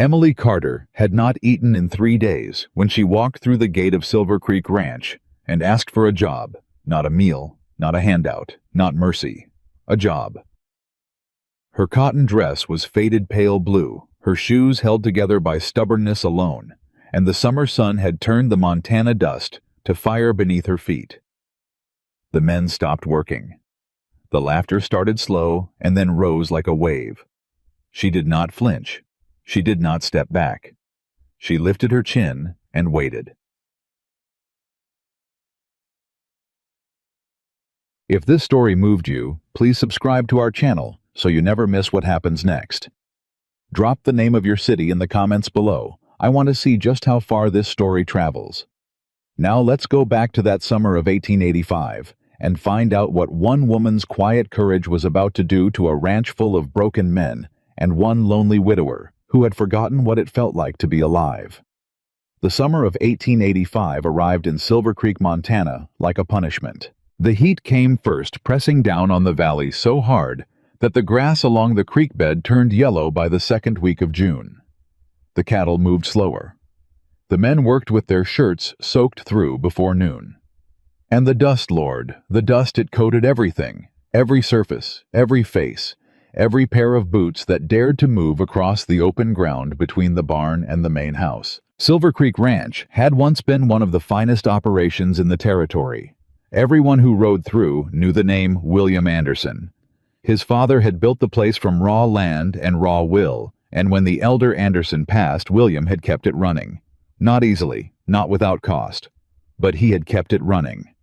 Emily Carter had not eaten in 3 days when she walked through the gate of Silver Creek Ranch and asked for a job, not a meal, not a handout, not mercy, a job. Her cotton dress was faded pale blue, her shoes held together by stubbornness alone, and the summer sun had turned the Montana dust to fire beneath her feet. The men stopped working. The laughter started slow and then rose like a wave. She did not flinch. She did not step back. She lifted her chin and waited. If this story moved you, please subscribe to our channel so you never miss what happens next. Drop the name of your city in the comments below. I want to see just how far this story travels. Now let's go back to that summer of 1885 and find out what one woman's quiet courage was about to do to a ranch full of broken men and one lonely widower who had forgotten what it felt like to be alive. The summer of 1885 arrived in Silver Creek, Montana, like a punishment. The heat came first, pressing down on the valley so hard that the grass along the creek bed turned yellow by the second week of June. The cattle moved slower. The men worked with their shirts soaked through before noon. And the dust, Lord, the dust, it coated everything, every surface, every face, every pair of boots that dared to move across the open ground between the barn and the main house. Silver Creek Ranch had once been one of the finest operations in the territory. Everyone who rode through knew the name William Anderson. His father had built the place from raw land and raw will, and when the elder Anderson passed, William had kept it running. Not easily, not without cost, but he had kept it running.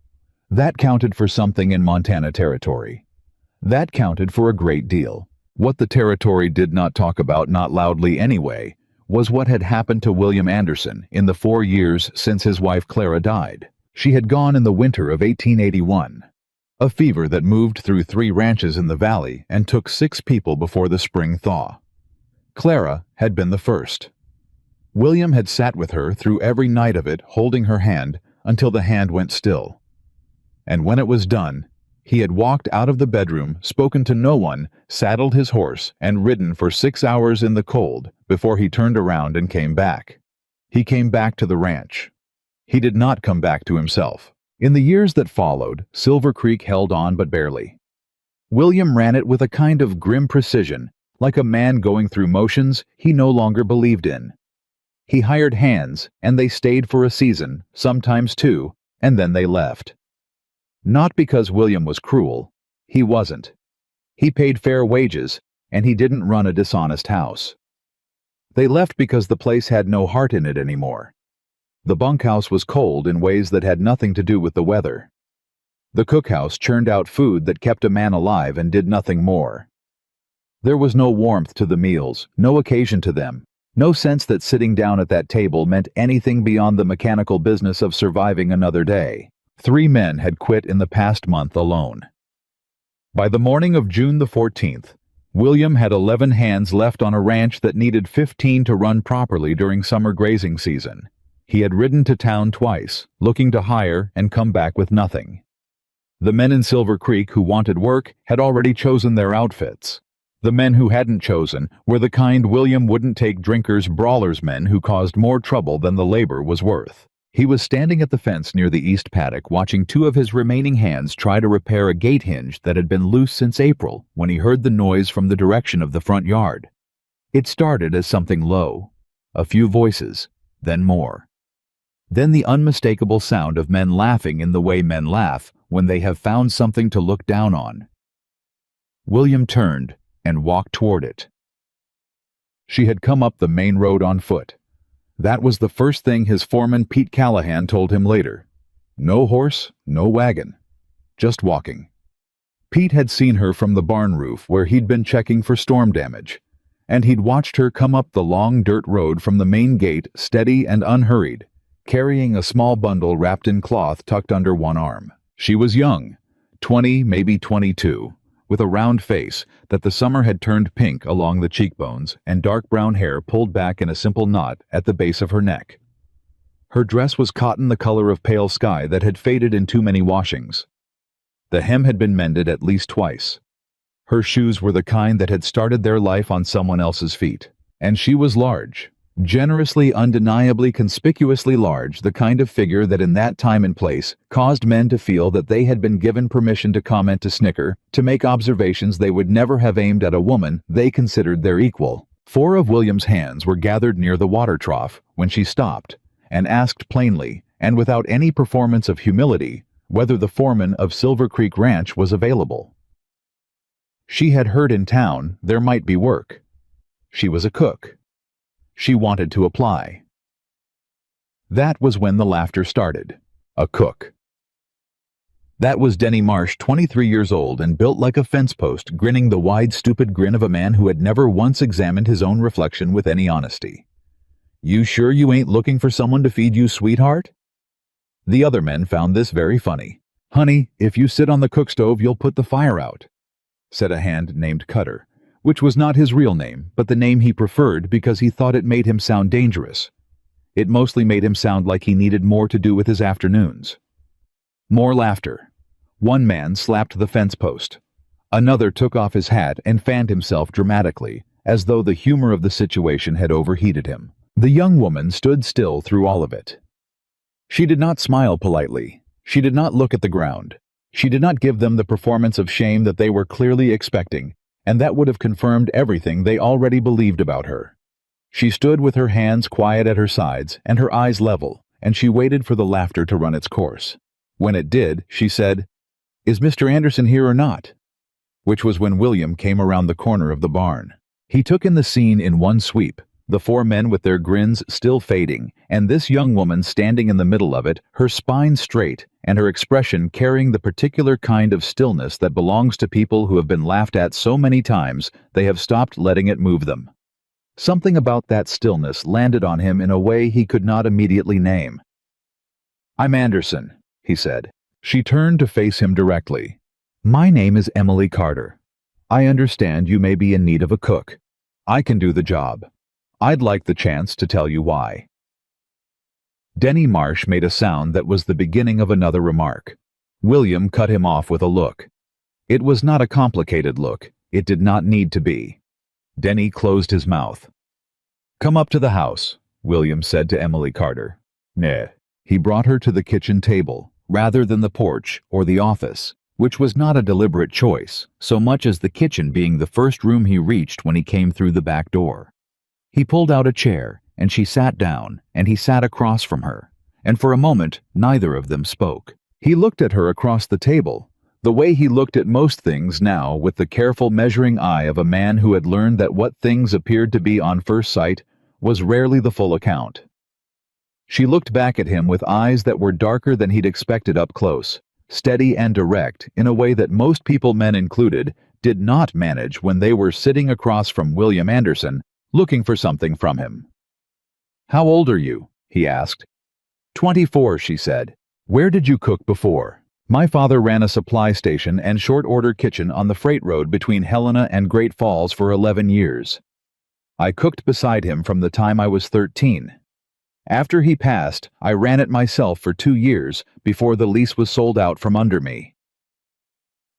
That counted for something in Montana territory. That counted for a great deal. What the territory did not talk about, not loudly anyway, was what had happened to William Anderson in the 4 years since his wife Clara died. She had gone in the winter of 1881. A fever that moved through 3 ranches in the valley and took 6 people before the spring thaw. Clara had been the first. William had sat with her through every night of it, holding her hand until the hand went still. And when it was done, he had walked out of the bedroom, spoken to no one, saddled his horse, and ridden for 6 hours in the cold before he turned around and came back. He came back to the ranch. He did not come back to himself. In the years that followed, Silver Creek held on but barely. William ran it with a kind of grim precision, like a man going through motions he no longer believed in. He hired hands, and they stayed for a season, sometimes 2, and then they left. Not because William was cruel. He wasn't. He paid fair wages, and he didn't run a dishonest house. They left because the place had no heart in it anymore. The bunkhouse was cold in ways that had nothing to do with the weather. The cookhouse churned out food that kept a man alive and did nothing more. There was no warmth to the meals, no occasion to them, no sense that sitting down at that table meant anything beyond the mechanical business of surviving another day. 3 men had quit in the past month alone. By the morning of June the 14th, William had 11 hands left on a ranch that needed 15 to run properly during summer grazing season. He had ridden to town twice, looking to hire, and come back with nothing. The men in Silver Creek who wanted work had already chosen their outfits. The men who hadn't chosen were the kind William wouldn't take drinkers, brawlers men who caused more trouble than the labor was worth. He was standing at the fence near the east paddock watching 2 of his remaining hands try to repair a gate hinge that had been loose since April when he heard the noise from the direction of the front yard. It started as something low, a few voices, then more. Then the unmistakable sound of men laughing in the way men laugh when they have found something to look down on. William turned and walked toward it. She had come up the main road on foot. That was the first thing his foreman Pete Callahan told him later. No horse, no wagon. Just walking. Pete had seen her from the barn roof where he'd been checking for storm damage, and he'd watched her come up the long dirt road from the main gate steady and unhurried, carrying a small bundle wrapped in cloth tucked under one arm. She was young, 20, maybe 22, with a round face that the summer had turned pink along the cheekbones and dark brown hair pulled back in a simple knot at the base of her neck. Her dress was cotton the color of pale sky that had faded in too many washings. The hem had been mended at least twice. Her shoes were the kind that had started their life on someone else's feet. And she was large. Generously, undeniably, conspicuously large, the kind of figure that in that time and place caused men to feel that they had been given permission to comment, to snicker, to make observations they would never have aimed at a woman they considered their equal. 4 of William's hands were gathered near the water trough when she stopped and asked plainly, and without any performance of humility, whether the foreman of Silver Creek Ranch was available. She had heard in town there might be work. She was a cook. She wanted to apply. That was when the laughter started. A cook. That was Denny Marsh, 23 years old and built like a fence post, grinning the wide, stupid grin of a man who had never once examined his own reflection with any honesty. "You sure you ain't looking for someone to feed you, sweetheart?" The other men found this very funny. "Honey, if you sit on the cook stove, you'll put the fire out," said a hand named Cutter, which was not his real name, but the name he preferred because he thought it made him sound dangerous. It mostly made him sound like he needed more to do with his afternoons. More laughter. One man slapped the fence post. Another took off his hat and fanned himself dramatically, as though the humor of the situation had overheated him. The young woman stood still through all of it. She did not smile politely. She did not look at the ground. She did not give them the performance of shame that they were clearly expecting, and that would have confirmed everything they already believed about her. She stood with her hands quiet at her sides and her eyes level, and she waited for the laughter to run its course. When it did, she said, "Is Mr. Anderson here or not?" Which was when William came around the corner of the barn. He took in the scene in one sweep, the 4 men with their grins still fading, and this young woman standing in the middle of it, her spine straight, and her expression carrying the particular kind of stillness that belongs to people who have been laughed at so many times they have stopped letting it move them. Something about that stillness landed on him in a way he could not immediately name. "I'm Anderson," he said. She turned to face him directly. "My name is Emily Carter. I understand you may be in need of a cook. I can do the job. I'd like the chance to tell you why." Denny Marsh made a sound that was the beginning of another remark. William cut him off with a look. It was not a complicated look. It did not need to be. Denny closed his mouth. "Come up to the house," William said to Emily Carter. "Nah." He brought her to the kitchen table, rather than the porch or the office, which was not a deliberate choice, so much as the kitchen being the first room he reached when he came through the back door. He pulled out a chair, and she sat down, and he sat across from her, and for a moment neither of them spoke. He looked at her across the table, the way he looked at most things now, with the careful measuring eye of a man who had learned that what things appeared to be on first sight was rarely the full account. She looked back at him with eyes that were darker than he'd expected up close, steady and direct in a way that most people, men included, did not manage when they were sitting across from William Anderson, looking for something from him. "How old are you?" he asked. 24, she said. "Where did you cook before?" "My father ran a supply station and short-order kitchen on the freight road between Helena and Great Falls for 11 years. I cooked beside him from the time I was 13. After he passed, I ran it myself for 2 years before the lease was sold out from under me."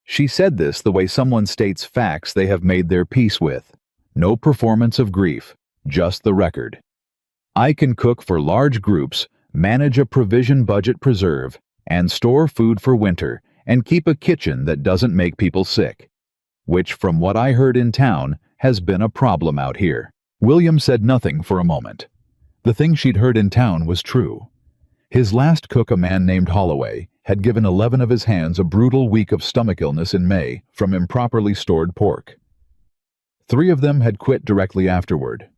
She said this the way someone states facts they have made their peace with. No performance of grief, just the record. "I can cook for large groups, manage a provision budget preserve, and store food for winter, and keep a kitchen that doesn't make people sick. Which, from what I heard in town, has been a problem out here." William said nothing for a moment. The thing she'd heard in town was true. His last cook, a man named Holloway, had given 11 of his hands a brutal week of stomach illness in May from improperly stored pork. 3 of them had quit directly afterward.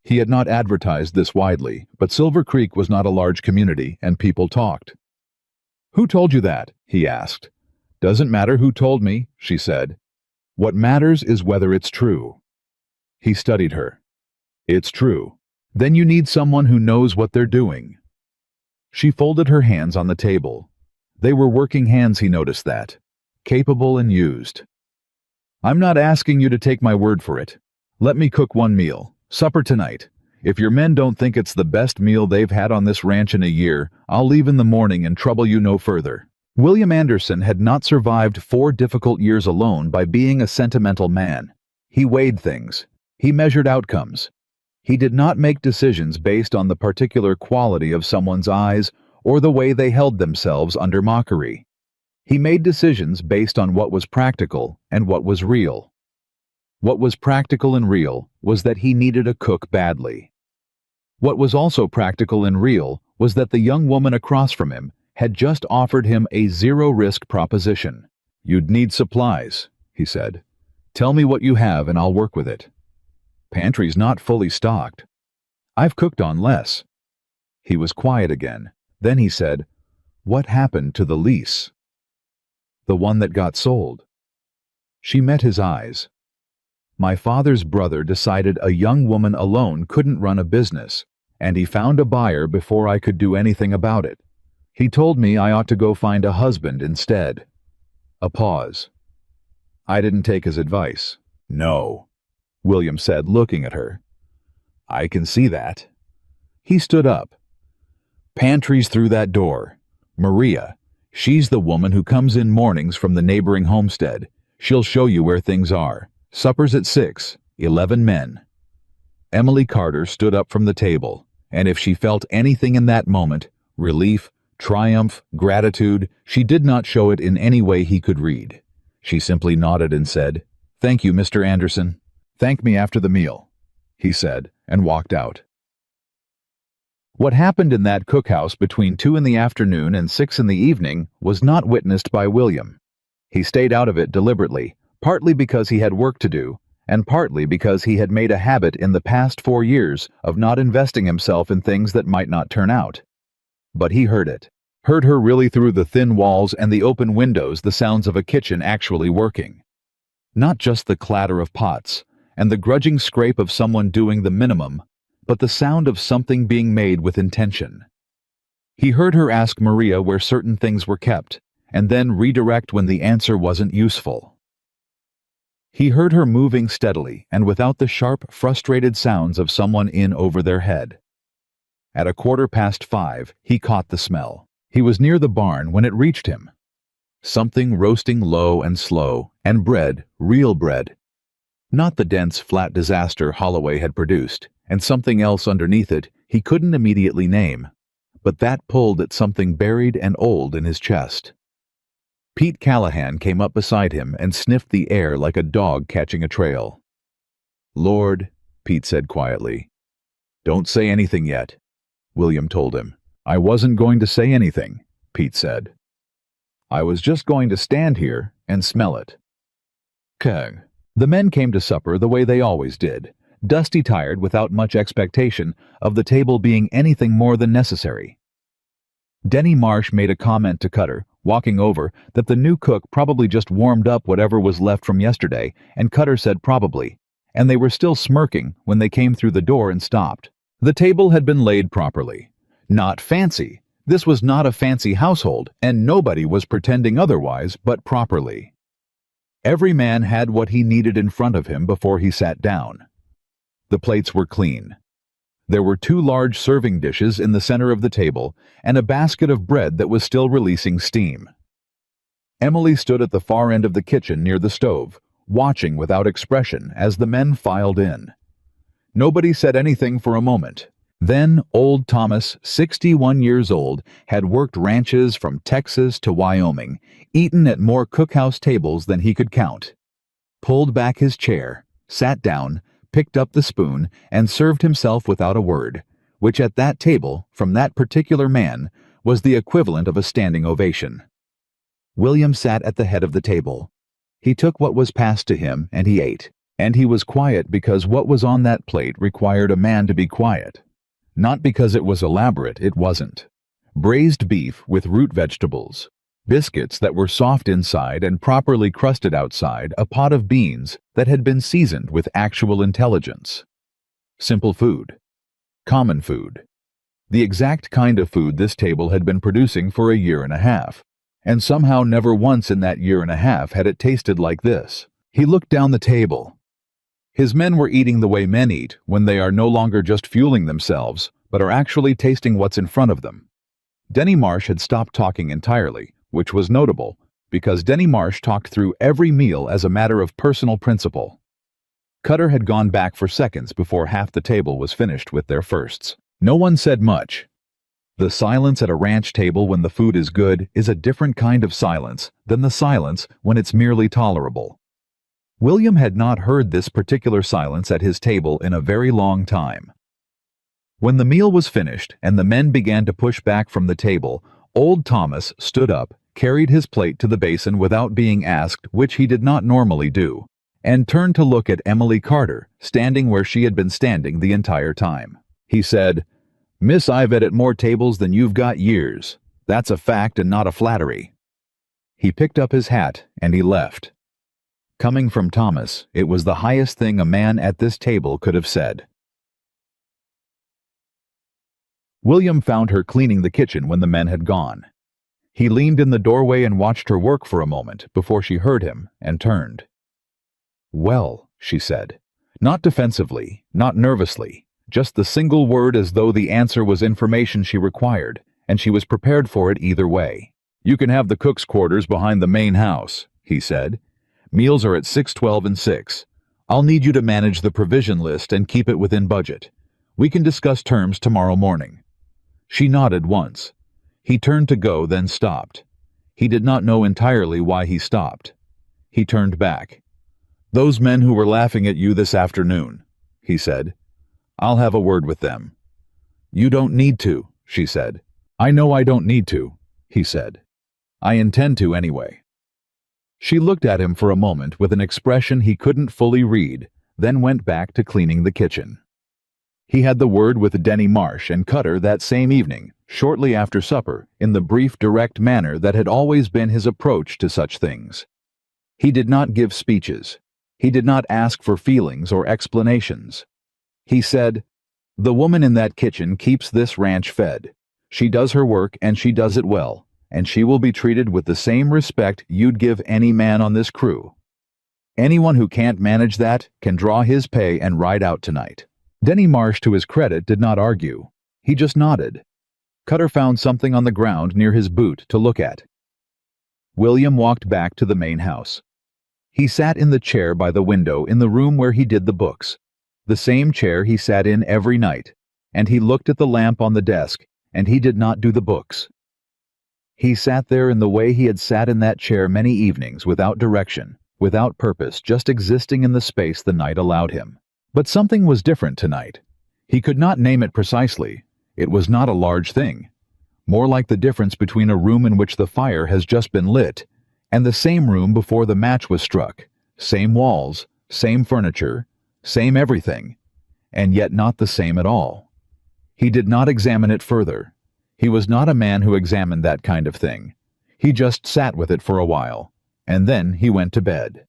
He had not advertised this widely, but Silver Creek was not a large community, and people talked. "Who told you that?" he asked. "Doesn't matter who told me," she said. "What matters is whether it's true." He studied her. "It's true. Then you need someone who knows what they're doing." She folded her hands on the table. They were working hands, he noticed that. Capable and used. "I'm not asking you to take my word for it. Let me cook one meal. Supper tonight. If your men don't think it's the best meal they've had on this ranch in a year, I'll leave in the morning and trouble you no further." William Anderson had not survived 4 difficult years alone by being a sentimental man. He weighed things. He measured outcomes. He did not make decisions based on the particular quality of someone's eyes or the way they held themselves under mockery. He made decisions based on what was practical and what was real. What was practical and real was that he needed a cook badly. What was also practical and real was that the young woman across from him had just offered him a zero-risk proposition. "You'd need supplies," he said. "Tell me what you have and I'll work with it." "Pantry's not fully stocked." "I've cooked on less." He was quiet again. Then he said, "What happened to the lease?" "The one that got sold." She met his eyes. "My father's brother decided a young woman alone couldn't run a business, and he found a buyer before I could do anything about it. He told me I ought to go find a husband instead." A pause. "I didn't take his advice." "No," William said, looking at her. "I can see that." He stood up. "Pantry's through that door. Maria, she's the woman who comes in mornings from the neighboring homestead. She'll show you where things are. Supper's at 6, 11 men. Emily Carter stood up from the table, and if she felt anything in that moment, relief, triumph, gratitude, she did not show it in any way he could read. She simply nodded and said, "Thank you, Mr. Anderson. Thank me after the meal," he said, and walked out. What happened in that cookhouse between 2 in the afternoon and 6 in the evening was not witnessed by William. He stayed out of it deliberately, partly because he had work to do, and partly because he had made a habit in the past 4 years of not investing himself in things that might not turn out. But he heard it. Heard her really through the thin walls and the open windows, the sounds of a kitchen actually working. Not just the clatter of pots and the grudging scrape of someone doing the minimum, but the sound of something being made with intention. He heard her ask Maria where certain things were kept, and then redirect when the answer wasn't useful. He heard her moving steadily and without the sharp, frustrated sounds of someone in over their head. At 5:15, he caught the smell. He was near the barn when it reached him. Something roasting low and slow, and bread, real bread. Not the dense, flat disaster Holloway had produced, and something else underneath it he couldn't immediately name, but that pulled at something buried and old in his chest. Pete Callahan came up beside him and sniffed the air like a dog catching a trail. "Lord," Pete said quietly. "Don't say anything yet," William told him. "I wasn't going to say anything," Pete said. "I was just going to stand here and smell it." "Keg." The men came to supper the way they always did, dusty-tired without much expectation of the table being anything more than necessary. Denny Marsh made a comment to Cutter, walking over, that the new cook probably just warmed up whatever was left from yesterday, and Cutter said probably, and they were still smirking when they came through the door and stopped. The table had been laid properly. Not fancy. This was not a fancy household, and nobody was pretending otherwise, but properly. Every man had what he needed in front of him before he sat down. The plates were clean. There were 2 large serving dishes in the center of the table and a basket of bread that was still releasing steam. Emily stood at the far end of the kitchen near the stove, watching without expression as the men filed in. Nobody said anything for a moment. Then old Thomas, 61 years old, had worked ranches from Texas to Wyoming, eaten at more cookhouse tables than he could count, pulled back his chair, sat down, picked up the spoon, and served himself without a word, which at that table, from that particular man, was the equivalent of a standing ovation. William sat at the head of the table. He took what was passed to him and he ate, and he was quiet because what was on that plate required a man to be quiet. Not because it was elaborate, it wasn't. Braised beef with root vegetables, biscuits that were soft inside and properly crusted outside, a pot of beans that had been seasoned with actual intelligence. Simple food. Common food. The exact kind of food this table had been producing for a year and a half, and somehow never once in that year and a half had it tasted like this. He looked down the table. His men were eating the way men eat when they are no longer just fueling themselves, but are actually tasting what's in front of them. Denny Marsh had stopped talking entirely, which was notable, because Denny Marsh talked through every meal as a matter of personal principle. Cutter had gone back for seconds before half the table was finished with their firsts. No one said much. The silence at a ranch table when the food is good is a different kind of silence than the silence when it's merely tolerable. William had not heard this particular silence at his table in a very long time. When the meal was finished and the men began to push back from the table, old Thomas stood up, carried his plate to the basin without being asked, which he did not normally do, and turned to look at Emily Carter, standing where she had been standing the entire time. He said, "Miss, I've at more tables than you've got years. That's a fact and not a flattery." He picked up his hat and he left. Coming from Thomas, it was the highest thing a man at this table could have said. William found her cleaning the kitchen when the men had gone. He leaned in the doorway and watched her work for a moment before she heard him and turned. "Well," she said, not defensively, not nervously, just the single word as though the answer was information she required, and she was prepared for it either way. "You can have the cook's quarters behind the main house," he said. "Meals are at 6:12 and 6. I'll need you to manage the provision list and keep it within budget. We can discuss terms tomorrow morning." She nodded once. He turned to go, then stopped. He did not know entirely why he stopped. He turned back. "Those men who were laughing at you this afternoon," he said. "I'll have a word with them." "You don't need to," she said. "I know I don't need to," he said. "I intend to anyway." She looked at him for a moment with an expression he couldn't fully read, then went back to cleaning the kitchen. He had the word with Denny Marsh and Cutter that same evening, shortly after supper, in the brief, direct manner that had always been his approach to such things. He did not give speeches. He did not ask for feelings or explanations. He said, "The woman in that kitchen keeps this ranch fed. She does her work and she does it well, and she will be treated with the same respect you'd give any man on this crew. Anyone who can't manage that can draw his pay and ride out tonight." Denny Marsh, to his credit, did not argue. He just nodded. Cutter found something on the ground near his boot to look at. William walked back to the main house. He sat in the chair by the window in the room where he did the books, the same chair he sat in every night, and he looked at the lamp on the desk, and he did not do the books. He sat there in the way he had sat in that chair many evenings, without direction, without purpose, just existing in the space the night allowed him. But something was different tonight. He could not name it precisely. It was not a large thing. More like the difference between a room in which the fire has just been lit and the same room before the match was struck. Same walls, same furniture, same everything, and yet not the same at all. He did not examine it further. He was not a man who examined that kind of thing. He just sat with it for a while, and then he went to bed.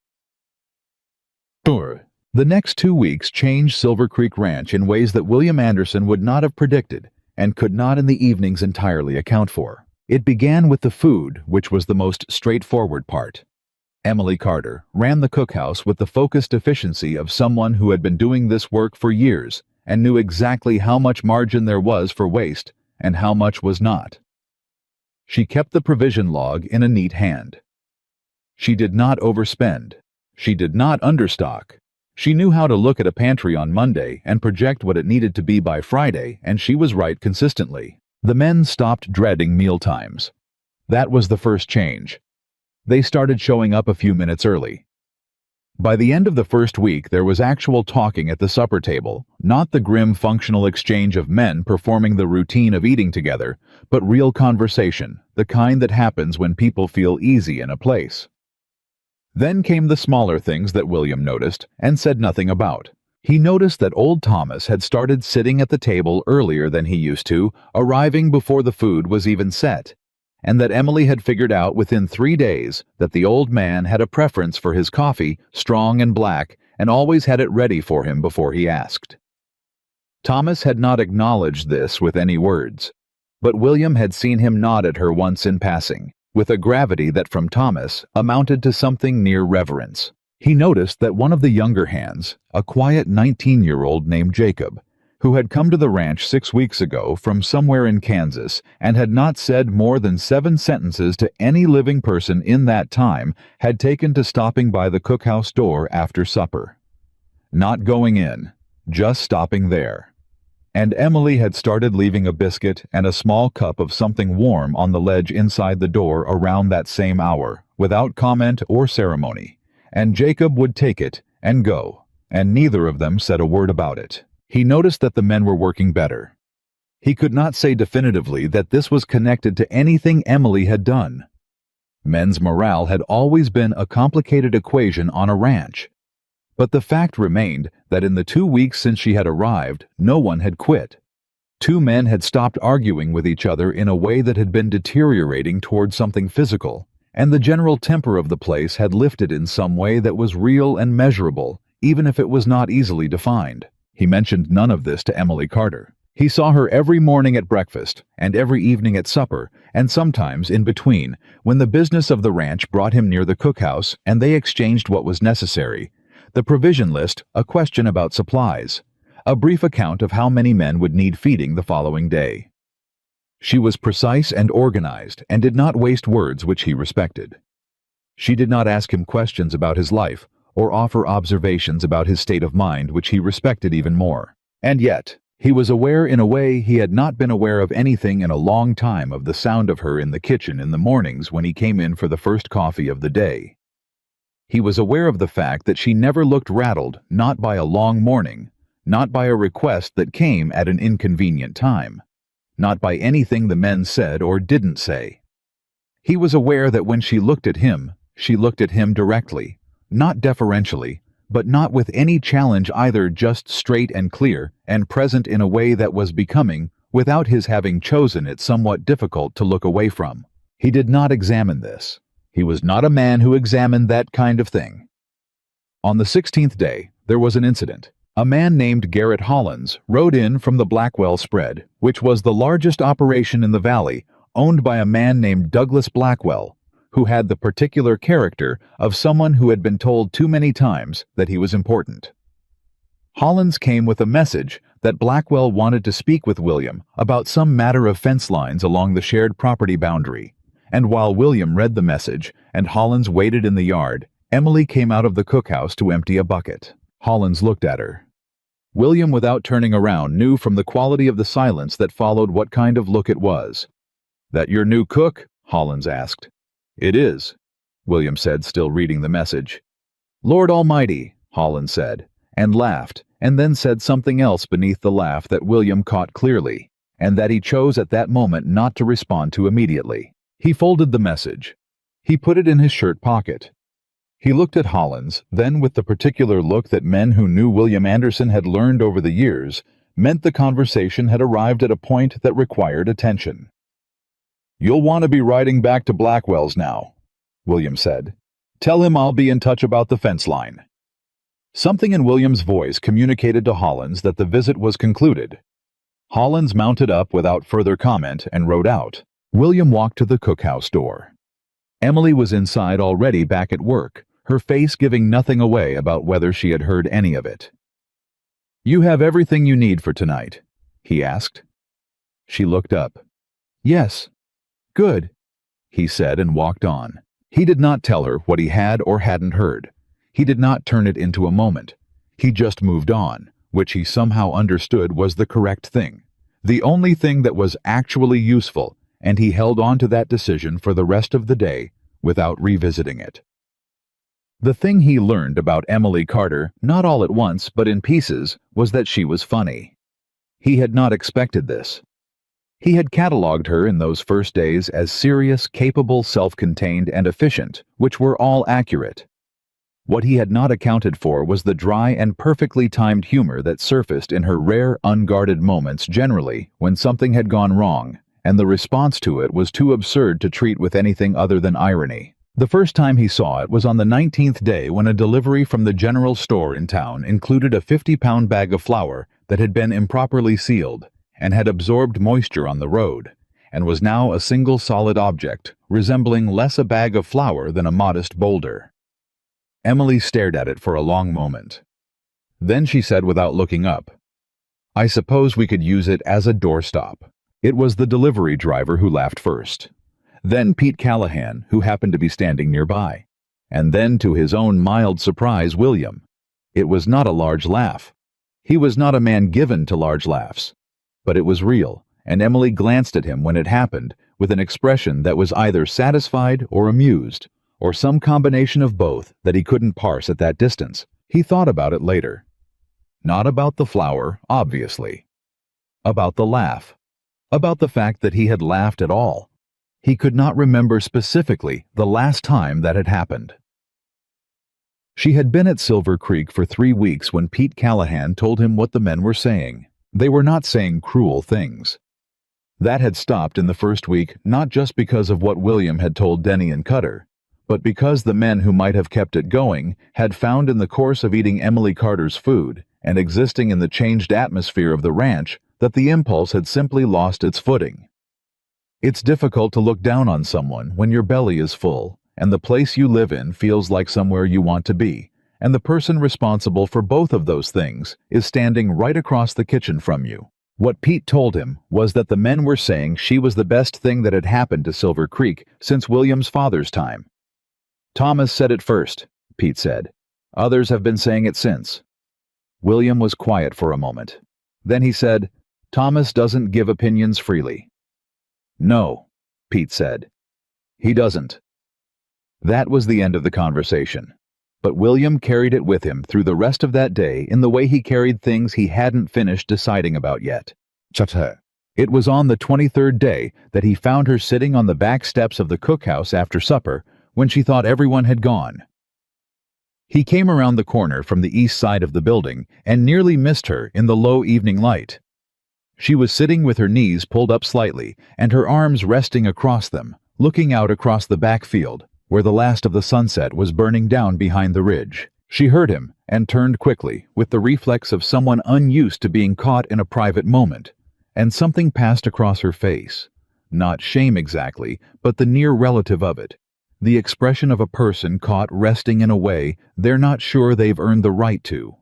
The next 2 weeks changed Silver Creek Ranch in ways that William Anderson would not have predicted and could not in the evenings entirely account for. It began with the food, which was the most straightforward part. Emily Carter ran the cookhouse with the focused efficiency of someone who had been doing this work for years and knew exactly how much margin there was for waste and how much was not. She kept the provision log in a neat hand. She did not overspend. She did not understock. She knew how to look at a pantry on Monday and project what it needed to be by Friday, and she was right consistently. The men stopped dreading mealtimes. That was the first change. They started showing up a few minutes early. By the end of the first week, there was actual talking at the supper table, not the grim functional exchange of men performing the routine of eating together, but real conversation, the kind that happens when people feel easy in a place. Then came the smaller things that William noticed and said nothing about. He noticed that old Thomas had started sitting at the table earlier than he used to, arriving before the food was even set, and that Emily had figured out within 3 days that the old man had a preference for his coffee, strong and black, and always had it ready for him before he asked. Thomas had not acknowledged this with any words, but William had seen him nod at her once in passing, with a gravity that from Thomas amounted to something near reverence. He noticed that one of the younger hands, a quiet 19-year-old named Jacob, who had come to the ranch 6 weeks ago from somewhere in Kansas and had not said more than 7 sentences to any living person in that time, had taken to stopping by the cookhouse door after supper. not going in, just stopping there. And Emily had started leaving a biscuit and a small cup of something warm on the ledge inside the door around that same hour, without comment or ceremony. And Jacob would take it and go, and neither of them said a word about it. He noticed that the men were working better. He could not say definitively that this was connected to anything Emily had done. Men's morale had always been a complicated equation on a ranch. But the fact remained that in the 2 weeks since she had arrived, no one had quit. 2 men had stopped arguing with each other in a way that had been deteriorating toward something physical, and the general temper of the place had lifted in some way that was real and measurable, even if it was not easily defined. He mentioned none of this to Emily Carter. He saw her every morning at breakfast, and every evening at supper, and sometimes in between, when the business of the ranch brought him near the cookhouse and they exchanged what was necessary. The provision list, a question about supplies, a brief account of how many men would need feeding the following day. She was precise and organized and did not waste words which he respected. She did not ask him questions about his life or offer observations about his state of mind which he respected even more. And yet, he was aware in a way he had not been aware of anything in a long time of the sound of her in the kitchen in the mornings when he came in for the first coffee of the day. He was aware of the fact that she never looked rattled, not by a long morning, not by a request that came at an inconvenient time, not by anything the men said or didn't say. He was aware that when she looked at him directly, not deferentially, but not with any challenge either, just straight and clear, and present in a way that was becoming, without his having chosen it, somewhat difficult to look away from. He did not examine this. He was not a man who examined that kind of thing. On the 16th day, there was an incident. A man named Garrett Hollins rode in from the Blackwell spread, which was the largest operation in the valley, owned by a man named Douglas Blackwell, who had the particular character of someone who had been told too many times that he was important. Hollins came with a message that Blackwell wanted to speak with William about some matter of fence lines along the shared property boundary. And while William read the message and Hollins waited in the yard, Emily came out of the cookhouse to empty a bucket. Hollins looked at her. William, without turning around, knew from the quality of the silence that followed what kind of look it was. "That your new cook?" Hollins asked. "It is," William said, still reading the message. "Lord Almighty," Hollins said, and laughed, and then said something else beneath the laugh that William caught clearly, and that he chose at that moment not to respond to immediately. He folded the message. He put it in his shirt pocket. He looked at Hollins, then with the particular look that men who knew William Anderson had learned over the years, meant the conversation had arrived at a point that required attention. "You'll want to be riding back to Blackwell's now," William said. "Tell him I'll be in touch about the fence line." Something in William's voice communicated to Hollins that the visit was concluded. Hollins mounted up without further comment and rode out. William walked to the cookhouse door. Emily was inside already, back at work, her face giving nothing away about whether she had heard any of it. "You have everything you need for tonight?" he asked. She looked up. "Yes." "Good," he said, and walked on. He did not tell her what he had or hadn't heard. He did not turn it into a moment. He just moved on, which he somehow understood was the correct thing, the only thing that was actually useful, and he held on to that decision for the rest of the day without revisiting it. The thing he learned about Emily Carter, not all at once but in pieces, was that she was funny. He had not expected this. He had catalogued her in those first days as serious, capable, self-contained, and efficient, which were all accurate. What he had not accounted for was the dry and perfectly timed humor that surfaced in her rare, unguarded moments generally when something had gone wrong, and the response to it was too absurd to treat with anything other than irony. The first time he saw it was on the 19th day when a delivery from the general store in town included a 50-pound bag of flour that had been improperly sealed and had absorbed moisture on the road, and was now a single solid object, resembling less a bag of flour than a modest boulder. Emily stared at it for a long moment. Then she said without looking up, "I suppose we could use it as a doorstop." It was the delivery driver who laughed first. Then Pete Callahan, who happened to be standing nearby. And then, to his own mild surprise, William. It was not a large laugh. He was not a man given to large laughs. But it was real, and Emily glanced at him when it happened with an expression that was either satisfied or amused, or some combination of both that he couldn't parse at that distance. He thought about it later. Not about the flower, obviously. About the laugh. About the fact that he had laughed at all. He could not remember specifically the last time that had happened. She had been at Silver Creek for 3 weeks when Pete Callahan told him what the men were saying. They were not saying cruel things. That had stopped in the first week, not just because of what William had told Denny and Cutter, but because the men who might have kept it going had found in the course of eating Emily Carter's food and existing in the changed atmosphere of the ranch that the impulse had simply lost its footing. It's difficult to look down on someone when your belly is full and the place you live in feels like somewhere you want to be, and the person responsible for both of those things is standing right across the kitchen from you. What Pete told him was that the men were saying she was the best thing that had happened to Silver Creek since William's father's time. Thomas said it first, Pete said. Others have been saying it since. William was quiet for a moment. Then he said, Thomas doesn't give opinions freely. No, Pete said. He doesn't. That was the end of the conversation. But William carried it with him through the rest of that day in the way he carried things he hadn't finished deciding about yet. It was on the 23rd day that he found her sitting on the back steps of the cookhouse after supper when she thought everyone had gone. He came around the corner from the east side of the building and nearly missed her in the low evening light. She was sitting with her knees pulled up slightly and her arms resting across them, looking out across the backfield, where the last of the sunset was burning down behind the ridge. She heard him and turned quickly, with the reflex of someone unused to being caught in a private moment, and something passed across her face. Not shame exactly, but the near relative of it. The expression of a person caught resting in a way they're not sure they've earned the right to.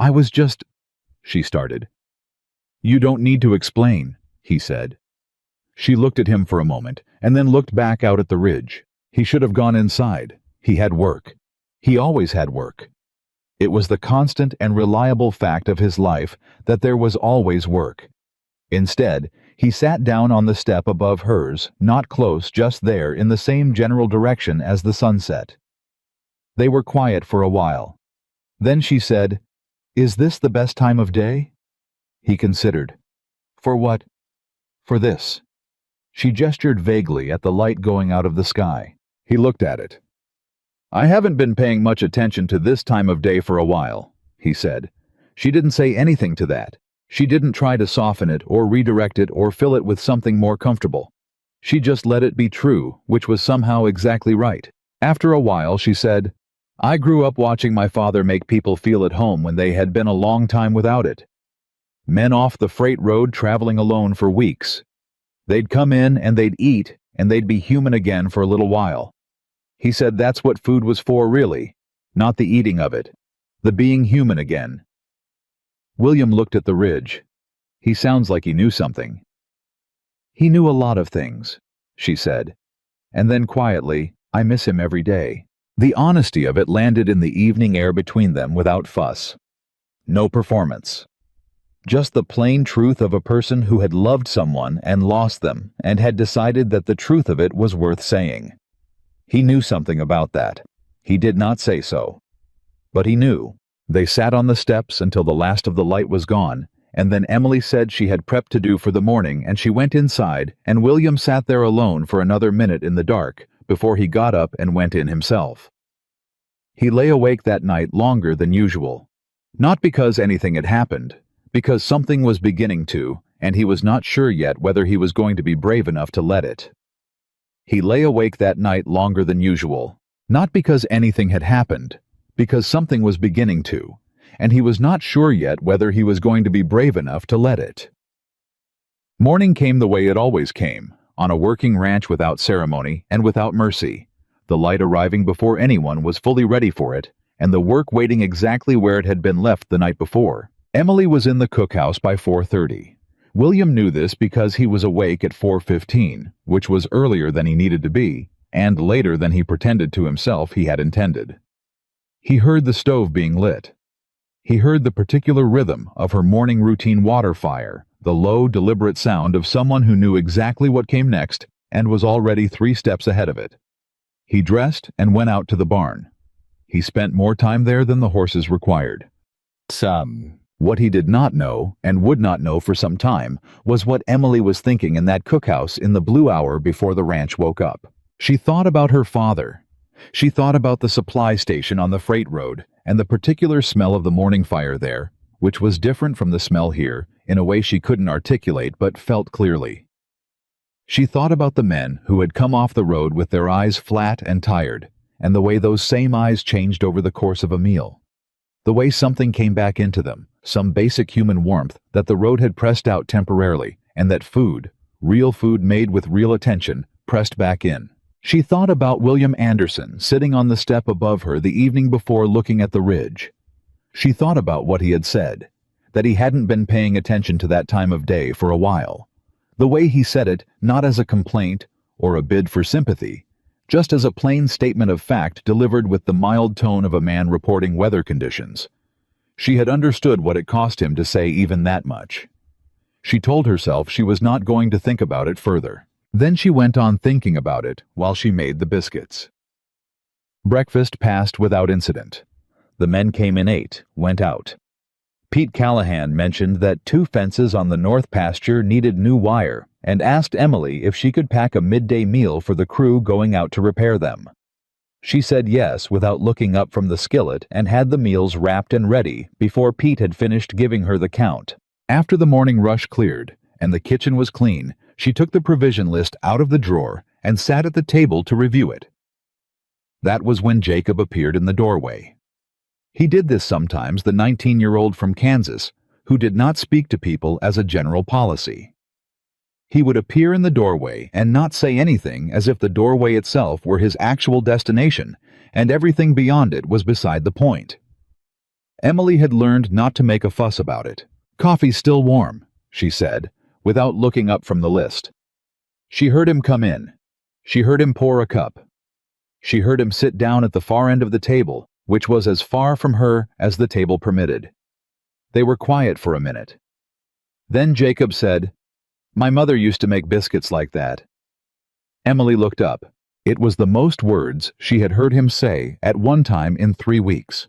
I was just... she started. You don't need to explain, he said. She looked at him for a moment, and then looked back out at the ridge. He should have gone inside. He had work. He always had work. It was the constant and reliable fact of his life that there was always work. Instead, he sat down on the step above hers, not close, just there in the same general direction as the sunset. They were quiet for a while. Then she said, Is this the best time of day? He considered. For what? For this. She gestured vaguely at the light going out of the sky. He looked at it. I haven't been paying much attention to this time of day for a while, he said. She didn't say anything to that. She didn't try to soften it or redirect it or fill it with something more comfortable. She just let it be true, which was somehow exactly right. After a while, she said, I grew up watching my father make people feel at home when they had been a long time without it. Men off the freight road traveling alone for weeks. They'd come in and they'd eat and they'd be human again for a little while. He said that's what food was for really, not the eating of it, the being human again. William looked at the ridge. He sounds like he knew something. He knew a lot of things, she said. And then quietly, I miss him every day. The honesty of it landed in the evening air between them without fuss. No performance. Just the plain truth of a person who had loved someone and lost them and had decided that the truth of it was worth saying. He knew something about that. He did not say so. But he knew. They sat on the steps until the last of the light was gone, and then Emily said she had prep to do for the morning and she went inside, and William sat there alone for another minute in the dark before he got up and went in himself. He lay awake that night longer than usual. Not because anything had happened, because something was beginning to, and he was not sure yet whether he was going to be brave enough to let it. He lay awake that night longer than usual, not because anything had happened, because something was beginning to, and he was not sure yet whether he was going to be brave enough to let it. Morning came the way it always came, on a working ranch without ceremony and without mercy, the light arriving before anyone was fully ready for it, and the work waiting exactly where it had been left the night before. Emily was in the cookhouse by 4:30. William knew this because he was awake at 4:15, which was earlier than he needed to be, and later than he pretended to himself he had intended. He heard the stove being lit. He heard the particular rhythm of her morning routine water fire, the low, deliberate sound of someone who knew exactly what came next and was already 3 steps ahead of it. He dressed and went out to the barn. He spent more time there than the horses required. What he did not know, and would not know for some time, was what Emily was thinking in that cookhouse in the blue hour before the ranch woke up. She thought about her father. She thought about the supply station on the freight road and the particular smell of the morning fire there, which was different from the smell here in a way she couldn't articulate but felt clearly. She thought about the men who had come off the road with their eyes flat and tired, and the way those same eyes changed over the course of a meal. The way something came back into them, some basic human warmth that the road had pressed out temporarily, and that food, real food made with real attention, pressed back in. She thought about William Anderson sitting on the step above her the evening before looking at the ridge. She thought about what he had said, that he hadn't been paying attention to that time of day for a while. The way he said it, not as a complaint or a bid for sympathy, just as a plain statement of fact delivered with the mild tone of a man reporting weather conditions. She had understood what it cost him to say even that much. She told herself she was not going to think about it further. Then she went on thinking about it while she made the biscuits. Breakfast passed without incident. The men came and ate, went out. Pete Callahan mentioned that 2 fences on the north pasture needed new wire and asked Emily if she could pack a midday meal for the crew going out to repair them. She said yes without looking up from the skillet and had the meals wrapped and ready before Pete had finished giving her the count. After the morning rush cleared and the kitchen was clean, she took the provision list out of the drawer and sat at the table to review it. That was when Jacob appeared in the doorway. He did this sometimes, the 19-year-old from Kansas, who did not speak to people as a general policy. He would appear in the doorway and not say anything, as if the doorway itself were his actual destination, and everything beyond it was beside the point. Emily had learned not to make a fuss about it. "Coffee's still warm," she said, without looking up from the list. She heard him come in. She heard him pour a cup. She heard him sit down at the far end of the table, which was as far from her as the table permitted. They were quiet for a minute. Then Jacob said, "My mother used to make biscuits like that." Emily looked up. It was the most words she had heard him say at one time in 3 weeks.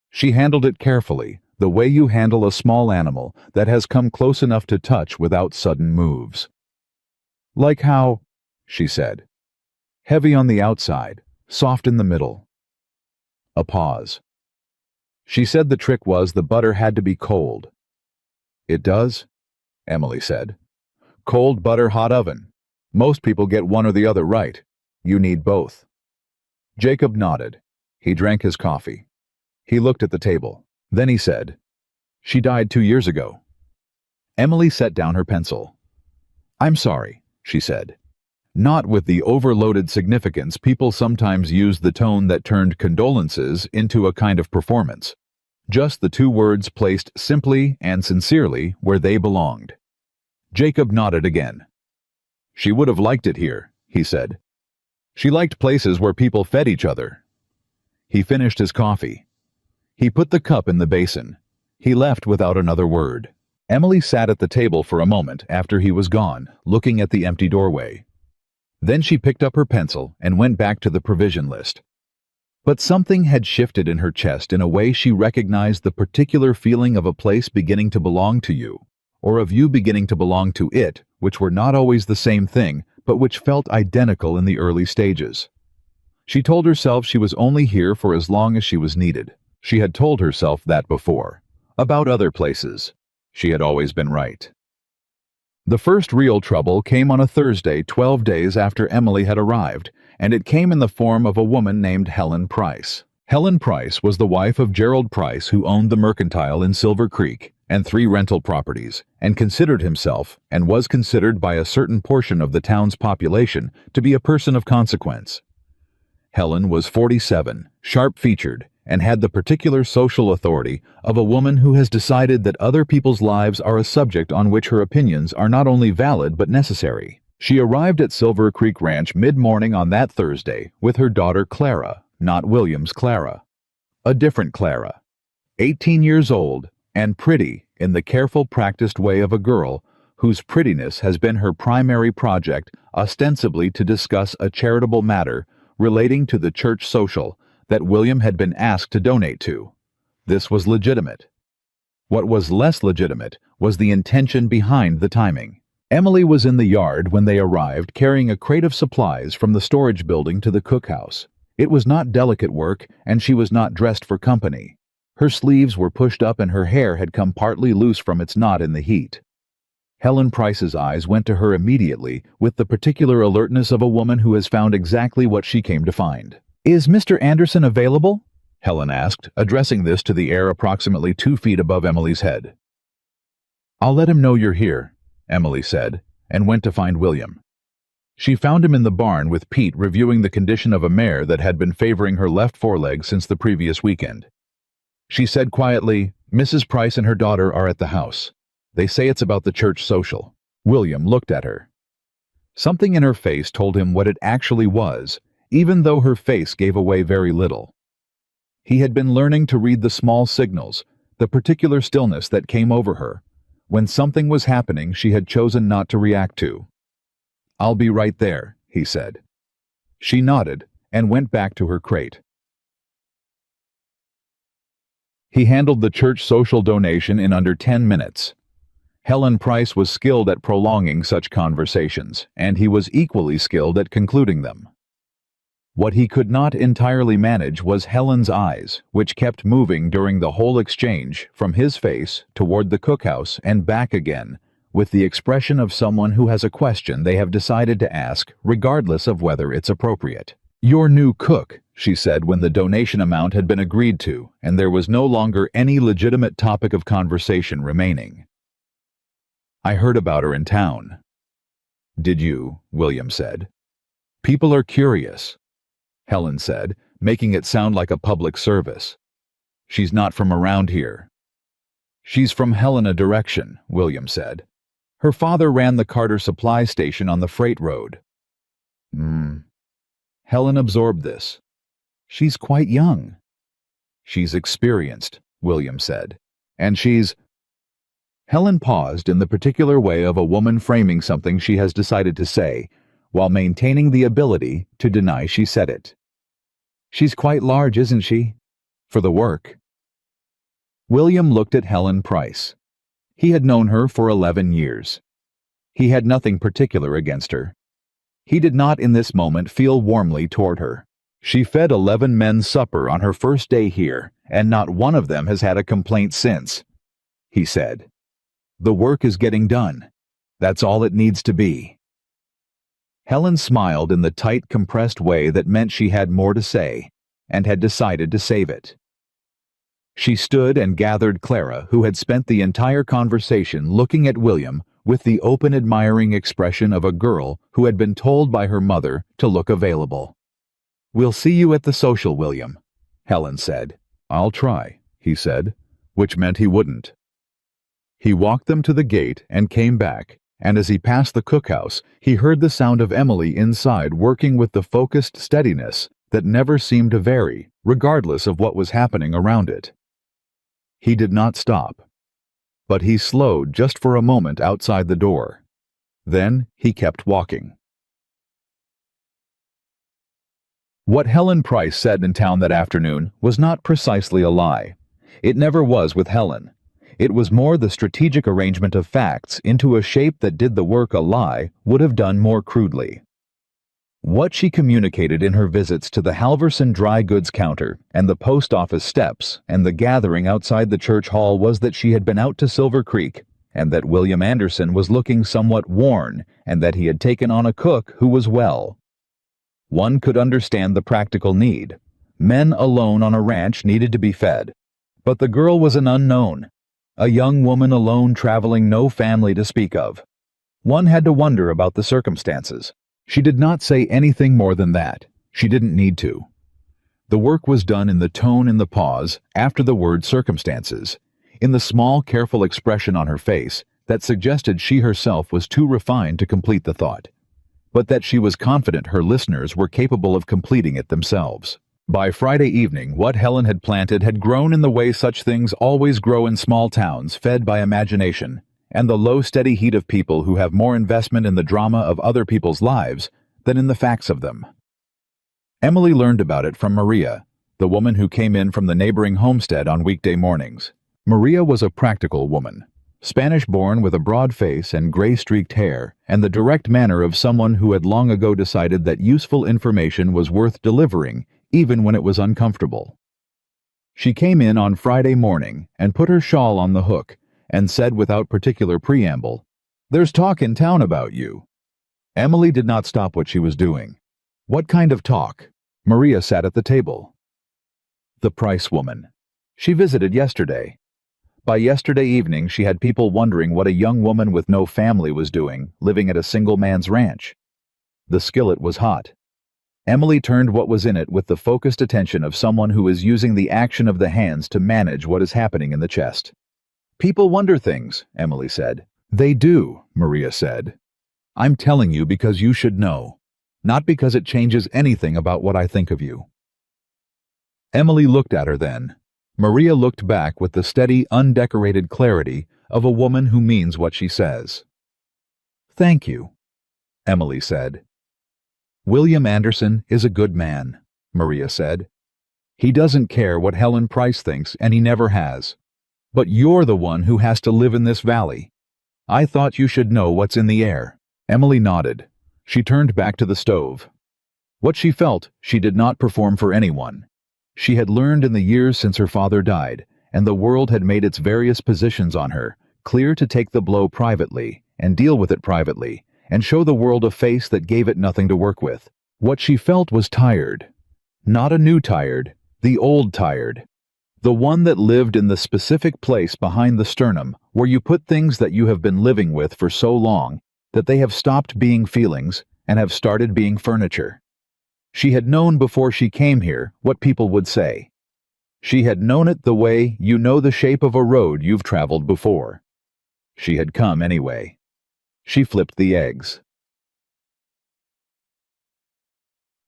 She handled it carefully, the way you handle a small animal that has come close enough to touch without sudden moves. "Like how," she said. "Heavy on the outside, soft in the middle." A pause. She said the trick was the butter had to be cold. "It does?" Emily said. "Cold butter, hot oven. Most people get one or the other right. You need both." Jacob nodded. He drank his coffee. He looked at the table. Then he said, "She died 2 years ago." Emily set down her pencil. "I'm sorry," she said. Not with the overloaded significance people sometimes used the tone that turned condolences into a kind of performance. Just the 2 words placed simply and sincerely where they belonged. Jacob nodded again. "She would have liked it here," he said. "She liked places where people fed each other." He finished his coffee. He put the cup in the basin. He left without another word. Emily sat at the table for a moment after he was gone, looking at the empty doorway. Then she picked up her pencil and went back to the provision list. But something had shifted in her chest in a way she recognized the particular feeling of a place beginning to belong to you, or of you beginning to belong to it, which were not always the same thing, but which felt identical in the early stages. She told herself she was only here for as long as she was needed. She had told herself that before. About other places. She had always been right. The first real trouble came on a Thursday 12 days after Emily had arrived, and it came in the form of a woman named Helen Price. Helen Price was the wife of Gerald Price, who owned the Mercantile in Silver Creek and 3 rental properties, and considered himself, and was considered by a certain portion of the town's population, to be a person of consequence. Helen was 47, sharp-featured, and had the particular social authority of a woman who has decided that other people's lives are a subject on which her opinions are not only valid but necessary. She arrived at Silver Creek Ranch mid-morning on that Thursday with her daughter Clara, not William's Clara. A different Clara. 18 years old, and pretty in the careful, practiced way of a girl whose prettiness has been her primary project, ostensibly to discuss a charitable matter relating to the church social that William had been asked to donate to. This was legitimate. What was less legitimate was the intention behind the timing. Emily was in the yard when they arrived, carrying a crate of supplies from the storage building to the cookhouse. It was not delicate work, and she was not dressed for company. Her sleeves were pushed up and her hair had come partly loose from its knot in the heat. Helen Price's eyes went to her immediately with the particular alertness of a woman who has found exactly what she came to find. "Is Mr. Anderson available?" Helen asked, addressing this to the air approximately 2 feet above Emily's head. "I'll let him know you're here," Emily said, and went to find William. She found him in the barn with Pete reviewing the condition of a mare that had been favoring her left foreleg since the previous weekend. She said quietly, "Mrs. Price and her daughter are at the house. They say it's about the church social." William looked at her. Something in her face told him what it actually was, even though her face gave away very little. He had been learning to read the small signals, the particular stillness that came over her, when something was happening she had chosen not to react to. "I'll be right there," he said. She nodded and went back to her crate. He handled the church social donation in under 10 minutes. Helen Price was skilled at prolonging such conversations, and he was equally skilled at concluding them. What he could not entirely manage was Helen's eyes, which kept moving during the whole exchange from his face toward the cookhouse and back again, with the expression of someone who has a question they have decided to ask regardless of whether it's appropriate. "Your new cook," she said when the donation amount had been agreed to and there was no longer any legitimate topic of conversation remaining. "I heard about her in town." "Did you?" William said. "People are curious," Helen said, making it sound like a public service. "She's not from around here." "She's from Helena direction," William said. "Her father ran the Carter supply station on the freight road." Helen absorbed this. "She's quite young." "She's experienced," William said. "And she's—" Helen paused in the particular way of a woman framing something she has decided to say, while maintaining the ability to deny she said it. "She's quite large, isn't she? For the work." William looked at Helen Price. He had known her for 11 years. He had nothing particular against her. He did not in this moment feel warmly toward her. She fed 11 men supper on her first day here, and not one of them has had a complaint since, he said. "The work is getting done. That's all it needs to be." Helen smiled in the tight, compressed way that meant she had more to say, and had decided to save it. She stood and gathered Clara, who had spent the entire conversation looking at William with the open, admiring expression of a girl who had been told by her mother to look available. "We'll see you at the social, William," Helen said. "I'll try," he said, which meant he wouldn't. He walked them to the gate and came back, and as he passed the cookhouse, he heard the sound of Emily inside working with the focused steadiness that never seemed to vary, regardless of what was happening around it. He did not stop, but he slowed just for a moment outside the door. Then he kept walking. What Helen Price said in town that afternoon was not precisely a lie. It never was with Helen. It was more the strategic arrangement of facts into a shape that did the work a lie would have done more crudely. What she communicated in her visits to the Halverson dry goods counter and the post office steps and the gathering outside the church hall was that she had been out to Silver Creek, and that William Anderson was looking somewhat worn, and that he had taken on a cook who was well. One could understand the practical need. Men alone on a ranch needed to be fed. But the girl was an unknown. A young woman alone traveling, no family to speak of. One had to wonder about the circumstances. She did not say anything more than that. She didn't need to. The work was done in the tone in the pause after the word circumstances, in the small, careful expression on her face that suggested she herself was too refined to complete the thought, but that she was confident her listeners were capable of completing it themselves. By Friday evening, what Helen had planted had grown in the way such things always grow in small towns, fed by imagination, and the low, steady heat of people who have more investment in the drama of other people's lives than in the facts of them. Emily learned about it from Maria, the woman who came in from the neighboring homestead on weekday mornings. Maria was a practical woman, Spanish-born with a broad face and gray-streaked hair, and the direct manner of someone who had long ago decided that useful information was worth delivering even when it was uncomfortable. She came in on Friday morning and put her shawl on the hook and said without particular preamble, "There's talk in town about you." Emily did not stop what she was doing. "What kind of talk?" Maria sat at the table. "The Price woman. She visited yesterday. By yesterday evening she had people wondering what a young woman with no family was doing, living at a single man's ranch." The skillet was hot. Emily turned what was in it with the focused attention of someone who is using the action of the hands to manage what is happening in the chest. "People wonder things," Emily said. "They do," Maria said. "I'm telling you because you should know, not because it changes anything about what I think of you." Emily looked at her then. Maria looked back with the steady, undecorated clarity of a woman who means what she says. "Thank you," Emily said. "William Anderson is a good man," Maria said. "He doesn't care what Helen Price thinks, and he never has. But you're the one who has to live in this valley. I thought you should know what's in the air." Emily nodded. She turned back to the stove. What she felt, she did not perform for anyone. She had learned in the years since her father died, and the world had made its various positions on her clear to take the blow privately, and deal with it privately, and show the world a face that gave it nothing to work with. What she felt was tired. Not a new tired, the old tired. The one that lived in the specific place behind the sternum where you put things that you have been living with for so long that they have stopped being feelings and have started being furniture. She had known before she came here what people would say. She had known it the way you know the shape of a road you've traveled before. She had come anyway. She flipped the eggs.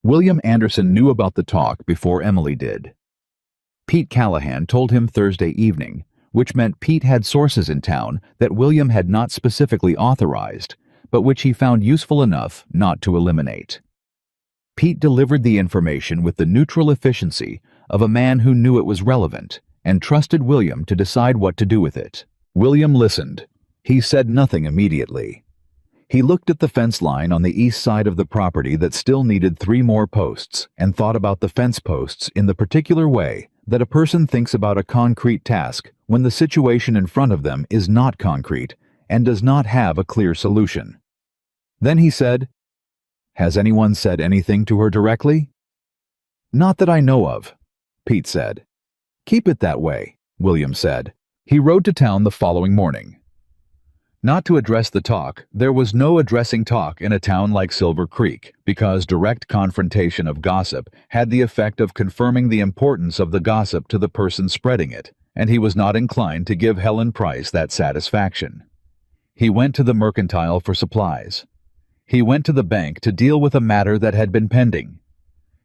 William Anderson knew about the talk before Emily did. Pete Callahan told him Thursday evening, which meant Pete had sources in town that William had not specifically authorized, but which he found useful enough not to eliminate. Pete delivered the information with the neutral efficiency of a man who knew it was relevant and trusted William to decide what to do with it. William listened. He said nothing immediately. He looked at the fence line on the east side of the property that still needed 3 more posts and thought about the fence posts in the particular way that a person thinks about a concrete task when the situation in front of them is not concrete and does not have a clear solution. Then he said, "Has anyone said anything to her directly?" "Not that I know of," Pete said. "Keep it that way," William said. He rode to town the following morning. Not to address the talk, there was no addressing talk in a town like Silver Creek, because direct confrontation of gossip had the effect of confirming the importance of the gossip to the person spreading it, and he was not inclined to give Helen Price that satisfaction. He went to the mercantile for supplies. He went to the bank to deal with a matter that had been pending.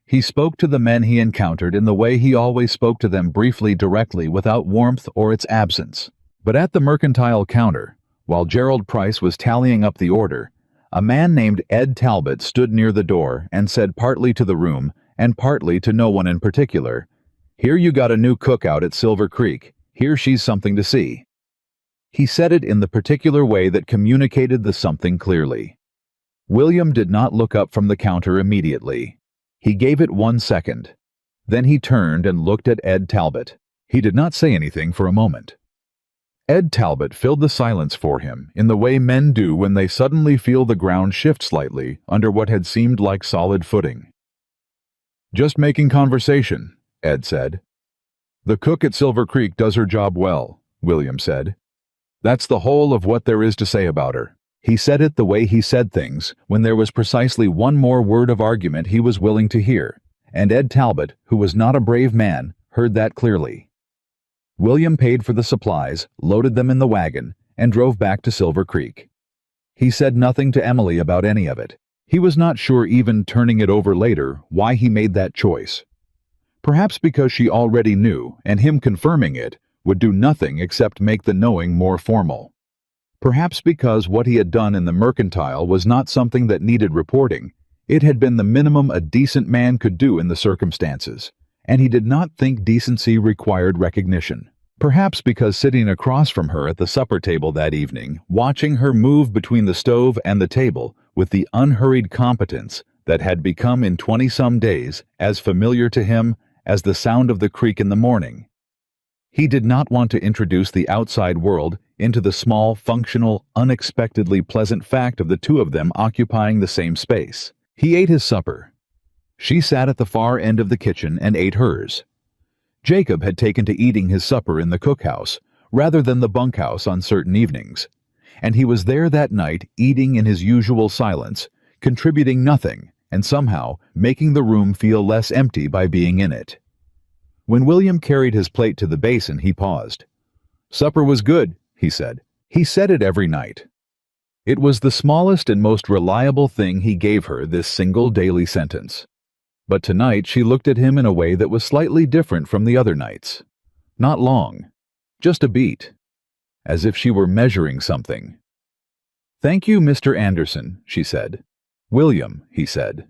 He spoke to the men he encountered in the way he always spoke to them, briefly, directly, without warmth or its absence. But at the mercantile counter, while Gerald Price was tallying up the order, a man named Ed Talbot stood near the door and said, partly to the room and partly to no one in particular, "Here you got a new cook out at Silver Creek. Here she's something to see." He said it in the particular way that communicated the something clearly. William did not look up from the counter immediately. He gave it 1 second. Then he turned and looked at Ed Talbot. He did not say anything for a moment. Ed Talbot filled the silence for him in the way men do when they suddenly feel the ground shift slightly under what had seemed like solid footing. "Just making conversation," Ed said. "The cook at Silver Creek does her job well," William said. "That's the whole of what there is to say about her." He said it the way he said things when there was precisely one more word of argument he was willing to hear, and Ed Talbot, who was not a brave man, heard that clearly. William paid for the supplies, loaded them in the wagon, and drove back to Silver Creek. He said nothing to Emily about any of it. He was not sure, even turning it over later, why he made that choice. Perhaps because she already knew, and him confirming it would do nothing except make the knowing more formal. Perhaps because what he had done in the mercantile was not something that needed reporting. It had been the minimum a decent man could do in the circumstances, and he did not think decency required recognition. Perhaps because sitting across from her at the supper table that evening, watching her move between the stove and the table with the unhurried competence that had become in 20-some days as familiar to him as the sound of the creek in the morning. He did not want to introduce the outside world into the small, functional, unexpectedly pleasant fact of the two of them occupying the same space. He ate his supper. She sat at the far end of the kitchen and ate hers. Jacob had taken to eating his supper in the cookhouse rather than the bunkhouse on certain evenings, and he was there that night eating in his usual silence, contributing nothing, and somehow making the room feel less empty by being in it. When William carried his plate to the basin, he paused. "Supper was good," he said. He said it every night. It was the smallest and most reliable thing he gave her, this single daily sentence. But tonight she looked at him in a way that was slightly different from the other nights. Not long, just a beat, as if she were measuring something. "Thank you, Mr. Anderson," she said. "William," he said.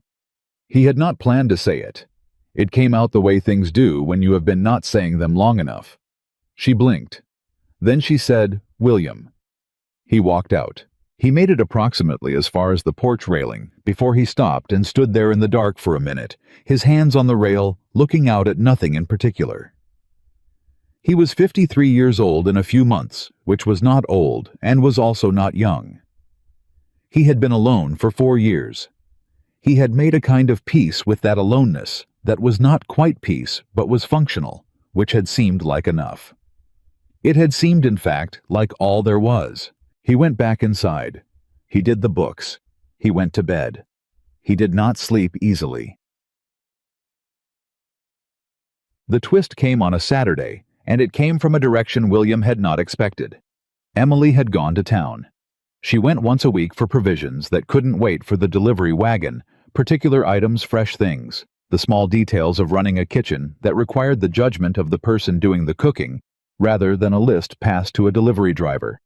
He had not planned to say it. It came out the way things do when you have been not saying them long enough. She blinked. Then she said, "William." He walked out. He made it approximately as far as the porch railing before he stopped and stood there in the dark for a minute, his hands on the rail, looking out at nothing in particular. He was 53 years old in a few months, which was not old and was also not young. He had been alone for 4 years. He had made a kind of peace with that aloneness that was not quite peace but was functional, which had seemed like enough. It had seemed, in fact, like all there was. He went back inside. He did the books. He went to bed. He did not sleep easily. The twist came on a Saturday, and it came from a direction William had not expected. Emily had gone to town. She went once a week for provisions that couldn't wait for the delivery wagon, particular items, fresh things, the small details of running a kitchen that required the judgment of the person doing the cooking, rather than a list passed to a delivery driver.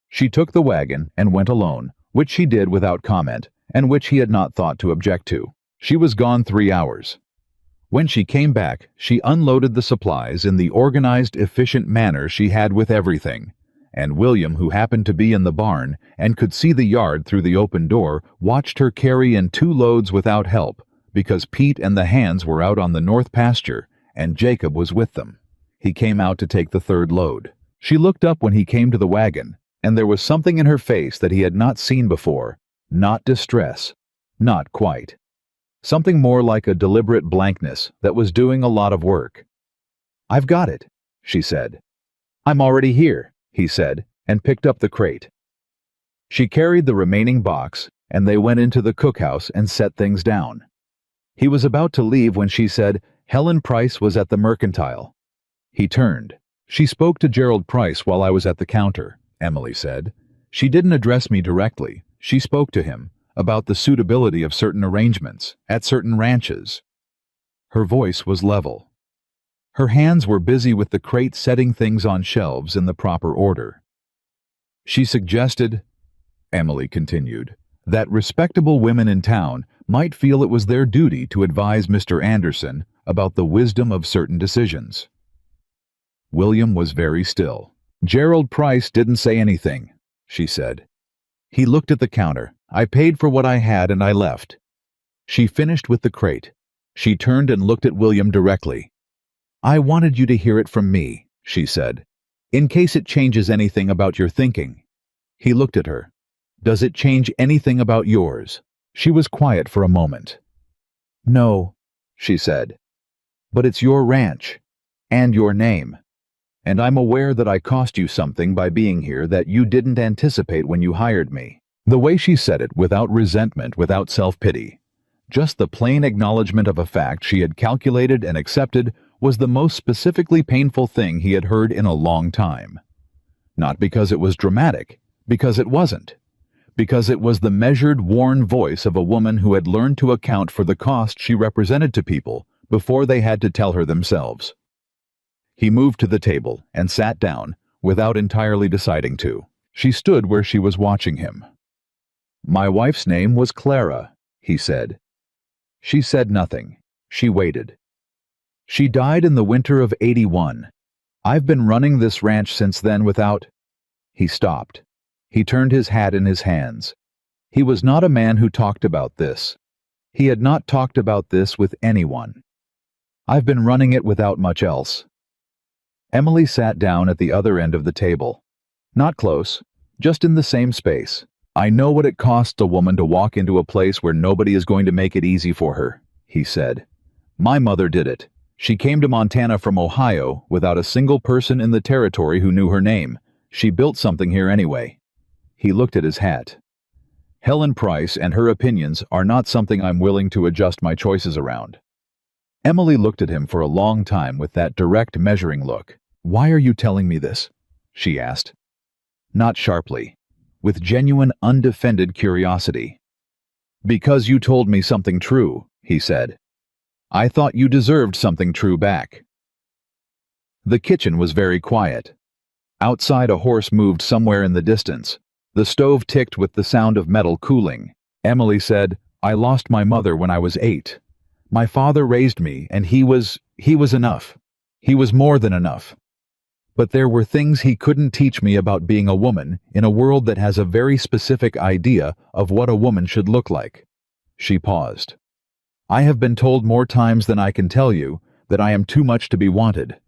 She took the wagon and went alone, which she did without comment, and which he had not thought to object to. She was gone 3 hours. When she came back, she unloaded the supplies in the organized, efficient manner she had with everything, and William, who happened to be in the barn and could see the yard through the open door, watched her carry in 2 loads without help, because Pete and the hands were out on the north pasture, and Jacob was with them. He came out to take the 3rd load. She looked up when he came to the wagon, and there was something in her face that he had not seen before, not distress, not quite. Something more like a deliberate blankness that was doing a lot of work. "I've got it," she said. "I'm already here," he said, and picked up the crate. She carried the remaining box, and they went into the cookhouse and set things down. He was about to leave when she said, "Helen Price was at the mercantile." He turned. "She spoke to Gerald Price while I was at the counter," Emily said. "She didn't address me directly. She spoke to him about the suitability of certain arrangements at certain ranches." Her voice was level. Her hands were busy with the crate, setting things on shelves in the proper order. "She suggested," Emily continued, "that respectable women in town might feel it was their duty to advise Mr. Anderson about the wisdom of certain decisions." William was very still. "Gerald Price didn't say anything," she said. He looked at the counter. "I paid for what I had and I left." She finished with the crate. She turned and looked at William directly. "I wanted you to hear it from me," she said, "in case it changes anything about your thinking." He looked at her. "Does it change anything about yours?" She was quiet for a moment. "No," she said. "But it's your ranch, and your name. And I'm aware that I cost you something by being here that you didn't anticipate when you hired me." The way she said it, without resentment, without self-pity, just the plain acknowledgement of a fact she had calculated and accepted, was the most specifically painful thing he had heard in a long time. Not because it was dramatic, because it wasn't. Because it was the measured, worn voice of a woman who had learned to account for the cost she represented to people before they had to tell her themselves. He moved to the table and sat down, without entirely deciding to. She stood where she was watching him. "My wife's name was Clara," he said. She said nothing. She waited. "She died in the winter of '81. I've been running this ranch since then without—" He stopped. He turned his hat in his hands. He was not a man who talked about this. He had not talked about this with anyone. "I've been running it without much else." Emily sat down at the other end of the table. Not close, just in the same space. "I know what it costs a woman to walk into a place where nobody is going to make it easy for her," he said. "My mother did it. She came to Montana from Ohio without a single person in the territory who knew her name. She built something here anyway." He looked at his hat. "Helen Price and her opinions are not something I'm willing to adjust my choices around." Emily looked at him for a long time with that direct measuring look. "Why are you telling me this?" she asked. Not sharply, with genuine undefended curiosity. "Because you told me something true," he said. "I thought you deserved something true back." The kitchen was very quiet. Outside, a horse moved somewhere in the distance. The stove ticked with the sound of metal cooling. Emily said, "I lost my mother when I was 8. My father raised me, and he was enough. He was more than enough. But there were things he couldn't teach me about being a woman in a world that has a very specific idea of what a woman should look like." She paused. "I have been told more times than I can tell you that I am too much to be wanted.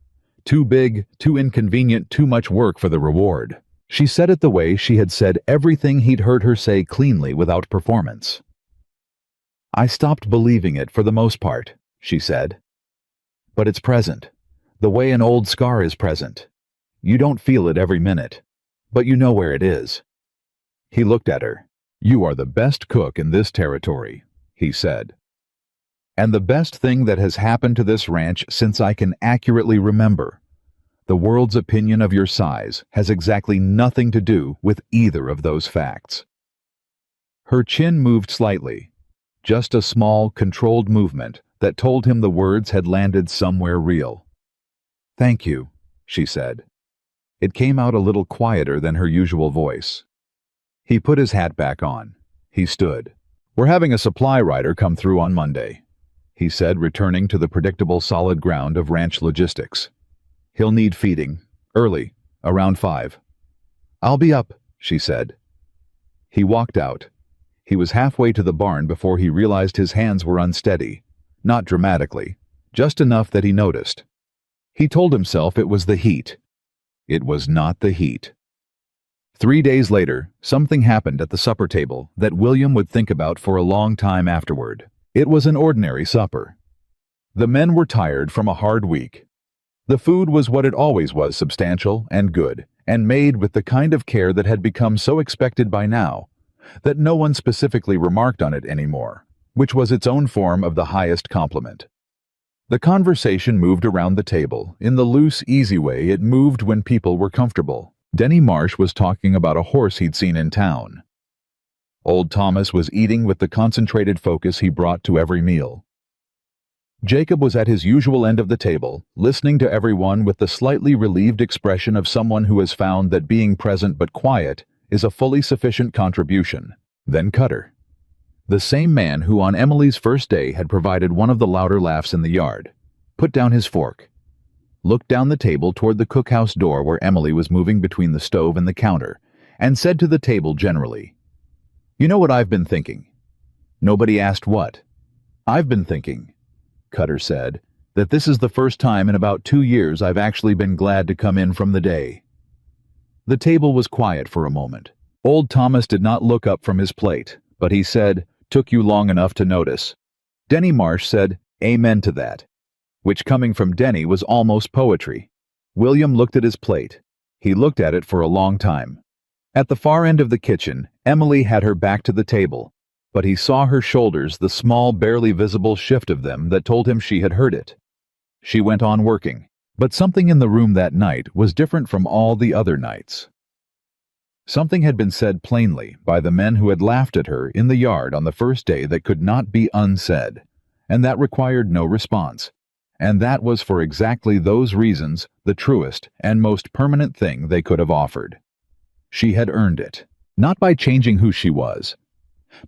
Too big, too inconvenient, too much work for the reward." She said it the way she had said everything he'd heard her say cleanly without performance. "I stopped believing it for the most part," she said. "But it's present, the way an old scar is present. You don't feel it every minute, but you know where it is." He looked at her. "You are the best cook in this territory," he said. "And the best thing that has happened to this ranch since I can accurately remember. The world's opinion of your size has exactly nothing to do with either of those facts." Her chin moved slightly, just a small, controlled movement that told him the words had landed somewhere real. "Thank you," she said. It came out a little quieter than her usual voice. He put his hat back on. He stood. "We're having a supply rider come through on Monday," he said, returning to the predictable solid ground of ranch logistics. "He'll need feeding, early, around 5. "I'll be up," she said. He walked out. He was halfway to the barn before he realized his hands were unsteady, not dramatically, just enough that he noticed. He told himself it was the heat. It was not the heat. 3 days later, something happened at the supper table that William would think about for a long time afterward. It was an ordinary supper. The men were tired from a hard week. The food was what it always was, substantial and good, and made with the kind of care that had become so expected by now, that no one specifically remarked on it anymore, which was its own form of the highest compliment. The conversation moved around the table in the loose, easy way it moved when people were comfortable. Denny Marsh was talking about a horse he'd seen in town. Old Thomas was eating with the concentrated focus he brought to every meal. Jacob was at his usual end of the table, listening to everyone with the slightly relieved expression of someone who has found that being present but quiet is a fully sufficient contribution. Then Cutter, the same man who on Emily's first day had provided one of the louder laughs in the yard, put down his fork, looked down the table toward the cookhouse door where Emily was moving between the stove and the counter, and said to the table generally, "You know what I've been thinking?" Nobody asked what. "I've been thinking," Cutter said, "that this is the first time in about 2 years I've actually been glad to come in from the day." The table was quiet for a moment. Old Thomas did not look up from his plate, but he said, "Took you long enough to notice." Denny Marsh said, "Amen to that," which coming from Denny was almost poetry. William looked at his plate. He looked at it for a long time. At the far end of the kitchen, Emily had her back to the table, but he saw her shoulders, the small, barely visible shift of them that told him she had heard it. She went on working, but something in the room that night was different from all the other nights. Something had been said plainly by the men who had laughed at her in the yard on the first day that could not be unsaid, and that required no response. And that was for exactly those reasons the truest and most permanent thing they could have offered. She had earned it, not by changing who she was,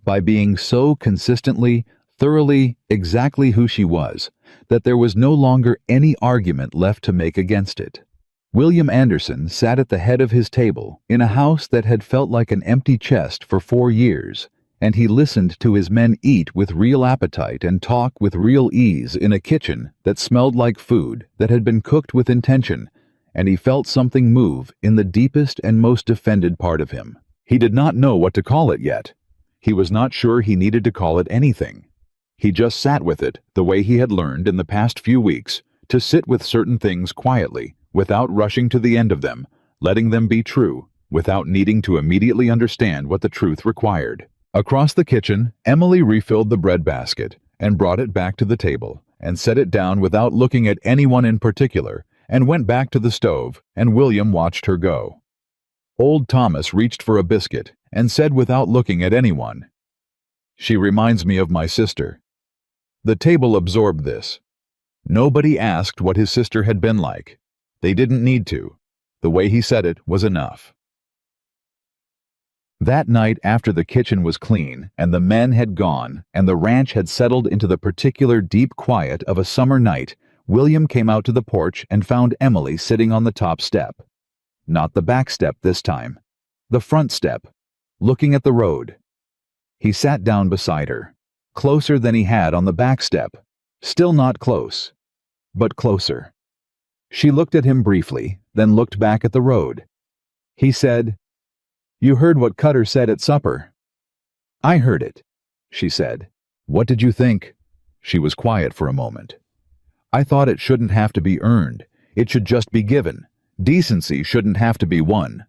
by being so consistently, thoroughly, exactly who she was, that there was no longer any argument left to make against it. William Anderson sat at the head of his table in a house that had felt like an empty chest for 4 years, and he listened to his men eat with real appetite and talk with real ease in a kitchen that smelled like food that had been cooked with intention, and he felt something move in the deepest and most defended part of him. He did not know what to call it yet. He was not sure he needed to call it anything. He just sat with it the way he had learned in the past few weeks to sit with certain things quietly, without rushing to the end of them, letting them be true, without needing to immediately understand what the truth required. Across the kitchen, Emily refilled the bread basket and brought it back to the table and set it down without looking at anyone in particular, and went back to the stove, and William watched her go. Old Thomas reached for a biscuit and said without looking at anyone, "She reminds me of my sister." The table absorbed this. Nobody asked what his sister had been like. They didn't need to. The way he said it was enough. That night, after the kitchen was clean and the men had gone and the ranch had settled into the particular deep quiet of a summer night, William came out to the porch and found Emily sitting on the top step. Not the back step this time. The front step, looking at the road. He sat down beside her, closer than he had on the back step. Still not close, but closer. She looked at him briefly, then looked back at the road. He said, "You heard what Cutter said at supper." "I heard it," she said. "What did you think?" She was quiet for a moment. "I thought it shouldn't have to be earned. It should just be given. Decency shouldn't have to be won."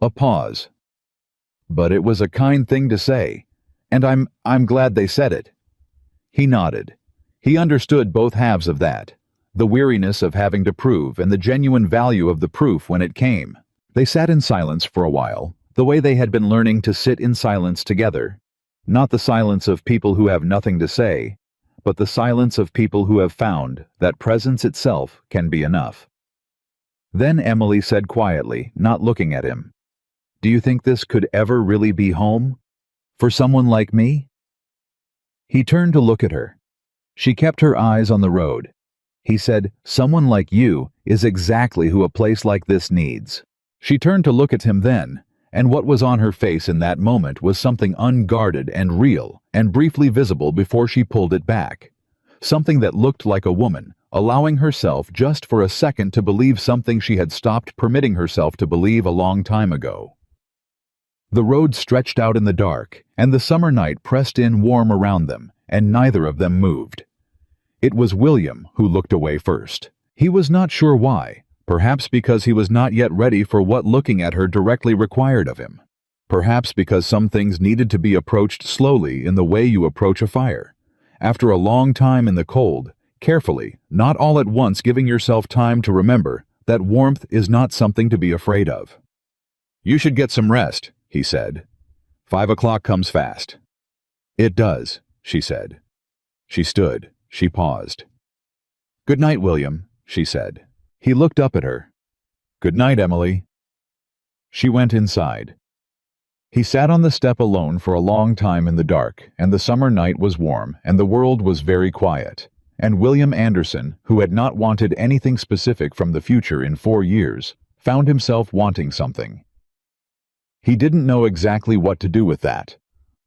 A pause. "But it was a kind thing to say, and I'm glad they said it." He nodded. He understood both halves of that. The weariness of having to prove and the genuine value of the proof when it came. They sat in silence for a while, the way they had been learning to sit in silence together. Not the silence of people who have nothing to say, but the silence of people who have found that presence itself can be enough. Then Emily said quietly, not looking at him, "Do you think this could ever really be home? For someone like me?" He turned to look at her. She kept her eyes on the road. He said, "Someone like you is exactly who a place like this needs." She turned to look at him then, and what was on her face in that moment was something unguarded and real and briefly visible before she pulled it back. Something that looked like a woman, allowing herself just for a second to believe something she had stopped permitting herself to believe a long time ago. The road stretched out in the dark, and the summer night pressed in warm around them, and neither of them moved. It was William who looked away first. He was not sure why, perhaps because he was not yet ready for what looking at her directly required of him. Perhaps because some things needed to be approached slowly in the way you approach a fire. After a long time in the cold, carefully, not all at once, giving yourself time to remember that warmth is not something to be afraid of. "You should get some rest," he said. 5 o'clock comes fast." "It does," she said. She stood. She paused. "Good night, William," she said. He looked up at her. "Good night, Emily." She went inside. He sat on the step alone for a long time in the dark, and the summer night was warm, and the world was very quiet. And William Anderson, who had not wanted anything specific from the future in 4 years, found himself wanting something. He didn't know exactly what to do with that.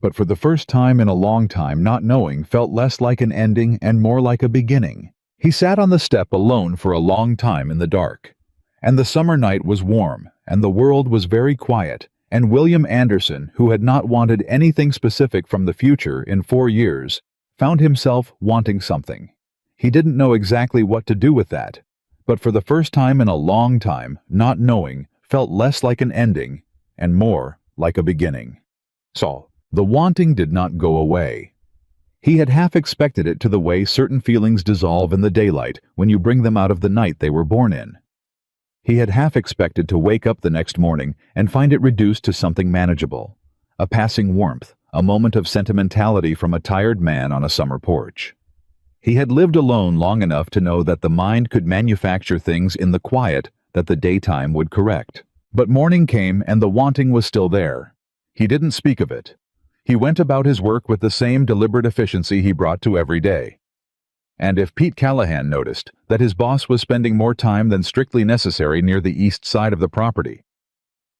But for the first time in a long time, not knowing felt less like an ending and more like a beginning. He sat on the step alone for a long time in the dark. And the summer night was warm, and the world was very quiet, and William Anderson, who had not wanted anything specific from the future in 4 years, found himself wanting something. He didn't know exactly what to do with that, but for the first time in a long time, not knowing felt less like an ending and more like a beginning. So, the wanting did not go away. He had half expected it, to the way certain feelings dissolve in the daylight when you bring them out of the night they were born in. He had half expected to wake up the next morning and find it reduced to something manageable, a passing warmth, a moment of sentimentality from a tired man on a summer porch. He had lived alone long enough to know that the mind could manufacture things in the quiet that the daytime would correct. But morning came and the wanting was still there. He didn't speak of it. He went about his work with the same deliberate efficiency he brought to every day. And if Pete Callahan noticed that his boss was spending more time than strictly necessary near the east side of the property,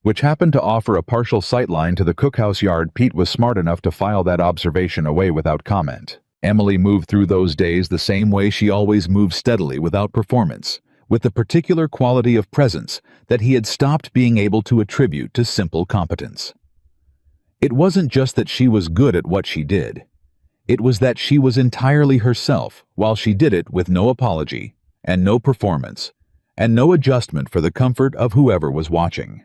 which happened to offer a partial sightline to the cookhouse yard, Pete was smart enough to file that observation away without comment. Emily moved through those days the same way she always moved, steadily without performance, with the particular quality of presence that he had stopped being able to attribute to simple competence. It wasn't just that she was good at what she did. It was that she was entirely herself while she did it, with no apology and no performance and no adjustment for the comfort of whoever was watching.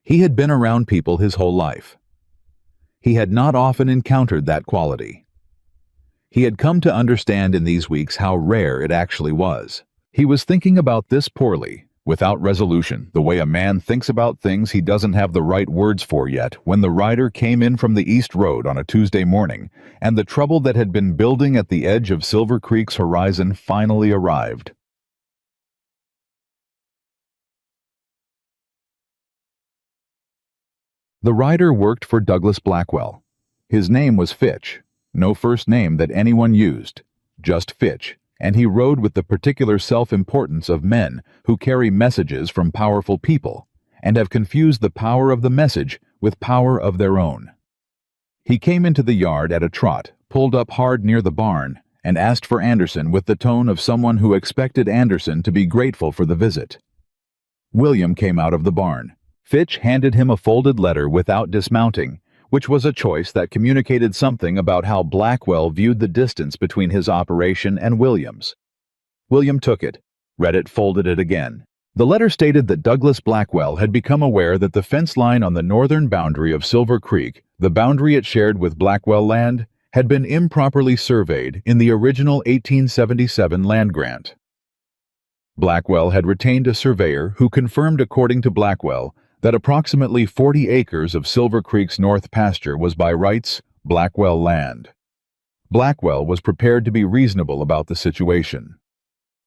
He had been around people his whole life. He had not often encountered that quality. He had come to understand in these weeks how rare it actually was. He was thinking about this poorly, without resolution, the way a man thinks about things he doesn't have the right words for yet, when the rider came in from the East Road on a Tuesday morning, and the trouble that had been building at the edge of Silver Creek's horizon finally arrived. The rider worked for Douglas Blackwell. His name was Fitch, no first name that anyone used, just Fitch, and he rode with the particular self-importance of men who carry messages from powerful people and have confused the power of the message with power of their own. He came into the yard at a trot, pulled up hard near the barn, and asked for Anderson with the tone of someone who expected Anderson to be grateful for the visit. William came out of the barn. Fitch handed him a folded letter without dismounting, which was a choice that communicated something about how Blackwell viewed the distance between his operation and William's. William took it, read it, folded it again. The letter stated that Douglas Blackwell had become aware that the fence line on the northern boundary of Silver Creek, the boundary it shared with Blackwell land, had been improperly surveyed in the original 1877 land grant. Blackwell had retained a surveyor who confirmed, according to Blackwell, that approximately 40 acres of Silver Creek's north pasture was by rights Blackwell land. Blackwell was prepared to be reasonable about the situation.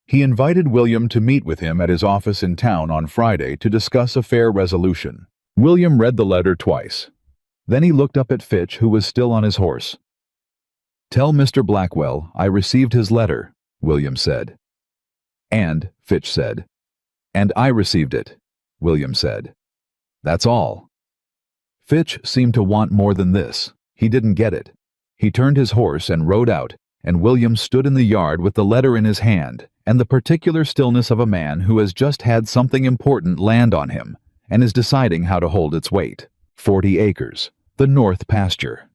He invited William to meet with him at his office in town on Friday to discuss a fair resolution. William read the letter twice. Then he looked up at Fitch, who was still on his horse. "Tell Mr. Blackwell I received his letter," William said. "And," Fitch said. "And I received it," William said. "That's all." Fitch seemed to want more than this. He didn't get it. He turned his horse and rode out, and William stood in the yard with the letter in his hand, and the particular stillness of a man who has just had something important land on him and is deciding how to hold its weight. 40 acres, the north pasture.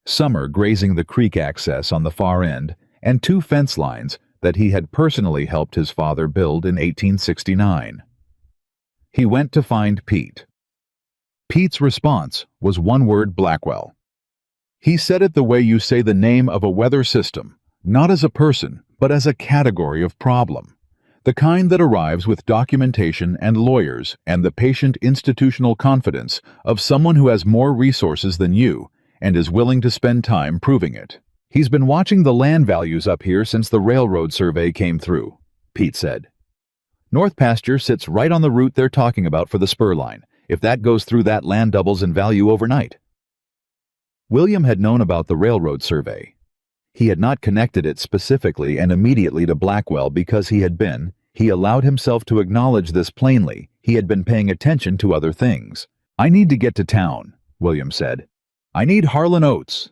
Summer grazing the creek access on the far end, and 2 fence lines that he had personally helped his father build in 1869. He went to find Pete. Pete's response was one word: Blackwell. He said it the way you say the name of a weather system, not as a person, but as a category of problem. The kind that arrives with documentation and lawyers and the patient institutional confidence of someone who has more resources than you and is willing to spend time proving it. "He's been watching the land values up here since the railroad survey came through," Pete said. "North pasture sits right on the route they're talking about for the spur line. If that goes through, that land doubles in value overnight." William had known about the railroad survey. He had not connected it specifically and immediately to Blackwell because he allowed himself to acknowledge this plainly, he had been paying attention to other things. "I need to get to town," William said. "I need Harlan Oates."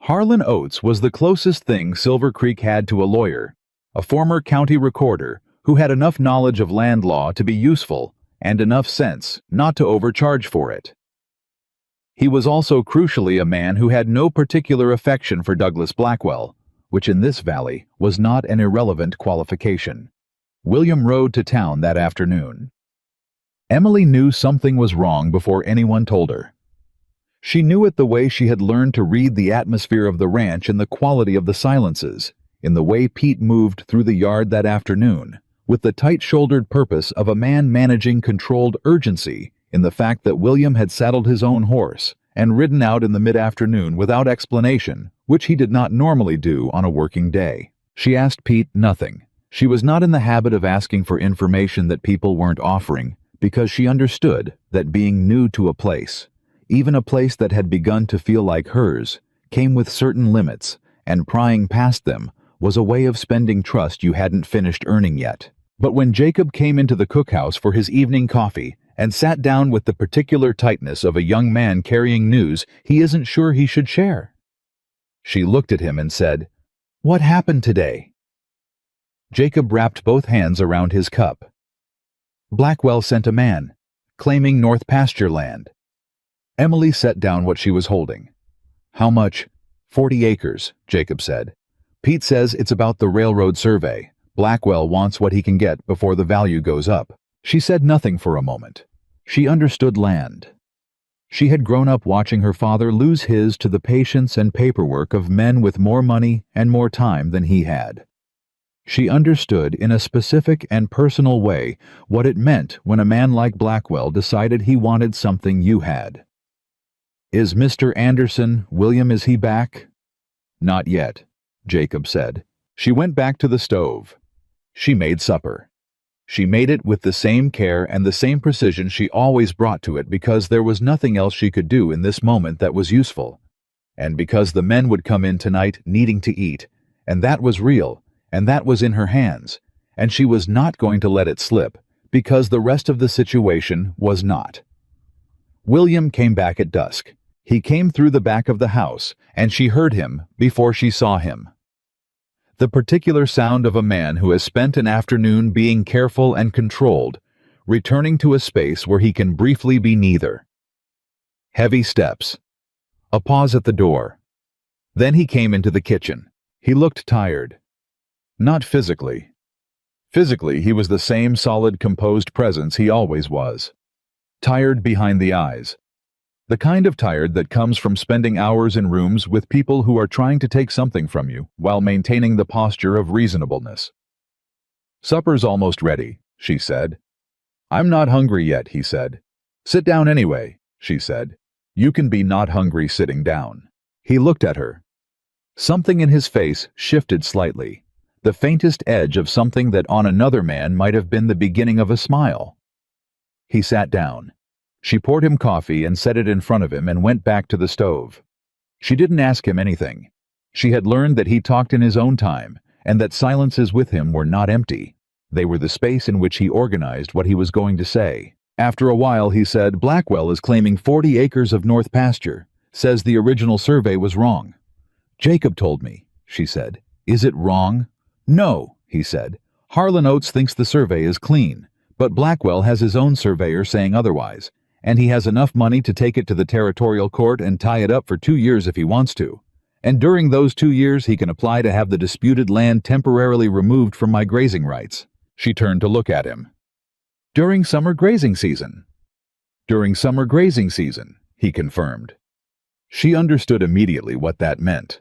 Harlan Oates was the closest thing Silver Creek had to a lawyer, a former county recorder who had enough knowledge of land law to be useful and enough sense not to overcharge for it. He was also crucially a man who had no particular affection for Douglas Blackwell, which in this valley was not an irrelevant qualification. William rode to town that afternoon. Emily knew something was wrong before anyone told her. She knew it the way she had learned to read the atmosphere of the ranch in the quality of the silences, in the way Pete moved through the yard that afternoon, with the tight-shouldered purpose of a man managing controlled urgency in the fact that William had saddled his own horse and ridden out in the mid-afternoon without explanation, which he did not normally do on a working day. She asked Pete nothing. She was not in the habit of asking for information that people weren't offering, because she understood that being new to a place, even a place that had begun to feel like hers, came with certain limits, and prying past them was a way of spending trust you hadn't finished earning yet. But when Jacob came into the cookhouse for his evening coffee and sat down with the particular tightness of a young man carrying news he isn't sure he should share, she looked at him and said, "What happened today?" Jacob wrapped both hands around his cup. "Blackwell sent a man, claiming North Pasture land." Emily set down what she was holding. "How much?" 40 acres, Jacob said. "Pete says it's about the railroad survey. Blackwell wants what he can get before the value goes up." She said nothing for a moment. She understood land. She had grown up watching her father lose his to the patience and paperwork of men with more money and more time than he had. She understood in a specific and personal way what it meant when a man like Blackwell decided he wanted something you had. "Is Mr. Anderson, William, is he back?" "Not yet," Jacob said. She went back to the stove. She made supper. She made it with the same care and the same precision she always brought to it because there was nothing else she could do in this moment that was useful. And because the men would come in tonight needing to eat, and that was real, and that was in her hands, and she was not going to let it slip, because the rest of the situation was not. William came back at dusk. He came through the back of the house, and she heard him before she saw him. The particular sound of a man who has spent an afternoon being careful and controlled, returning to a space where he can briefly be neither. Heavy steps. A pause at the door. Then he came into the kitchen. He looked tired. Not physically. Physically, he was the same solid, composed presence he always was. Tired behind the eyes. The kind of tired that comes from spending hours in rooms with people who are trying to take something from you while maintaining the posture of reasonableness. "Supper's almost ready," she said. "I'm not hungry yet," he said. "Sit down anyway," she said. "You can be not hungry sitting down." He looked at her. Something in his face shifted slightly, the faintest edge of something that on another man might have been the beginning of a smile. He sat down. She poured him coffee and set it in front of him and went back to the stove. She didn't ask him anything. She had learned that he talked in his own time, and that silences with him were not empty. They were the space in which he organized what he was going to say. After a while he said, "Blackwell is claiming 40 acres of North Pasture, says the original survey was wrong." "Jacob told me," she said. "Is it wrong?" "No," he said. "Harlan Oates thinks the survey is clean, but Blackwell has his own surveyor saying otherwise, and he has enough money to take it to the territorial court and tie it up for 2 years if he wants to. And during those 2 years he can apply to have the disputed land temporarily removed from my grazing rights." She turned to look at him. "During summer grazing season." "During summer grazing season," he confirmed. She understood immediately what that meant.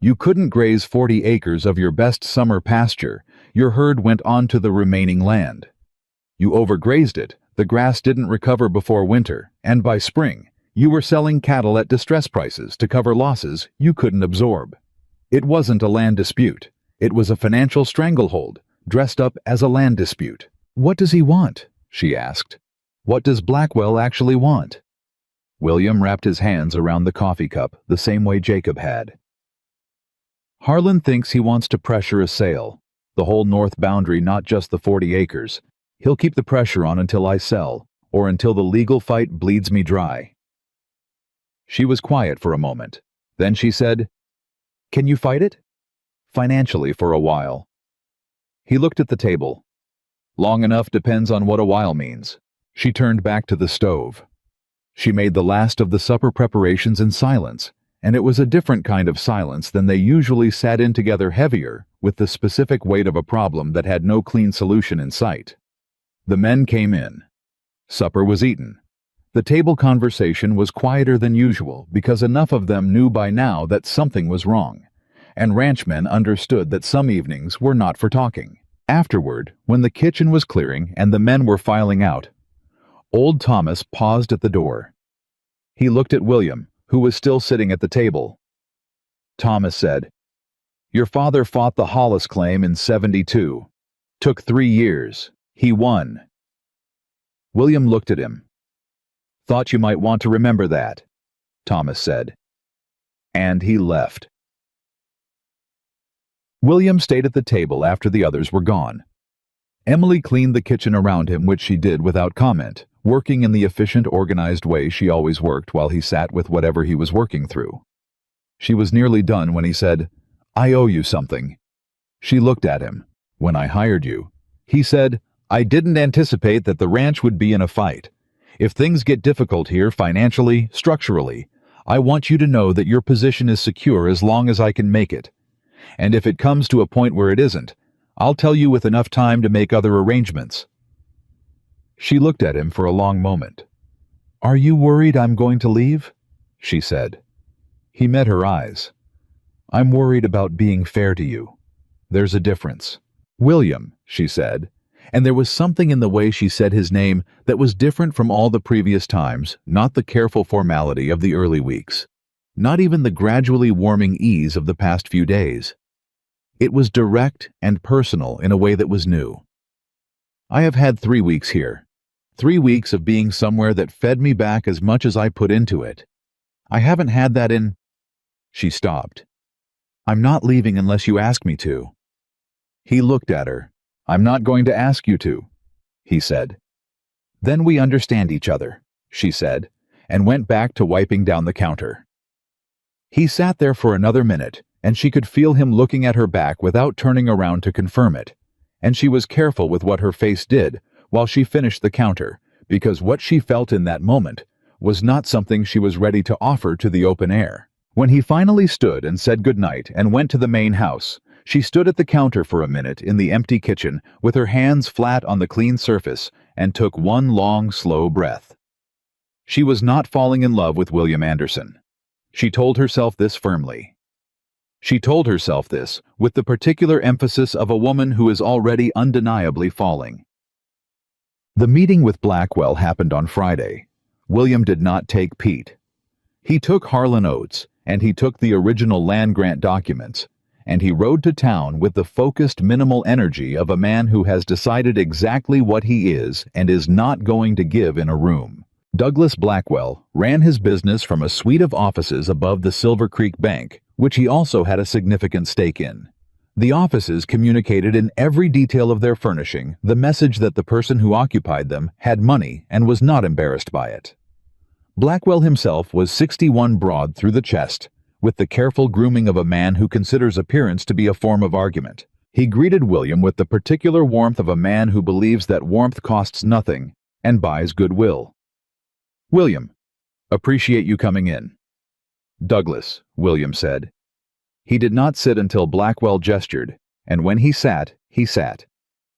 You couldn't graze 40 acres of your best summer pasture. Your herd went on to the remaining land. You overgrazed it. The grass didn't recover before winter, and by spring, you were selling cattle at distress prices to cover losses you couldn't absorb. It wasn't a land dispute. It was a financial stranglehold, dressed up as a land dispute. "What does he want?" she asked. "What does Blackwell actually want?" William wrapped his hands around the coffee cup the same way Jacob had. "Harlan thinks he wants to pressure a sale, the whole north boundary, not just the 40 acres. He'll keep the pressure on until I sell, or until the legal fight bleeds me dry." She was quiet for a moment. Then she said, "Can you fight it?" "Financially for a while." He looked at the table. "Long enough depends on what a while means." She turned back to the stove. She made the last of the supper preparations in silence, and it was a different kind of silence than they usually sat in together, heavier with the specific weight of a problem that had no clean solution in sight. The men came in. Supper was eaten. The table conversation was quieter than usual because enough of them knew by now that something was wrong, and ranchmen understood that some evenings were not for talking. Afterward, when the kitchen was clearing and the men were filing out, Old Thomas paused at the door. He looked at William, who was still sitting at the table. Thomas said, "Your father fought the Hollis claim in '72. Took 3 years. He won." William looked at him. "Thought you might want to remember that," Thomas said. And he left. William stayed at the table after the others were gone. Emily cleaned the kitchen around him, which she did without comment, working in the efficient, organized way she always worked while he sat with whatever he was working through. She was nearly done when he said, "I owe you something." She looked at him. "When I hired you," he said, "I didn't anticipate that the ranch would be in a fight. If things get difficult here financially, structurally, I want you to know that your position is secure as long as I can make it. And if it comes to a point where it isn't, I'll tell you with enough time to make other arrangements." She looked at him for a long moment. "Are you worried I'm going to leave?" she said. He met her eyes. "I'm worried about being fair to you. There's a difference." "William," she said, and there was something in the way she said his name that was different from all the previous times, not the careful formality of the early weeks, not even the gradually warming ease of the past few days. It was direct and personal in a way that was new. "I have had 3 weeks here. 3 weeks of being somewhere that fed me back as much as I put into it. I haven't had that in—" She stopped. "I'm not leaving unless you ask me to." He looked at her. "I'm not going to ask you to," he said. "Then we understand each other," she said, and went back to wiping down the counter. He sat there for another minute, and she could feel him looking at her back without turning around to confirm it, and she was careful with what her face did while she finished the counter, because what she felt in that moment was not something she was ready to offer to the open air. When he finally stood and said goodnight and went to the main house, she stood at the counter for a minute in the empty kitchen with her hands flat on the clean surface and took one long, slow breath. She was not falling in love with William Anderson. She told herself this firmly. She told herself this with the particular emphasis of a woman who is already undeniably falling. The meeting with Blackwell happened on Friday. William did not take Pete. He took Harlan Oates, and he took the original land grant documents, and he rode to town with the focused, minimal energy of a man who has decided exactly what he is and is not going to give in a room. Douglas Blackwell ran his business from a suite of offices above the Silver Creek Bank, which he also had a significant stake in. The offices communicated in every detail of their furnishing the message that the person who occupied them had money and was not embarrassed by it. Blackwell himself was 61 broad through the chest, with the careful grooming of a man who considers appearance to be a form of argument. He greeted William with the particular warmth of a man who believes that warmth costs nothing and buys goodwill. "William, appreciate you coming in." "Douglas," William said. He did not sit until Blackwell gestured, and when he sat, he sat.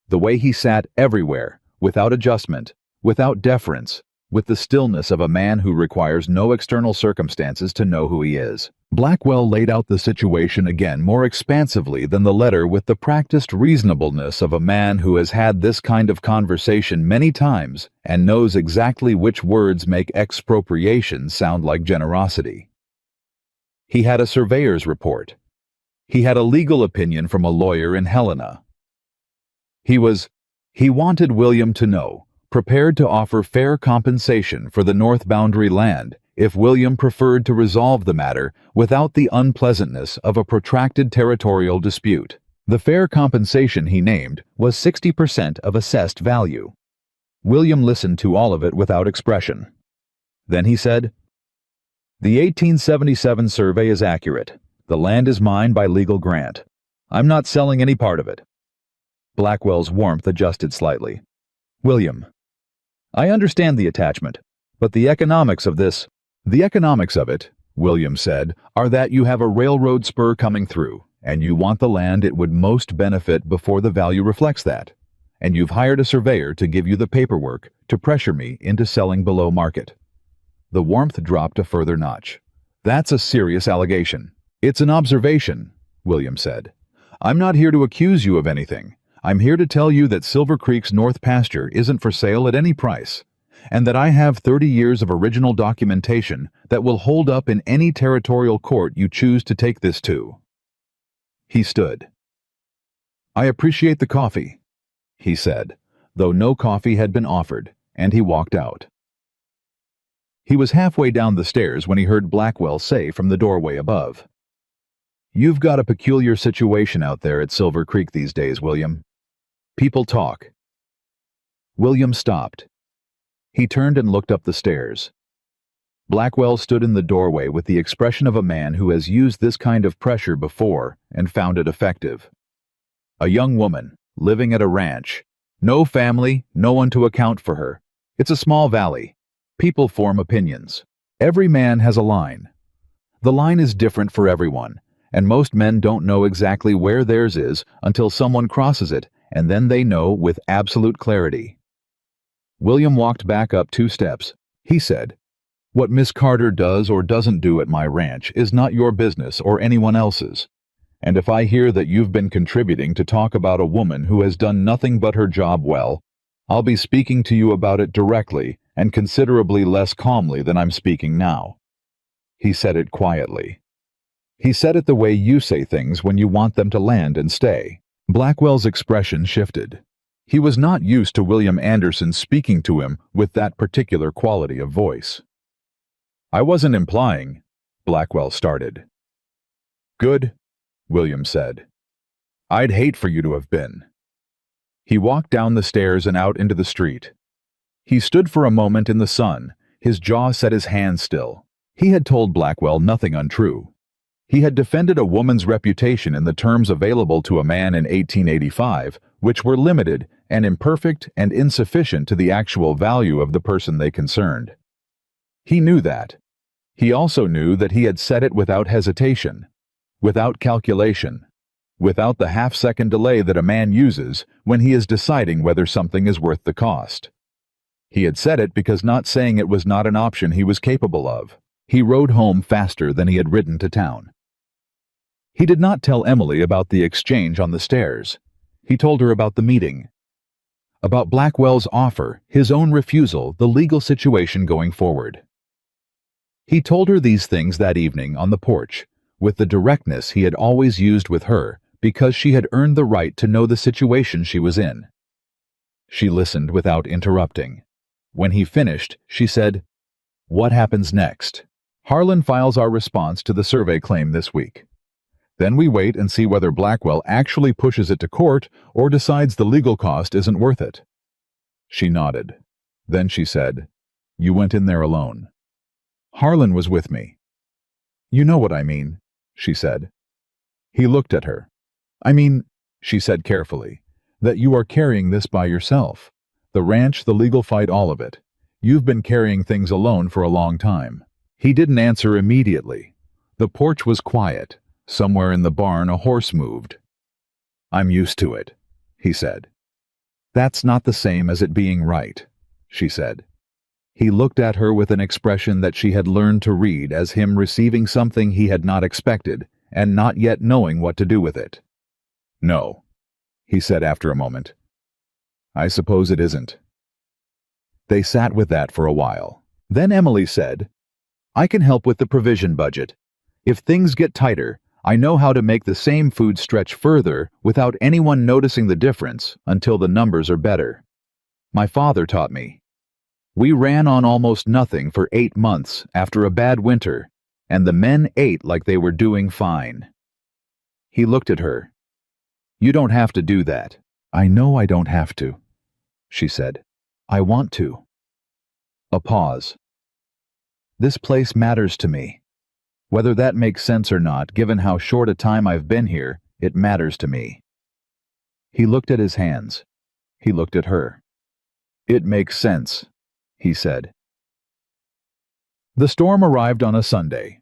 The way he sat everywhere, without adjustment, without deference, with the stillness of a man who requires no external circumstances to know who he is. Blackwell laid out the situation again more expansively than the letter with the practiced reasonableness of a man who has had this kind of conversation many times and knows exactly which words make expropriation sound like generosity. He had a surveyor's report. He had a legal opinion from a lawyer in Helena. He wanted William to know, prepared to offer fair compensation for the North Boundary land if William preferred to resolve the matter without the unpleasantness of a protracted territorial dispute. The fair compensation he named was 60% of assessed value. William listened to all of it without expression. Then he said, "The 1877 survey is accurate. The land is mine by legal grant. I'm not selling any part of it." Blackwell's warmth adjusted slightly. "William, I understand the attachment, but the economics of it, William said, are that you have a railroad spur coming through, and you want the land it would most benefit before the value reflects that, and you've hired a surveyor to give you the paperwork to pressure me into selling below market." The warmth dropped a further notch. "That's a serious allegation." "It's an observation," William said. "I'm not here to accuse you of anything. I'm here to tell you that Silver Creek's North Pasture isn't for sale at any price. and that I have 30 years of original documentation that will hold up in any territorial court you choose to take this to." He stood. "I appreciate the coffee," he said, though no coffee had been offered, and he walked out. He was halfway down the stairs when he heard Blackwell say from the doorway above, "You've got a peculiar situation out there at Silver Creek these days, William. People talk." William stopped. He turned and looked up the stairs. Blackwell stood in the doorway with the expression of a man who has used this kind of pressure before and found it effective. A young woman, living at a ranch. No family, no one to account for her. It's a small valley. People form opinions. Every man has a line. The line is different for everyone, and most men don't know exactly where theirs is until someone crosses it, and then they know with absolute clarity. William walked back up 2 steps. He said, "What Miss Carter does or doesn't do at my ranch is not your business or anyone else's. And if I hear that you've been contributing to talk about a woman who has done nothing but her job well, I'll be speaking to you about it directly and considerably less calmly than I'm speaking now." He said it quietly. He said it the way you say things when you want them to land and stay. Blackwell's expression shifted. He was not used to William Anderson speaking to him with that particular quality of voice. "I wasn't implying," Blackwell started. "Good," William said. "I'd hate for you to have been." He walked down the stairs and out into the street. He stood for a moment in the sun, his jaw set, his hands still. He had told Blackwell nothing untrue. He had defended a woman's reputation in the terms available to a man in 1885, which were limited and imperfect and insufficient to the actual value of the person they concerned. He knew that. He also knew that he had said it without hesitation, without calculation, without the half-second delay that a man uses when he is deciding whether something is worth the cost. He had said it because not saying it was not an option he was capable of. He rode home faster than he had ridden to town. He did not tell Emily about the exchange on the stairs. He told her about the meeting, about Blackwell's offer, his own refusal, the legal situation going forward. He told her these things that evening on the porch, with the directness he had always used with her, because she had earned the right to know the situation she was in. She listened without interrupting. When he finished, she said, "What happens next?" "Harlan files our response to the survey claim this week. Then we wait and see whether Blackwell actually pushes it to court or decides the legal cost isn't worth it." She nodded. Then she said, "You went in there alone." "Harlan was with me." "You know what I mean," she said. He looked at her. "I mean," she said carefully, "that you are carrying this by yourself. The ranch, the legal fight, all of it. You've been carrying things alone for a long time." He didn't answer immediately. The porch was quiet. Somewhere in the barn a horse moved. "I'm used to it," he said. "That's not the same as it being right," she said. He looked at her with an expression that she had learned to read as him receiving something he had not expected and not yet knowing what to do with it. "No," he said after a moment. "I suppose it isn't." They sat with that for a while. Then Emily said, "I can help with the provision budget. If things get tighter, I know how to make the same food stretch further without anyone noticing the difference until the numbers are better. My father taught me. We ran on almost nothing for 8 months after a bad winter, and the men ate like they were doing fine." He looked at her. "You don't have to do that." "I know I don't have to," she said. "I want to." A pause. "This place matters to me. Whether that makes sense or not, given how short a time I've been here, it matters to me." He looked at his hands. He looked at her. "It makes sense," he said. The storm arrived on a Sunday.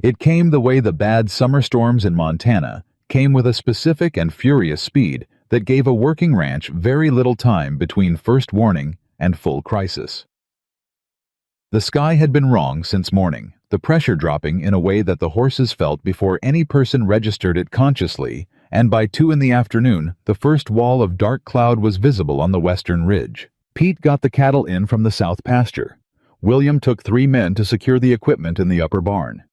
It came the way the bad summer storms in Montana came, with a specific and furious speed that gave a working ranch very little time between first warning and full crisis. The sky had been wrong since morning, the pressure dropping in a way that the horses felt before any person registered it consciously, and by 2 in the afternoon the first wall of dark cloud was visible on the western ridge. Pete got the cattle in from the south pasture. William took 3 men to secure the equipment in the upper barn.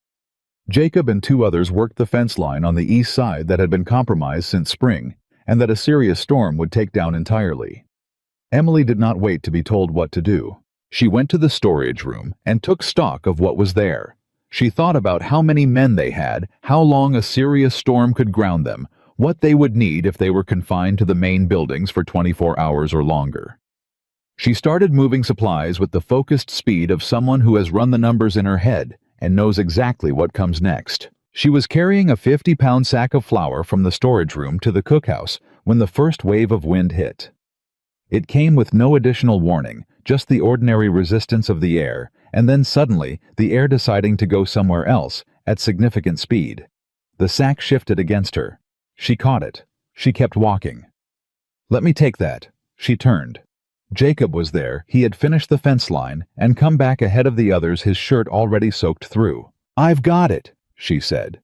Jacob and 2 others worked the fence line on the east side that had been compromised since spring, and that a serious storm would take down entirely. Emily did not wait to be told what to do. She went to the storage room and took stock of what was there. She thought about how many men they had, how long a serious storm could ground them, what they would need if they were confined to the main buildings for 24 hours or longer. She started moving supplies with the focused speed of someone who has run the numbers in her head and knows exactly what comes next. She was carrying a 50-pound sack of flour from the storage room to the cookhouse when the first wave of wind hit. It came with no additional warning, just the ordinary resistance of the air, and then suddenly the air deciding to go somewhere else at significant speed. The sack shifted against her. She caught it. She kept walking. "Let me take that." She turned. Jacob was there. He had finished the fence line and come back ahead of the others, his shirt already soaked through. "I've got it," she said.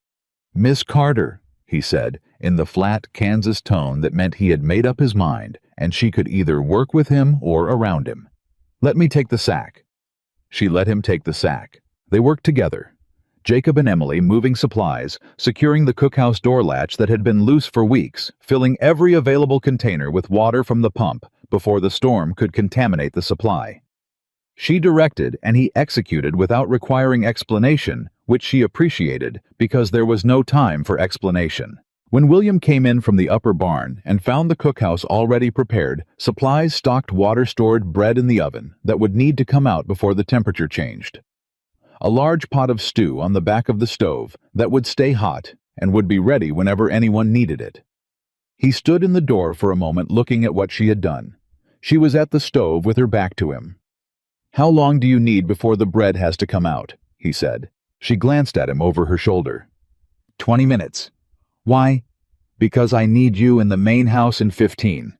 "Miss Carter," he said, in the flat Kansas tone that meant he had made up his mind, and she could either work with him or around him. "Let me take the sack." She let him take the sack. They worked together. Jacob and Emily moving supplies, securing the cookhouse door latch that had been loose for weeks, filling every available container with water from the pump before the storm could contaminate the supply. She directed and he executed without requiring explanation, which she appreciated because there was no time for explanation. When William came in from the upper barn and found the cookhouse already prepared, supplies stocked water-stored bread in the oven that would need to come out before the temperature changed. A large pot of stew on the back of the stove that would stay hot and would be ready whenever anyone needed it. He stood in the door for a moment looking at what she had done. She was at the stove with her back to him. "How long do you need before the bread has to come out?" he said. She glanced at him over her shoulder. 20 minutes. "Why?" "Because I need you in the main house in 15.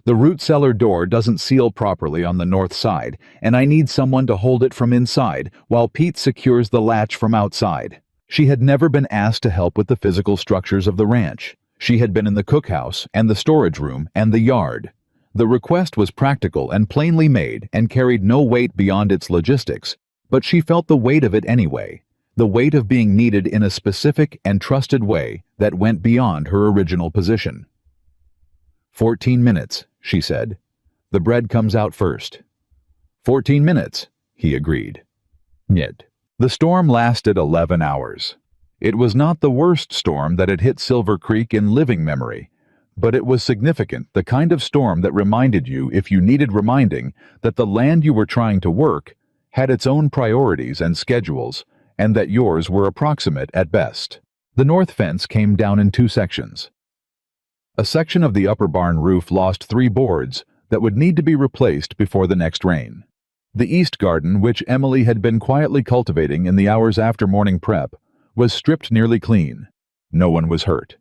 The root cellar door doesn't seal properly on the north side, and I need someone to hold it from inside while Pete secures the latch from outside." She had never been asked to help with the physical structures of the ranch. She had been in the cookhouse and the storage room and the yard. The request was practical and plainly made and carried no weight beyond its logistics, but she felt the weight of it anyway, the weight of being needed in a specific and trusted way that went beyond her original position. 14 minutes, she said. "The bread comes out first." 14 minutes, he agreed. Nit. The storm lasted 11 hours. It was not the worst storm that had hit Silver Creek in living memory, but it was significant, the kind of storm that reminded you, if you needed reminding, that the land you were trying to work had its own priorities and schedules, and that yours were approximate at best. The north fence came down in 2 sections. A section of the upper barn roof lost 3 boards that would need to be replaced before the next rain. The east garden, which Emily had been quietly cultivating in the hours after morning prep, was stripped nearly clean. No one was hurt.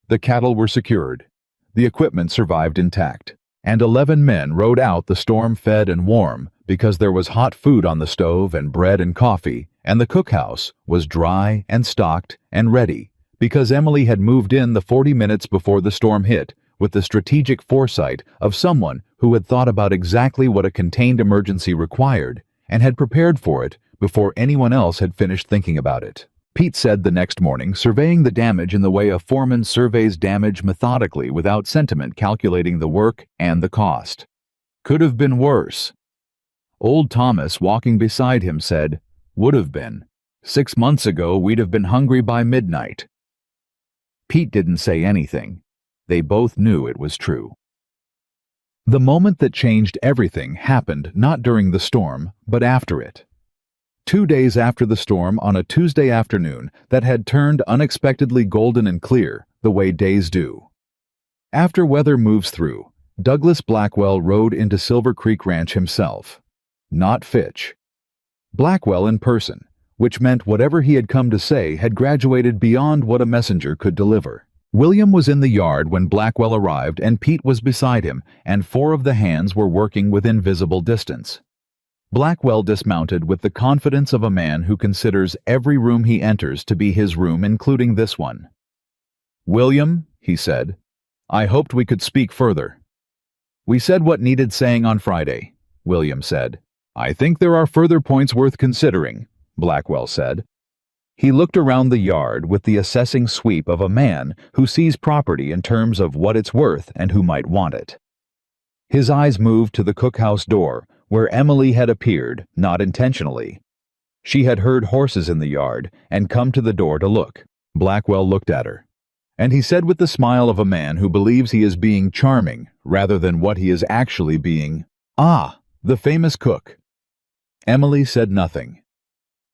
The cattle were secured. The equipment survived intact, and 11 men rode out the storm fed and warm because there was hot food on the stove and bread and coffee, and the cookhouse was dry and stocked and ready because Emily had moved in the 40 minutes before the storm hit with the strategic foresight of someone who had thought about exactly what a contained emergency required and had prepared for it before anyone else had finished thinking about it. Pete said the next morning, surveying the damage in the way a foreman surveys damage methodically without sentiment, calculating the work and the cost. "Could have been worse." Old Thomas, walking beside him, said, "Would have been. 6 months ago, we'd have been hungry by midnight." Pete didn't say anything. They both knew it was true. The moment that changed everything happened not during the storm, but after it. 2 days after the storm, on a Tuesday afternoon that had turned unexpectedly golden and clear, the way days do. After weather moves through, Douglas Blackwell rode into Silver Creek Ranch himself. Not Fitch. Blackwell in person, which meant whatever he had come to say had graduated beyond what a messenger could deliver. William was in the yard when Blackwell arrived, and Pete was beside him, and 4 of the hands were working within visible distance. Blackwell dismounted with the confidence of a man who considers every room he enters to be his room, including this one. "William," he said, "I hoped we could speak further. We said what needed saying on Friday. William said. "I think there are further points worth considering," Blackwell said. He looked around the yard with the assessing sweep of a man who sees property in terms of what it's worth and who might want it. His eyes moved to the cookhouse door, where Emily had appeared, not intentionally. She had heard horses in the yard and come to the door to look. Blackwell looked at her, and he said with the smile of a man who believes he is being charming rather than what he is actually being, "Ah, the famous cook." Emily said nothing.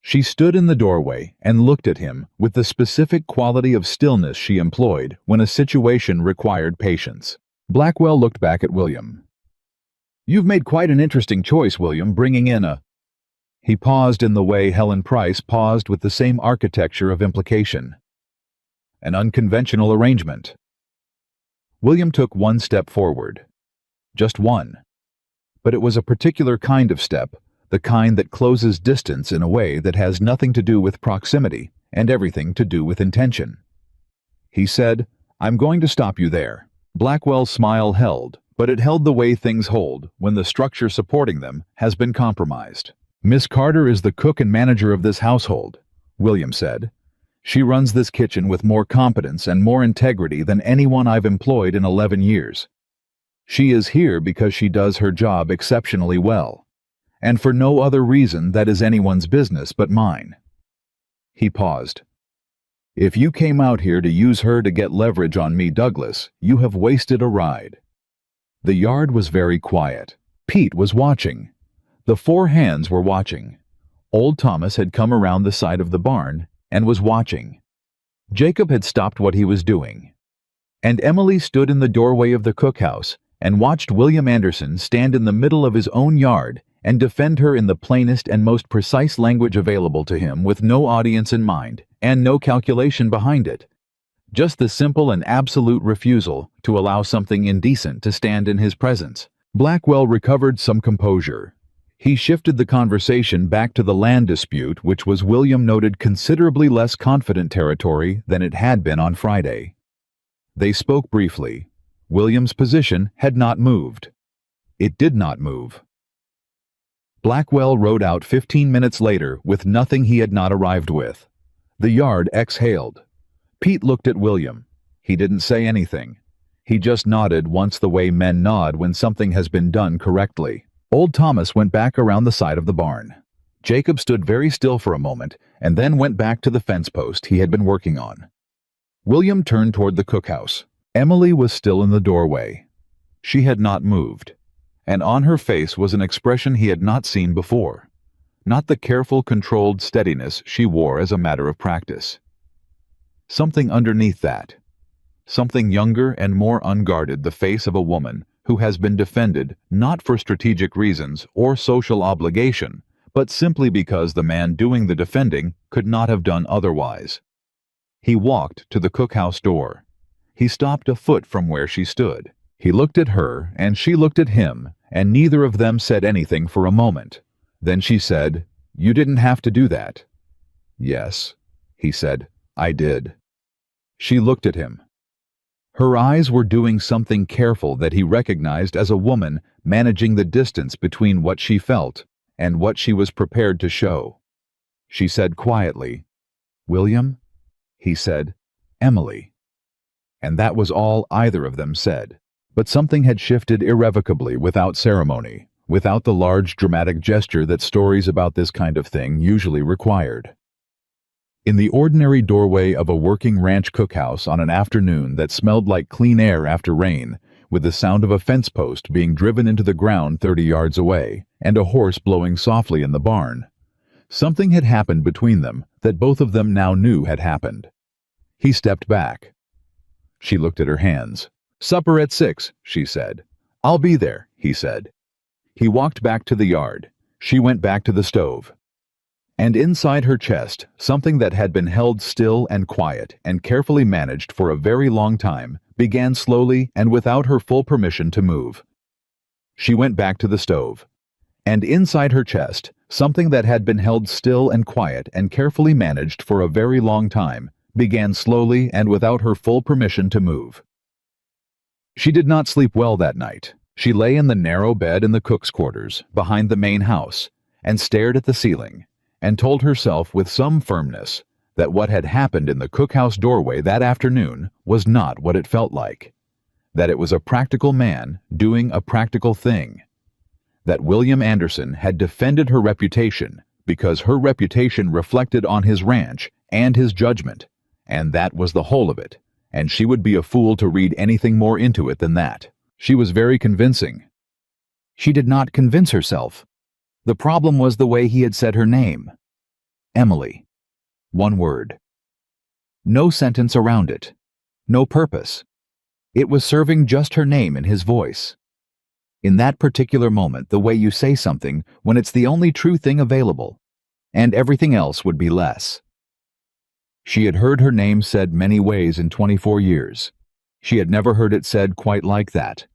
She stood in the doorway and looked at him with the specific quality of stillness she employed when a situation required patience. Blackwell looked back at William. "You've made quite an interesting choice, William, bringing in a—" He paused in the way Helen Price paused with the same architecture of implication. "An unconventional arrangement." William took one step forward. Just one. But it was a particular kind of step, the kind that closes distance in a way that has nothing to do with proximity and everything to do with intention. He said, "I'm going to stop you there." Blackwell's smile held, but it held the way things hold when the structure supporting them has been compromised. "Miss Carter is the cook and manager of this household," William said. "She runs this kitchen with more competence and more integrity than anyone I've employed in 11 years. She is here because she does her job exceptionally well, and for no other reason that is anyone's business but mine." He paused. "If you came out here to use her to get leverage on me, Douglas, you have wasted a ride." The yard was very quiet. Pete was watching. The four hands were watching. Old Thomas had come around the side of the barn and was watching. Jacob had stopped what he was doing. And Emily stood in the doorway of the cookhouse and watched William Anderson stand in the middle of his own yard and defend her in the plainest and most precise language available to him, with no audience in mind and no calculation behind it. Just the simple and absolute refusal to allow something indecent to stand in his presence. Blackwell recovered some composure. He shifted the conversation back to the land dispute, which was, William noted, considerably less confident territory than it had been on Friday. They spoke briefly. William's position had not moved. It did not move. Blackwell rode out 15 minutes later with nothing he had not arrived with. The yard exhaled. Pete looked at William. He didn't say anything. He just nodded once, the way men nod when something has been done correctly. Old Thomas went back around the side of the barn. Jacob stood very still for a moment and then went back to the fence post he had been working on. William turned toward the cookhouse. Emily was still in the doorway. She had not moved, and on her face was an expression he had not seen before. Not the careful, controlled steadiness she wore as a matter of practice. Something underneath that. Something younger and more unguarded, the face of a woman who has been defended not for strategic reasons or social obligation, but simply because the man doing the defending could not have done otherwise. He walked to the cookhouse door. He stopped a foot from where she stood. He looked at her, and she looked at him, and neither of them said anything for a moment. Then she said, "You didn't have to do that." "Yes," he said, "I did." She looked at him. Her eyes were doing something careful that he recognized as a woman managing the distance between what she felt and what she was prepared to show. She said quietly, "William?" He said, "Emily." And that was all either of them said. But something had shifted irrevocably, without ceremony, without the large dramatic gesture that stories about this kind of thing usually required. In the ordinary doorway of a working ranch cookhouse on an afternoon that smelled like clean air after rain, with the sound of a fence post being driven into the ground 30 yards away, and a horse blowing softly in the barn, something had happened between them that both of them now knew had happened. He stepped back. She looked at her hands. "Supper at 6, she said. "I'll be there," he said. He walked back to the yard. She went back to the stove. And inside her chest, something that had been held still and quiet and carefully managed for a very long time began slowly and without her full permission to move. She went back to the stove. And inside her chest, something that had been held still and quiet and carefully managed for a very long time began slowly and without her full permission to move. She did not sleep well that night. She lay in the narrow bed in the cook's quarters, behind the main house, and stared at the ceiling, and told herself with some firmness that what had happened in the cookhouse doorway that afternoon was not what it felt like. That it was a practical man doing a practical thing. That William Anderson had defended her reputation because her reputation reflected on his ranch and his judgment, and that was the whole of it, and she would be a fool to read anything more into it than that. She was very convincing. She did not convince herself. The problem was the way he had said her name. Emily. One word. No sentence around it. No purpose. It was serving just her name in his voice. In that particular moment, the way you say something when it's the only true thing available, and everything else would be less. She had heard her name said many ways in 24 years. She had never heard it said quite like that.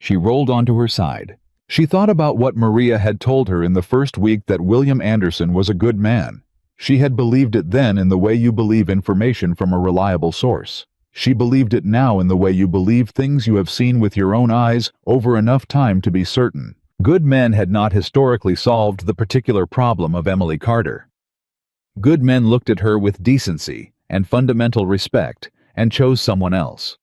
She rolled onto her side. She thought about what Maria had told her in the first week that William Anderson was a good man. She had believed it then in the way you believe information from a reliable source. She believed it now in the way you believe things you have seen with your own eyes over enough time to be certain. Good men had not historically solved the particular problem of Emily Carter. Good men looked at her with decency and fundamental respect and chose someone else.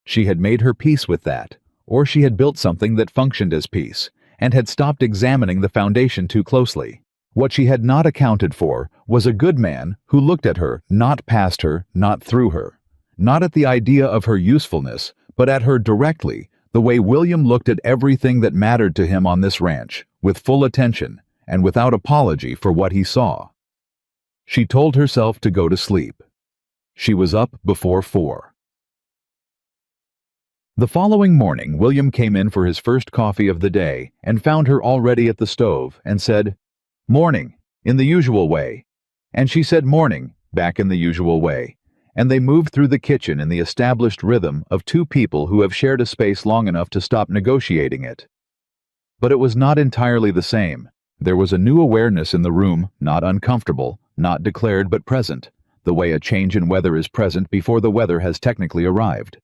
She had made her peace with that, or she had built something that functioned as peace and had stopped examining the foundation too closely. What she had not accounted for was a good man who looked at her, not past her, not through her, not at the idea of her usefulness, but at her directly, the way William looked at everything that mattered to him on this ranch, with full attention and without apology for what he saw. She told herself to go to sleep. She was up before 4. The following morning, William came in for his first coffee of the day and found her already at the stove and said, "Morning," in the usual way. And she said morning, back in the usual way. And they moved through the kitchen in the established rhythm of two people who have shared a space long enough to stop negotiating it. But it was not entirely the same. There was a new awareness in the room, not uncomfortable, not declared but present, the way a change in weather is present before the weather has technically arrived.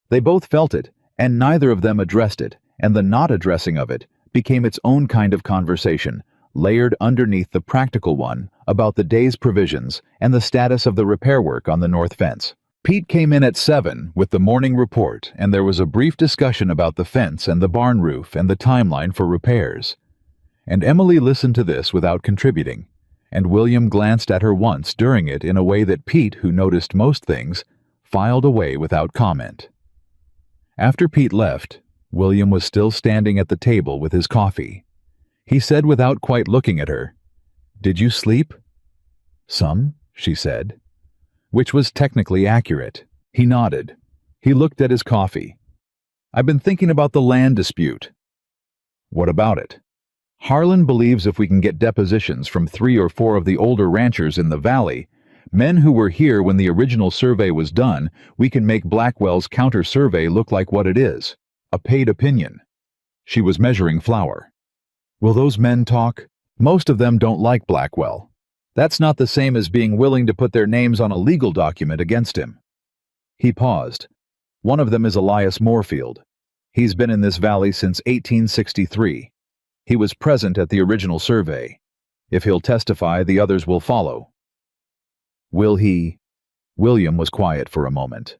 They both felt it, and neither of them addressed it, and the not addressing of it became its own kind of conversation, layered underneath the practical one about the day's provisions and the status of the repair work on the north fence. Pete came in at 7 with the morning report, and there was a brief discussion about the fence and the barn roof and the timeline for repairs. And Emily listened to this without contributing, and William glanced at her once during it in a way that Pete, who noticed most things, filed away without comment. After Pete left, William was still standing at the table with his coffee. He said without quite looking at her, "Did you sleep?" "Some," she said. Which was technically accurate. He nodded. He looked at his coffee. "I've been thinking about the land dispute." "What about it?" "Harlan believes if we can get depositions from 3 or 4 of the older ranchers in the valley, men who were here when the original survey was done, we can make Blackwell's counter-survey look like what it is, a paid opinion." She was measuring flour. "Will those men talk? Most of them don't like Blackwell. That's not the same as being willing to put their names on a legal document against him." He paused. "One of them is Elias Moorfield. He's been in this valley since 1863. He was present at the original survey. If he'll testify, the others will follow." "Will he?" William was quiet for a moment.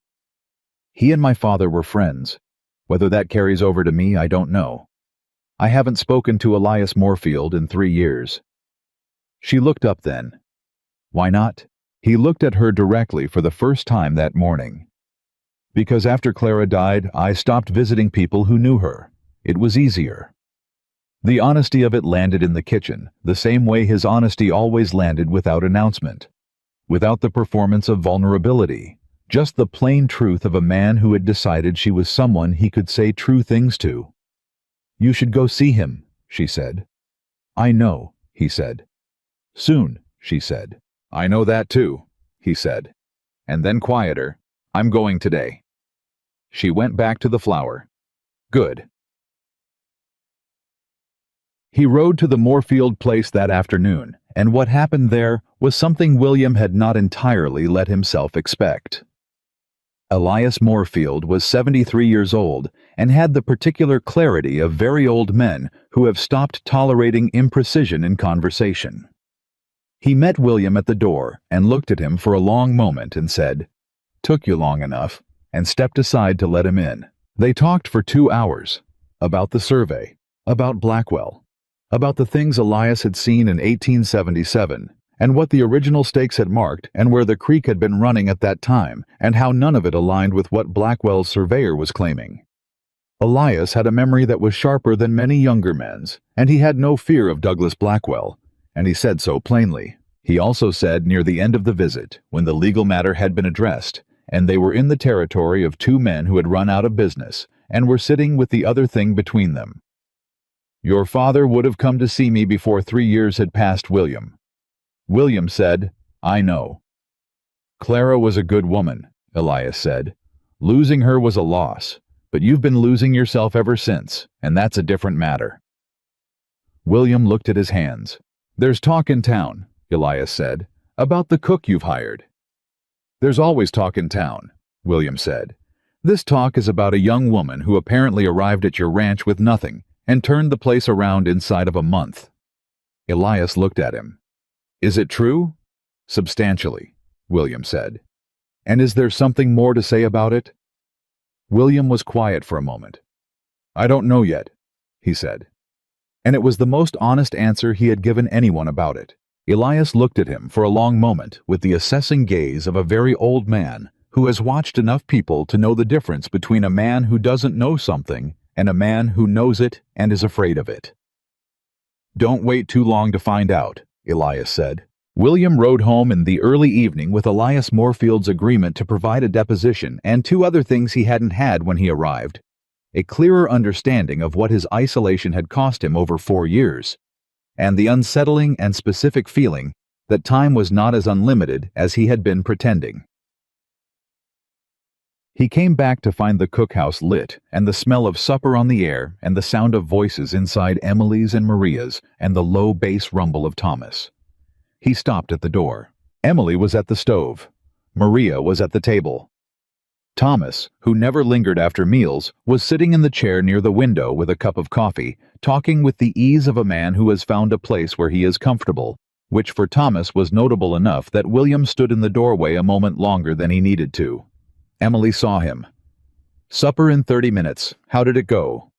"He and my father were friends. Whether that carries over to me, I don't know. I haven't spoken to Elias Moorfield in 3 years." She looked up then. "Why not?" He looked at her directly for the first time that morning. "Because after Clara died, I stopped visiting people who knew her. It was easier." The honesty of it landed in the kitchen, the same way his honesty always landed without announcement. Without the performance of vulnerability. Just the plain truth of a man who had decided she was someone he could say true things to. "You should go see him," she said. "I know," he said. "Soon," she said. "I know that too," he said. And then quieter, "I'm going today." She went back to the flour. "Good." He rode to the Moorfield place that afternoon, and what happened there was something William had not entirely let himself expect. Elias Moorfield was 73 years old and had the particular clarity of very old men who have stopped tolerating imprecision in conversation. He met William at the door and looked at him for a long moment and said, "Took you long enough," and stepped aside to let him in. They talked for 2 hours, about the survey, about Blackwell, about the things Elias had seen in 1877, and what the original stakes had marked and where the creek had been running at that time, and how none of it aligned with what Blackwell's surveyor was claiming. Elias had a memory that was sharper than many younger men's, and he had no fear of Douglas Blackwell, and he said so plainly. He also said near the end of the visit, when the legal matter had been addressed, and they were in the territory of 2 men who had run out of business, and were sitting with the other thing between them. "Your father would have come to see me before 3 years had passed, William." William said, "I know." "Clara was a good woman," Elias said. "Losing her was a loss, but you've been losing yourself ever since, and that's a different matter." William looked at his hands. "There's talk in town," Elias said, "about the cook you've hired." "There's always talk in town," William said. "This talk is about a young woman who apparently arrived at your ranch with nothing and turned the place around inside of a month." Elias looked at him. "Is it true?" "Substantially," William said. "And is there something more to say about it?" William was quiet for a moment. "I don't know yet," he said. And it was the most honest answer he had given anyone about it. Elias looked at him for a long moment with the assessing gaze of a very old man who has watched enough people to know the difference between a man who doesn't know something and a man who knows it and is afraid of it. "Don't wait too long to find out," Elias said. William rode home in the early evening with Elias Moorfield's agreement to provide a deposition and 2 other things he hadn't had when he arrived. A clearer understanding of what his isolation had cost him over 4 years, and the unsettling and specific feeling that time was not as unlimited as he had been pretending. He came back to find the cookhouse lit and the smell of supper on the air and the sound of voices inside Emily's and Maria's and the low bass rumble of Thomas. He stopped at the door. Emily was at the stove. Maria was at the table. Thomas, who never lingered after meals, was sitting in the chair near the window with a cup of coffee, talking with the ease of a man who has found a place where he is comfortable, which for Thomas was notable enough that William stood in the doorway a moment longer than he needed to. Emily saw him. "Supper in 30 minutes. How did it go?"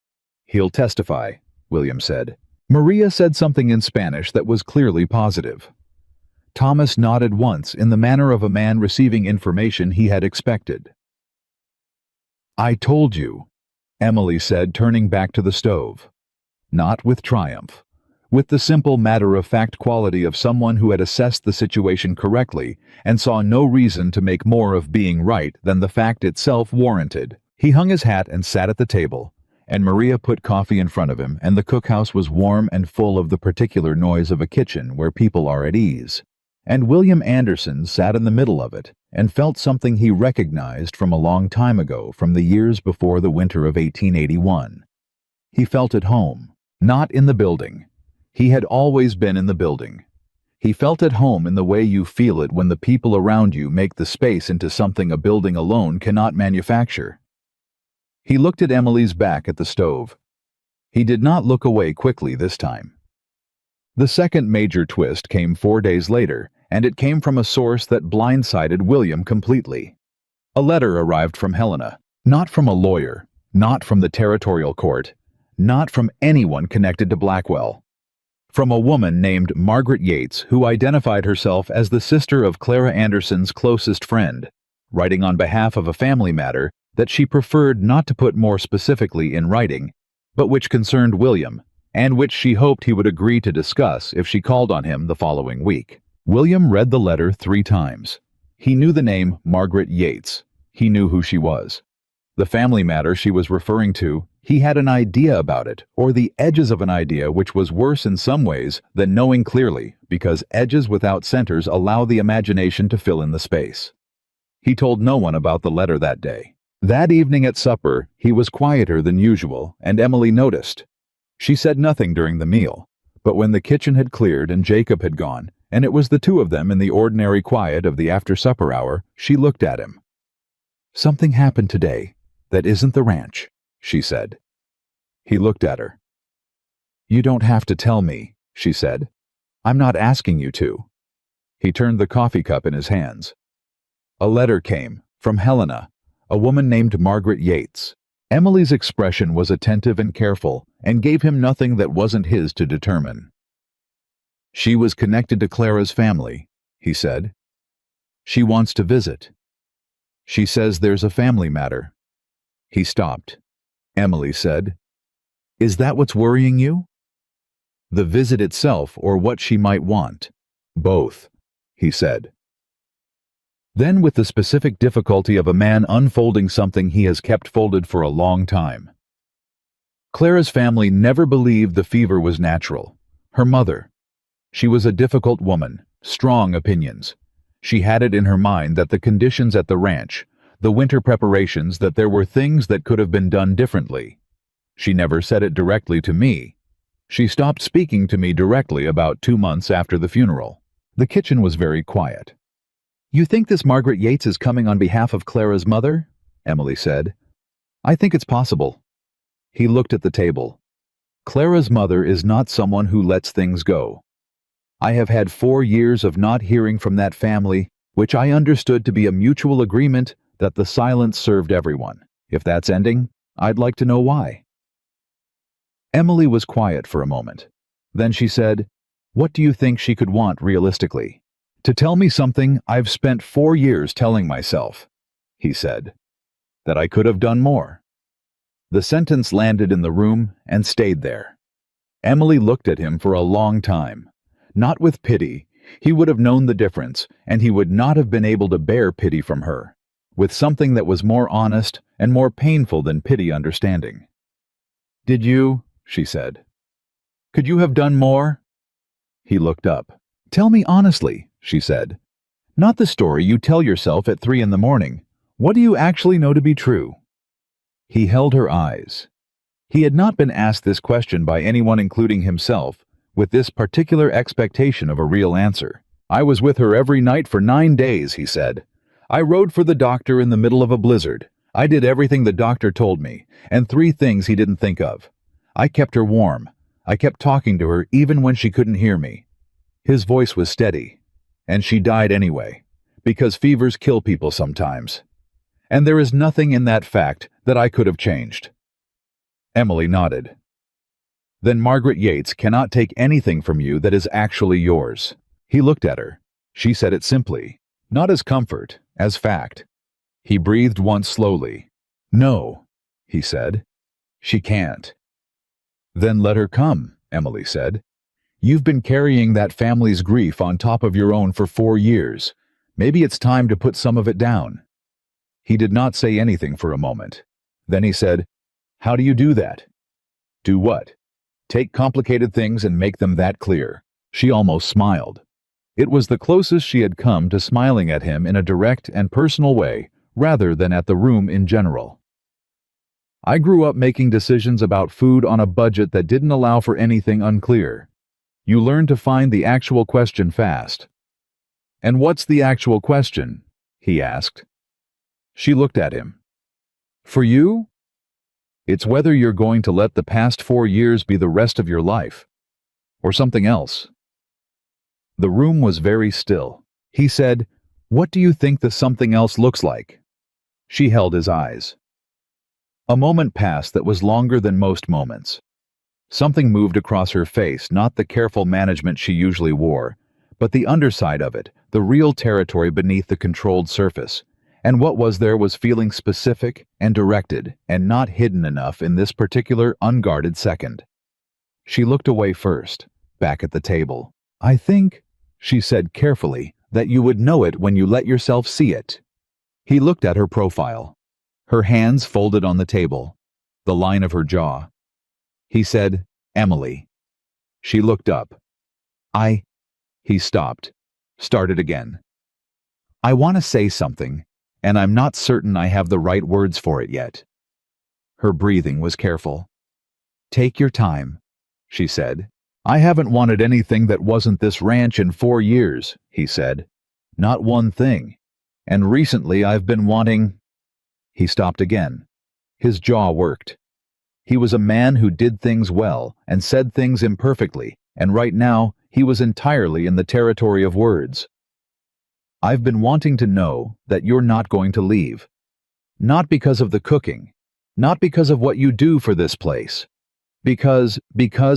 "He'll testify," William said. Maria said something in Spanish that was clearly positive. Thomas nodded once in the manner of a man receiving information he had expected. "I told you," Emily said, turning back to the stove. Not with triumph. With the simple matter-of-fact quality of someone who had assessed the situation correctly and saw no reason to make more of being right than the fact itself warranted. He hung his hat and sat at the table, and Maria put coffee in front of him, and the cookhouse was warm and full of the particular noise of a kitchen where people are at ease. And William Anderson sat in the middle of it and felt something he recognized from a long time ago, from the years before the winter of 1881. He felt at home, not in the building. He had always been in the building. He felt at home in the way you feel it when the people around you make the space into something a building alone cannot manufacture. He looked at Emily's back at the stove. He did not look away quickly this time. The second major twist came 4 days later, and it came from a source that blindsided William completely. A letter arrived from Helena, not from a lawyer, not from the territorial court, not from anyone connected to Blackwell. From a woman named Margaret Yates, who identified herself as the sister of Clara Anderson's closest friend, writing on behalf of a family matter that she preferred not to put more specifically in writing, but which concerned William, and which she hoped he would agree to discuss if she called on him the following week. William read the letter 3 times. He knew the name Margaret Yates. He knew who she was. The family matter she was referring to, he had an idea about it, or the edges of an idea, which was worse in some ways than knowing clearly, because edges without centers allow the imagination to fill in the space. He told no one about the letter that day. That evening at supper, he was quieter than usual, and Emily noticed. She said nothing during the meal, but when the kitchen had cleared and Jacob had gone, and it was the 2 of them in the ordinary quiet of the after-supper hour, she looked at him. Something happened today that isn't the ranch, she said. He looked at her. You don't have to tell me, she said. I'm not asking you to. He turned the coffee cup in his hands. A letter came from Helena, a woman named Margaret Yates. Emily's expression was attentive and careful and gave him nothing that wasn't his to determine. She was connected to Clara's family, he said. She wants to visit. She says there's a family matter. He stopped. Emily said, Is that what's worrying you? The visit itself or what she might want? Both, he said. Then with the specific difficulty of a man unfolding something he has kept folded for a long time. Clara's family never believed the fever was natural. Her mother. She was a difficult woman, strong opinions. She had it in her mind that the conditions at the ranch, the winter preparations, that there were things that could have been done differently. She never said it directly to me. She stopped speaking to me directly about 2 months after the funeral. The kitchen was very quiet. You think this Margaret Yates is coming on behalf of Clara's mother? Emily said. I think it's possible. He looked at the table. Clara's mother is not someone who lets things go. I have had 4 years of not hearing from that family, which I understood to be a mutual agreement that the silence served everyone. If that's ending, I'd like to know why. Emily was quiet for a moment. Then she said, What do you think she could want realistically? To tell me something I've spent 4 years telling myself, he said. That I could have done more. The sentence landed in the room and stayed there. Emily looked at him for a long time. Not with pity. He would have known the difference, and he would not have been able to bear pity from her. With something that was more honest and more painful than pity understanding. Did you? She said. Could you have done more? He looked up. Tell me honestly, she said. Not the story you tell yourself at 3 a.m. What do you actually know to be true? He held her eyes. He had not been asked this question by anyone including himself, with this particular expectation of a real answer. I was with her every night for 9 days, he said. I rode for the doctor in the middle of a blizzard. I did everything the doctor told me, and 3 things he didn't think of. I kept her warm. I kept talking to her even when she couldn't hear me. His voice was steady. And she died anyway, because fevers kill people sometimes. And there is nothing in that fact that I could have changed. Emily nodded. Then Margaret Yates cannot take anything from you that is actually yours. He looked at her. She said it simply, not as comfort, as fact. He breathed once slowly. No, he said. She can't. Then let her come, Emily said. You've been carrying that family's grief on top of your own for 4 years. Maybe it's time to put some of it down. He did not say anything for a moment. Then he said, How do you do that? Do what? Take complicated things and make them that clear. She almost smiled. It was the closest she had come to smiling at him in a direct and personal way, rather than at the room in general. I grew up making decisions about food on a budget that didn't allow for anything unclear. You learn to find the actual question fast. And what's the actual question? He asked. She looked at him. For you? It's whether you're going to let the past 4 years be the rest of your life, or something else. The room was very still. He said, What do you think the something else looks like? She held his eyes. A moment passed that was longer than most moments. Something moved across her face, not the careful management she usually wore, but the underside of it, the real territory beneath the controlled surface. And what was there was feeling specific and directed and not hidden enough in this particular unguarded second. She looked away first, back at the table. I think, she said carefully, that you would know it when you let yourself see it. He looked at her profile. Her hands folded on the table, the line of her jaw. He said, Emily. She looked up. He stopped, started again. I want to say something, and I'm not certain I have the right words for it yet. Her breathing was careful. Take your time, she said. I haven't wanted anything that wasn't this ranch in 4 years, he said. Not one thing. And recently I've been wanting He stopped again. His jaw worked. He was a man who did things well and said things imperfectly, and right now he was entirely in the territory of words. I've been wanting to know that you're not going to leave. Not because of the cooking. Not because of what you do for this place. Because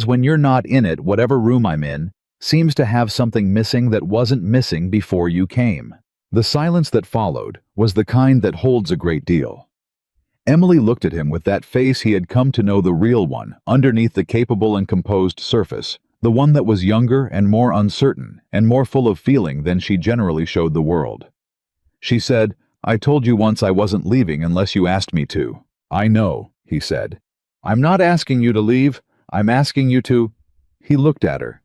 when you're not in it, whatever room I'm in seems to have something missing that wasn't missing before you came. The silence that followed was the kind that holds a great deal. Emily looked at him with that face he had come to know, the real one, underneath the capable and composed surface, the one that was younger and more uncertain and more full of feeling than she generally showed the world. She said, I told you once I wasn't leaving unless you asked me to. I know, he said. I'm not asking you to leave. I'm asking you to... He looked at her.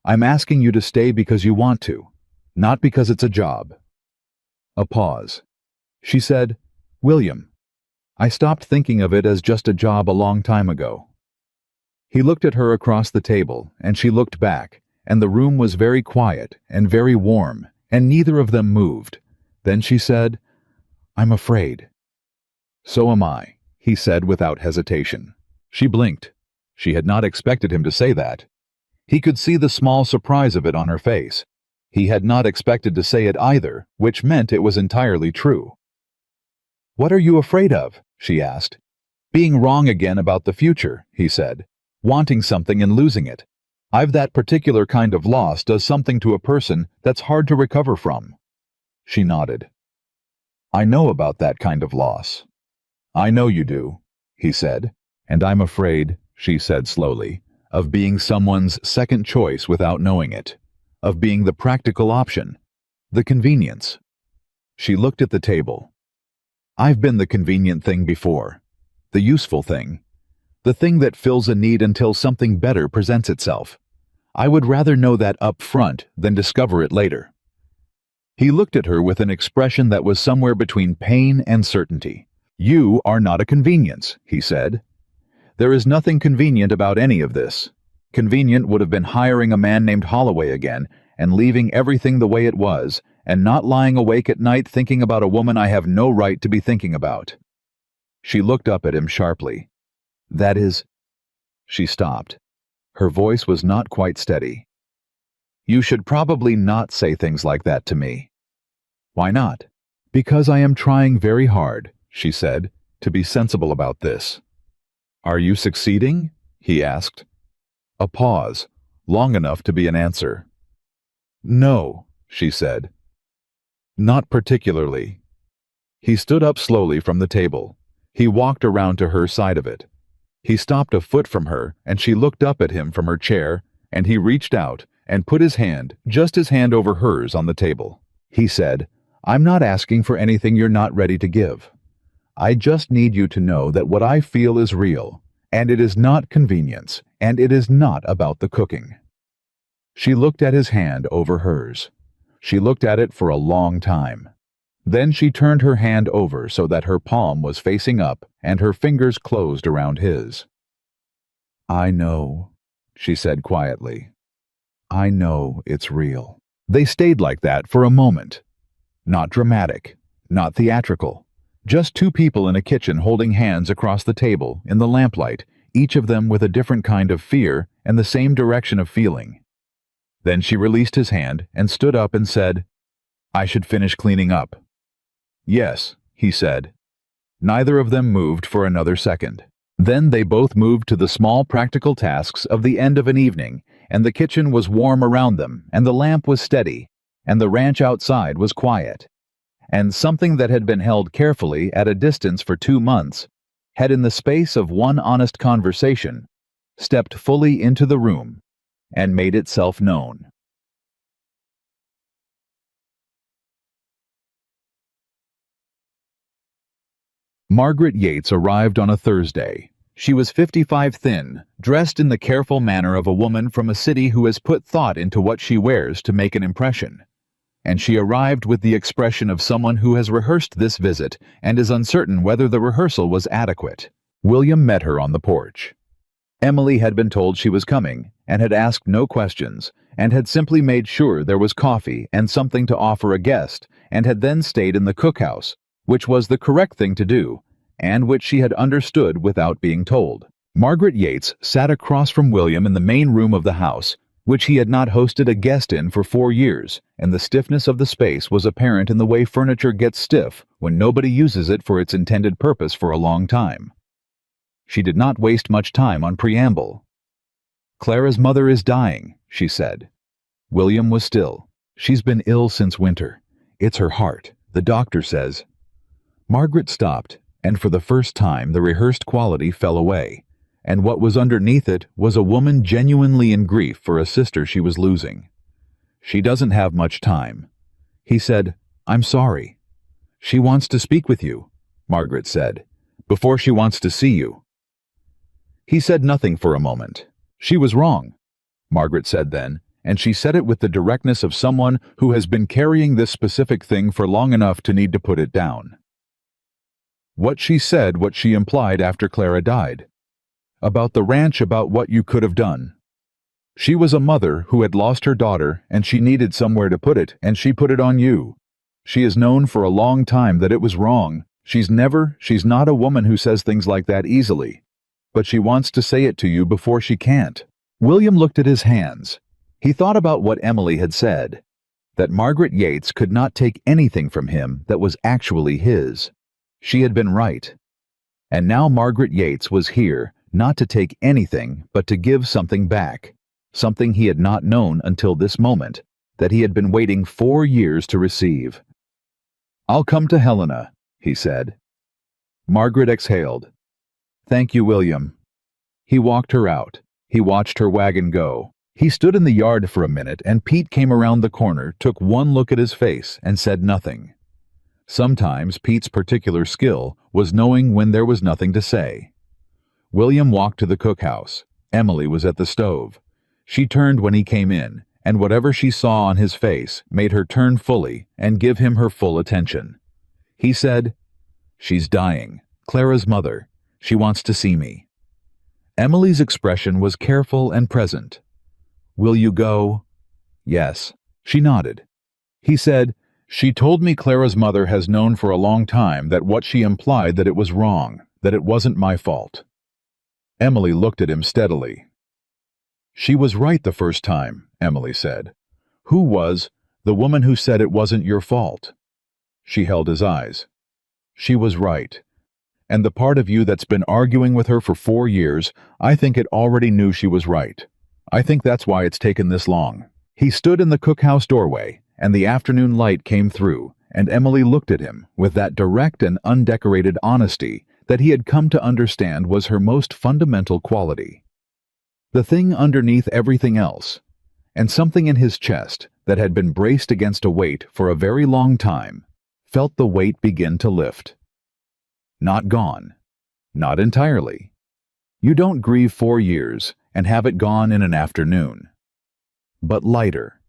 I'm asking you to stay because you want to, not because it's a job. A pause. She said, William, I stopped thinking of it as just a job a long time ago. He looked at her across the table, and she looked back, and the room was very quiet and very warm, and neither of them moved. Then she said, I'm afraid. So am I, he said without hesitation. She blinked. She had not expected him to say that. He could see the small surprise of it on her face. He had not expected to say it either, which meant it was entirely true. What are you afraid of? She asked. Being wrong again about the future, he said. Wanting something and losing it. I've that particular kind of loss does something to a person that's hard to recover from. She nodded. I know about that kind of loss. I know you do, he said. And I'm afraid, she said slowly, of being someone's second choice without knowing it. Of being the practical option. The convenience. She looked at the table. I've been the convenient thing before. The useful thing. The thing that fills a need until something better presents itself. I would rather know that up front than discover it later. He looked at her with an expression that was somewhere between pain and certainty. You are not a convenience, he said. There is nothing convenient about any of this. Convenient would have been hiring a man named Holloway again and leaving everything the way it was and not lying awake at night thinking about a woman I have no right to be thinking about. She looked up at him sharply. That is... She stopped. Her voice was not quite steady. You should probably not say things like that to me. Why not? Because I am trying very hard, she said, to be sensible about this. Are you succeeding? He asked. A pause, long enough to be an answer. No, she said. Not particularly. He stood up slowly from the table. He walked around to her side of it. He stopped a foot from her, and she looked up at him from her chair, and he reached out and put his hand, just his hand over hers, on the table. He said, I'm not asking for anything you're not ready to give. I just need you to know that what I feel is real, and it is not convenience, and it is not about the cooking. She looked at his hand over hers. She looked at it for a long time. Then she turned her hand over so that her palm was facing up and her fingers closed around his. I know, she said quietly. I know it's real. They stayed like that for a moment. Not dramatic, not theatrical. Just two people in a kitchen holding hands across the table in the lamplight, each of them with a different kind of fear and the same direction of feeling. Then she released his hand and stood up and said, I should finish cleaning up. Yes, he said. Neither of them moved for another second. Then they both moved to the small practical tasks of the end of an evening, and the kitchen was warm around them, and the lamp was steady, and the ranch outside was quiet. And something that had been held carefully at a distance for 2 months had, in the space of one honest conversation, stepped fully into the room and made itself known. Margaret Yates arrived on a Thursday. She was 55 thin, dressed in the careful manner of a woman from a city who has put thought into what she wears to make an impression. And she arrived with the expression of someone who has rehearsed this visit and is uncertain whether the rehearsal was adequate. William met her on the porch. Emily had been told she was coming, and had asked no questions, and had simply made sure there was coffee and something to offer a guest, and had then stayed in the cookhouse, which was the correct thing to do, and which she had understood without being told. Margaret Yates sat across from William in the main room of the house, which he had not hosted a guest in for 4 years, and the stiffness of the space was apparent in the way furniture gets stiff when nobody uses it for its intended purpose for a long time. She did not waste much time on preamble. "Clara's mother is dying," she said. William was still. "She's been ill since winter. It's her heart, the doctor says." Margaret stopped, and for the first time the rehearsed quality fell away, and what was underneath it was a woman genuinely in grief for a sister she was losing. "She doesn't have much time." He said, "I'm sorry." "She wants to speak with you," Margaret said, "before she wants to see you." He said nothing for a moment. "She was wrong," Margaret said then, and she said it with the directness of someone who has been carrying this specific thing for long enough to need to put it down. What she said, what she implied after Clara died. About the ranch, about what you could have done. She was a mother who had lost her daughter, and she needed somewhere to put it, and she put it on you. She has known for a long time that it was wrong. She's not a woman who says things like that easily. But she wants to say it to you before she can't. William looked at his hands. He thought about what Emily had said, that Margaret Yates could not take anything from him that was actually his. She had been right. And now Margaret Yates was here, not to take anything, but to give something back, something he had not known until this moment, that he had been waiting 4 years to receive. "I'll come to Helena," he said. Margaret exhaled. "Thank you, William." He walked her out. He watched her wagon go. He stood in the yard for a minute, and Pete came around the corner, took one look at his face, and said nothing. Sometimes Pete's particular skill was knowing when there was nothing to say. William walked to the cookhouse. Emily was at the stove. She turned when he came in, and whatever she saw on his face made her turn fully and give him her full attention. He said, "She's dying. Clara's mother. She wants to see me." Emily's expression was careful and present. "Will you go?" "Yes." She nodded. He said, "She told me Clara's mother has known for a long time that what she implied that it was wrong, that it wasn't my fault." Emily looked at him steadily. "She was right the first time," Emily said. "Who was the woman who said it wasn't your fault?" She held his eyes. "She was right. And the part of you that's been arguing with her for 4 years, I think it already knew she was right. I think that's why it's taken this long." He stood in the cookhouse doorway, and the afternoon light came through, and Emily looked at him with that direct and undecorated honesty that he had come to understand was her most fundamental quality. The thing underneath everything else, and something in his chest that had been braced against a weight for a very long time, felt the weight begin to lift. Not gone. Not entirely. You don't grieve 4 years and have it gone in an afternoon. But lighter.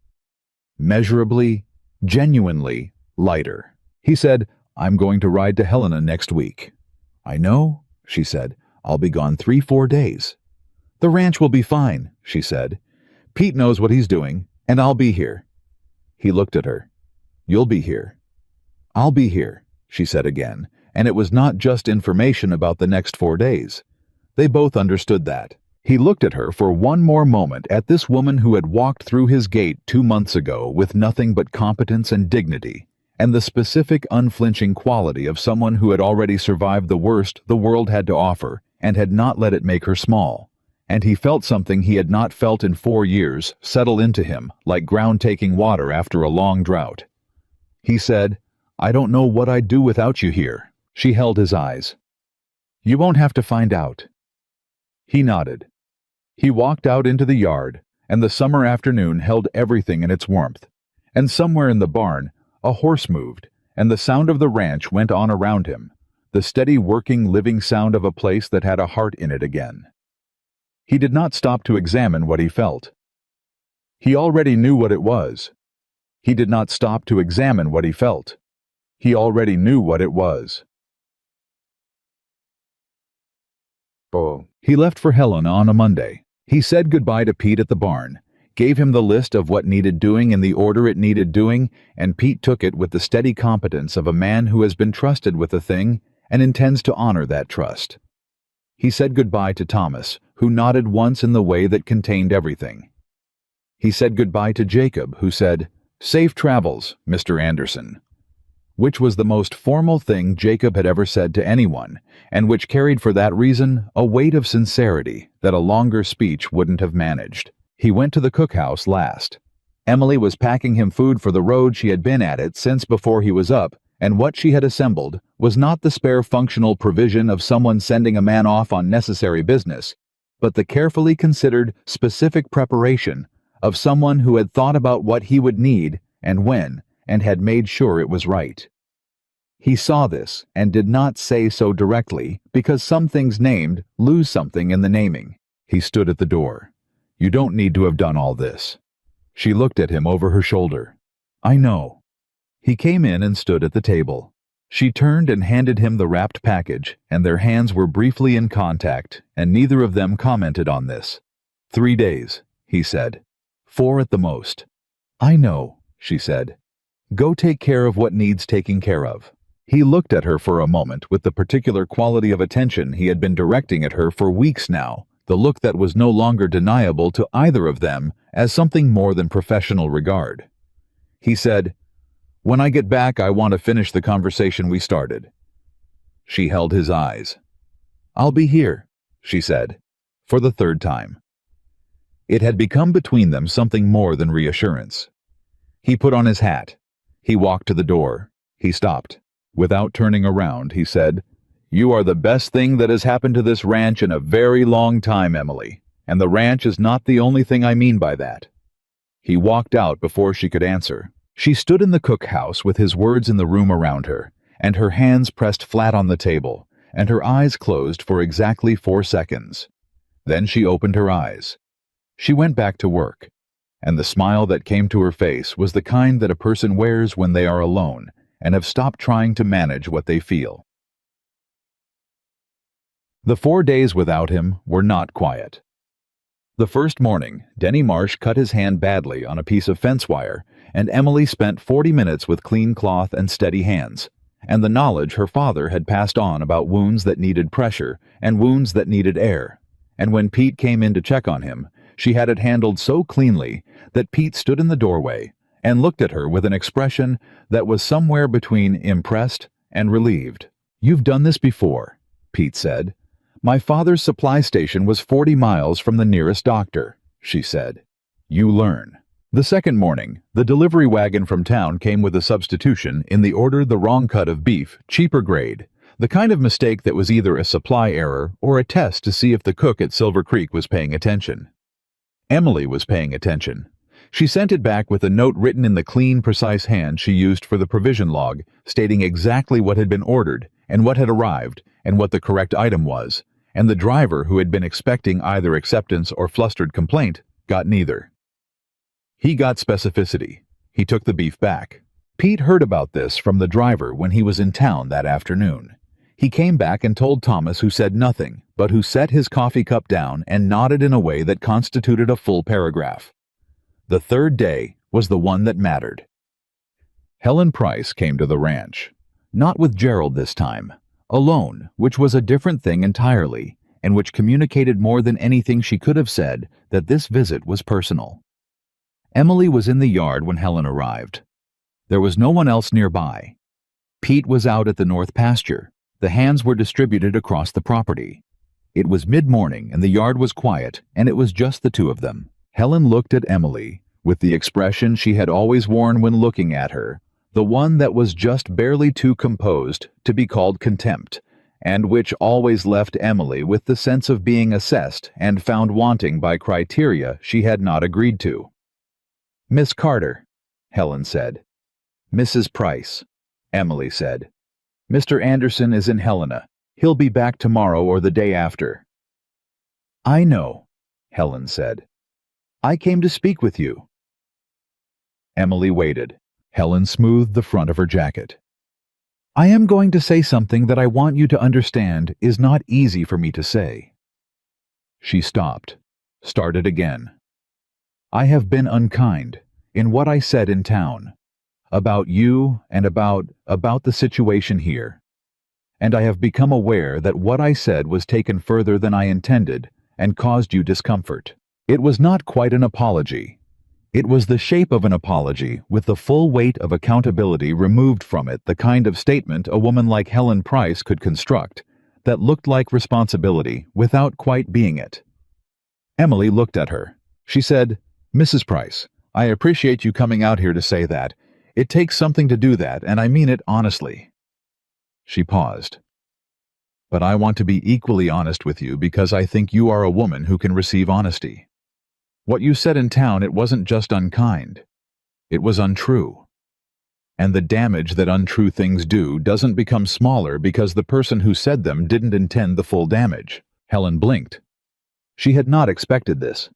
Measurably, genuinely lighter. He said, "I'm going to ride to Helena next week." "I know," she said. "I'll be gone 3-4 days." "The ranch will be fine," she said. "Pete knows what he's doing, and I'll be here." He looked at her. "You'll be here." "I'll be here," she said again, and it was not just information about the next 4 days. They both understood that. He looked at her for one more moment, at this woman who had walked through his gate 2 months ago with nothing but competence and dignity, and the specific unflinching quality of someone who had already survived the worst the world had to offer and had not let it make her small. And he felt something he had not felt in 4 years settle into him like ground taking water after a long drought. He said, "I don't know what I'd do without you here." She held his eyes. "You won't have to find out." He nodded. He walked out into the yard, and the summer afternoon held everything in its warmth. And somewhere in the barn, a horse moved, and the sound of the ranch went on around him, the steady working living sound of a place that had a heart in it again. He did not stop to examine what he felt. He already knew what it was. He did not stop to examine what he felt. He already knew what it was. He left for Helena on a Monday. He said goodbye to Pete at the barn, gave him the list of what needed doing in the order it needed doing, and Pete took it with the steady competence of a man who has been trusted with a thing and intends to honor that trust. He said goodbye to Thomas, who nodded once in the way that contained everything. He said goodbye to Jacob, who said, "Safe travels, Mr. Anderson," which was the most formal thing Jacob had ever said to anyone, and which carried for that reason a weight of sincerity that a longer speech wouldn't have managed. He went to the cookhouse last. Emily was packing him food for the road she had been at it since before he was up, and what she had assembled was not the spare functional provision of someone sending a man off on necessary business, but the carefully considered, specific preparation of someone who had thought about what he would need and when, and had made sure it was right. He saw this and did not say so directly because some things named lose something in the naming. He stood at the door. "You don't need to have done all this." She looked at him over her shoulder. "I know." He came in and stood at the table. She turned and handed him the wrapped package, and their hands were briefly in contact, and neither of them commented on this. "3 days," he said. "4 at the most." "I know," she said. "Go take care of what needs taking care of." He looked at her for a moment with the particular quality of attention he had been directing at her for weeks now, the look that was no longer deniable to either of them as something more than professional regard. He said, "When I get back, I want to finish the conversation we started." She held his eyes. "I'll be here," she said, for the 3rd time. It had become between them something more than reassurance. He put on his hat. He walked to the door. He stopped. Without turning around, he said, "You are the best thing that has happened to this ranch in a very long time, Emily, and the ranch is not the only thing I mean by that." He walked out before she could answer. She stood in the cookhouse with his words in the room around her, and her hands pressed flat on the table, and her eyes closed for exactly 4 seconds. Then she opened her eyes. She went back to work, and the smile that came to her face was the kind that a person wears when they are alone and have stopped trying to manage what they feel. The 4 days without him were not quiet. The first morning, Denny Marsh cut his hand badly on a piece of fence wire, and Emily spent 40 minutes with clean cloth and steady hands, and the knowledge her father had passed on about wounds that needed pressure and wounds that needed air. And when Pete came in to check on him, she had it handled so cleanly that Pete stood in the doorway and looked at her with an expression that was somewhere between impressed and relieved. "You've done this before," Pete said. "My father's supply station was 40 miles from the nearest doctor," she said. "You learn." The second morning, the delivery wagon from town came with a substitution in the order the wrong cut of beef, cheaper grade, the kind of mistake that was either a supply error or a test to see if the cook at Silver Creek was paying attention. Emily was paying attention. She sent it back with a note written in the clean, precise hand she used for the provision log, stating exactly what had been ordered and what had arrived and what the correct item was, and the driver who had been expecting either acceptance or flustered complaint got neither. He got specificity. He took the beef back. Pete heard about this from the driver when he was in town that afternoon. He came back and told Thomas, who said nothing, but who set his coffee cup down and nodded in a way that constituted a full paragraph. The 3rd day was the one that mattered. Helen Price came to the ranch. Not with Gerald this time. Alone, which was a different thing entirely, and which communicated more than anything she could have said that this visit was personal. Emily was in the yard when Helen arrived. There was no one else nearby. Pete was out at the north pasture. The hands were distributed across the property. It was mid-morning and the yard was quiet, and it was just the two of them. Helen looked at Emily with the expression she had always worn when looking at her, the one that was just barely too composed to be called contempt, and which always left Emily with the sense of being assessed and found wanting by criteria she had not agreed to. "Miss Carter," Helen said. "Mrs. Price," Emily said. "Mr. Anderson is in Helena. He'll be back tomorrow or the day after." "I know," Helen said. "I came to speak with you." Emily waited. Helen smoothed the front of her jacket. "I am going to say something that I want you to understand is not easy for me to say." She stopped, started again. I have been unkind in what I said in town, about you and about the situation here. And I have become aware that what I said was taken further than I intended and caused you discomfort. It was not quite an apology. It was the shape of an apology with the full weight of accountability removed from it, the kind of statement a woman like Helen Price could construct that looked like responsibility without quite being it. Emily looked at her. She said, "Mrs. Price, I appreciate you coming out here to say that. It takes something to do that, and I mean it honestly." She paused. "But I want to be equally honest with you because I think you are a woman who can receive honesty. What you said in town, it wasn't just unkind. It was untrue. And the damage that untrue things do doesn't become smaller because the person who said them didn't intend the full damage." Helen blinked. She had not expected this.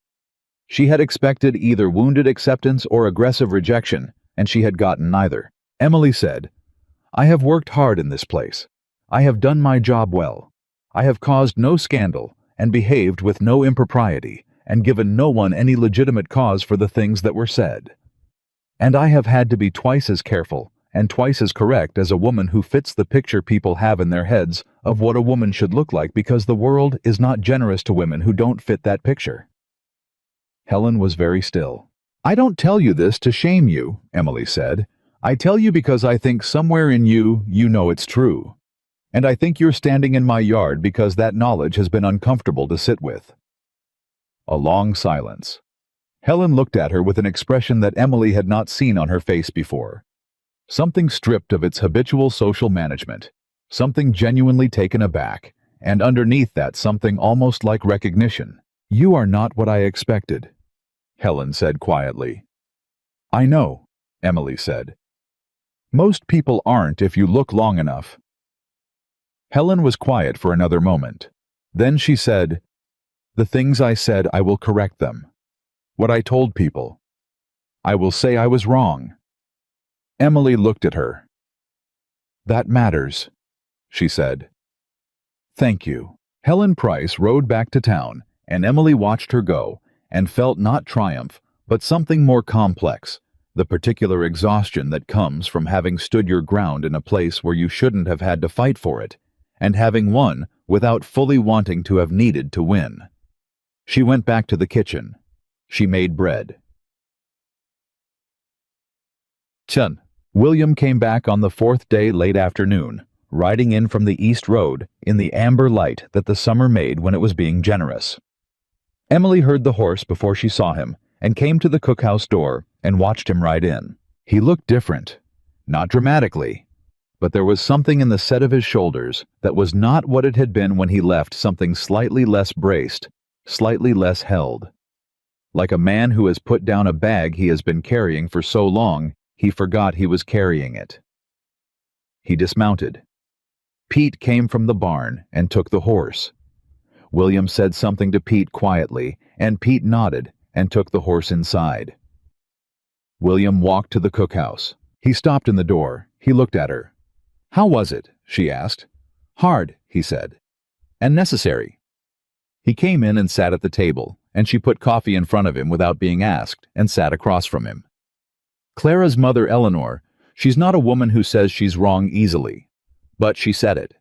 She had expected either wounded acceptance or aggressive rejection, and she had gotten neither. Emily said, "I have worked hard in this place. I have done my job well. I have caused no scandal and behaved with no impropriety and given no one any legitimate cause for the things that were said. And I have had to be twice as careful and twice as correct as a woman who fits the picture people have in their heads of what a woman should look like because the world is not generous to women who don't fit that picture." Helen was very still. "I don't tell you this to shame you," Emily said. "I tell you because I think somewhere in you, you know it's true. And I think you're standing in my yard because that knowledge has been uncomfortable to sit with." A long silence. Helen looked at her with an expression that Emily had not seen on her face before. Something stripped of its habitual social management, something genuinely taken aback, and underneath that something almost like recognition. "You are not what I expected," Helen said quietly. "I know," Emily said. "Most people aren't if you look long enough." Helen was quiet for another moment. Then she said, "The things I said, I will correct them. What I told people. I will say I was wrong." Emily looked at her. "That matters," she said. "Thank you." Helen Price rode back to town, and Emily watched her go, and felt not triumph, but something more complex, the particular exhaustion that comes from having stood your ground in a place where you shouldn't have had to fight for it, and having won without fully wanting to have needed to win. She went back to the kitchen. She made bread. 10. William came back on the fourth day late afternoon, riding in from the East Road in the amber light that the summer made when it was being generous. Emily heard the horse before she saw him and came to the cookhouse door and watched him ride in. He looked different, not dramatically, but there was something in the set of his shoulders that was not what it had been when he left, something slightly less braced, slightly less held. Like a man who has put down a bag he has been carrying for so long, he forgot he was carrying it. He dismounted. Pete came from the barn and took the horse. William said something to Pete quietly, and Pete nodded and took the horse inside. William walked to the cookhouse. He stopped in the door. He looked at her. "How was it?" she asked. "Hard," he said. "And necessary." He came in and sat at the table, and she put coffee in front of him without being asked and sat across from him. Clara's mother, Eleanor, she's not a woman who says she's wrong easily. But she said it.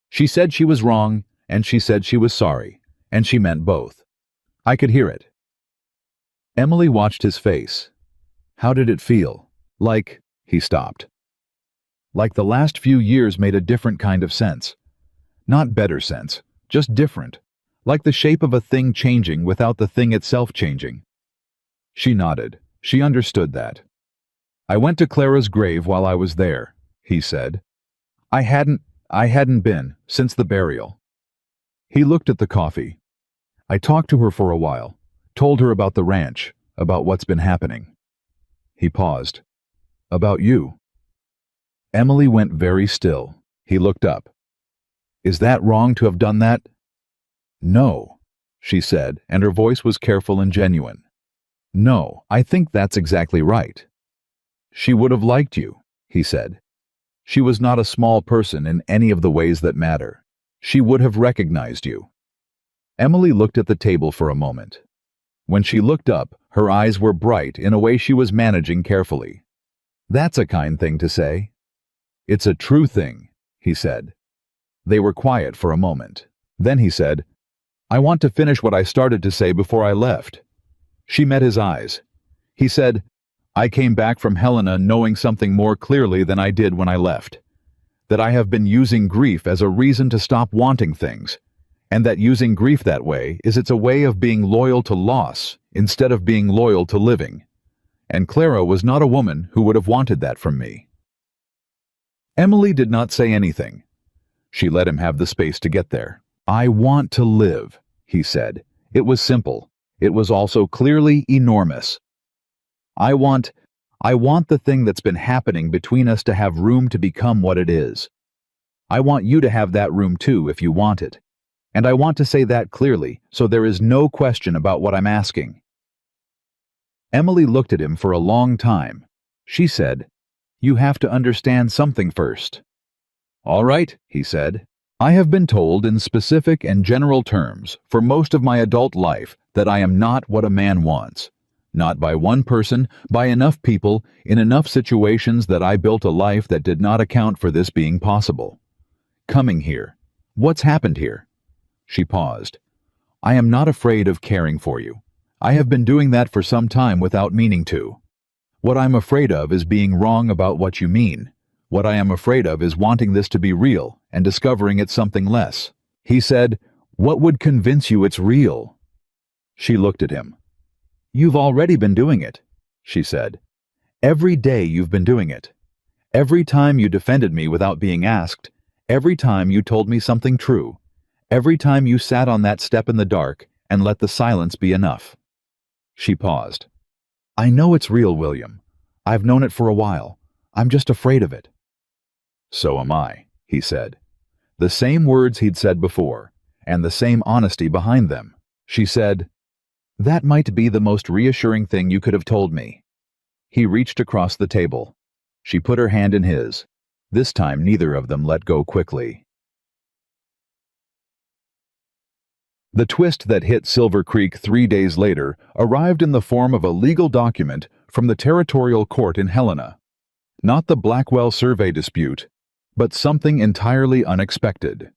She said she was wrong, and she said she was sorry, and she meant both. I could hear it. Emily watched his face. How did it feel? Like, he stopped. Like the last few years made a different kind of sense. Not better sense, just different. Like the shape of a thing changing without the thing itself changing. She nodded. She understood that. "I went to Clara's grave while I was there," he said. I hadn't been since the burial." He looked at the coffee. "I talked to her for a while, told her about the ranch, about what's been happening." He paused. "About you." Emily went very still. He looked up. "Is that wrong to have done that?" "No," she said, and her voice was careful and genuine. "No, I think that's exactly right." "She would have liked you," he said. "She was not a small person in any of the ways that matter. She would have recognized you." Emily looked at the table for a moment. When she looked up, her eyes were bright in a way she was managing carefully. "That's a kind thing to say." "It's a true thing," he said. They were quiet for a moment. Then he said, "I want to finish what I started to say before I left." She met his eyes. He said, "I came back from Helena knowing something more clearly than I did when I left. That I have been using grief as a reason to stop wanting things, and that using grief that way is it's a way of being loyal to loss instead of being loyal to living. And Clara was not a woman who would have wanted that from me." Emily did not say anything. She let him have the space to get there. "I want to live," he said. It was simple. It was also clearly enormous. I want the thing that's been happening between us to have room to become what it is. I want you to have that room too if you want it. And I want to say that clearly, so there is no question about what I'm asking." Emily looked at him for a long time. She said, "You have to understand something first." "All right," he said. "I have been told in specific and general terms for most of my adult life that I am not what a man wants. Not by one person, by enough people, in enough situations that I built a life that did not account for this being possible. Coming here. What's happened here?" She paused. "I am not afraid of caring for you. I have been doing that for some time without meaning to. What I'm afraid of is being wrong about what you mean. What I am afraid of is wanting this to be real and discovering it's something less." He said, "What would convince you it's real?" She looked at him. "You've already been doing it," she said. "Every day you've been doing it. Every time you defended me without being asked, every time you told me something true, every time you sat on that step in the dark and let the silence be enough." She paused. "I know it's real, William. I've known it for a while. I'm just afraid of it." "So am I," he said. The same words he'd said before, and the same honesty behind them. She said, "That might be the most reassuring thing you could have told me." He reached across the table. She put her hand in his. This time neither of them let go quickly. The twist that hit Silver Creek 3 days later arrived in the form of a legal document from the Territorial Court in Helena. Not the Blackwell survey dispute, but something entirely unexpected.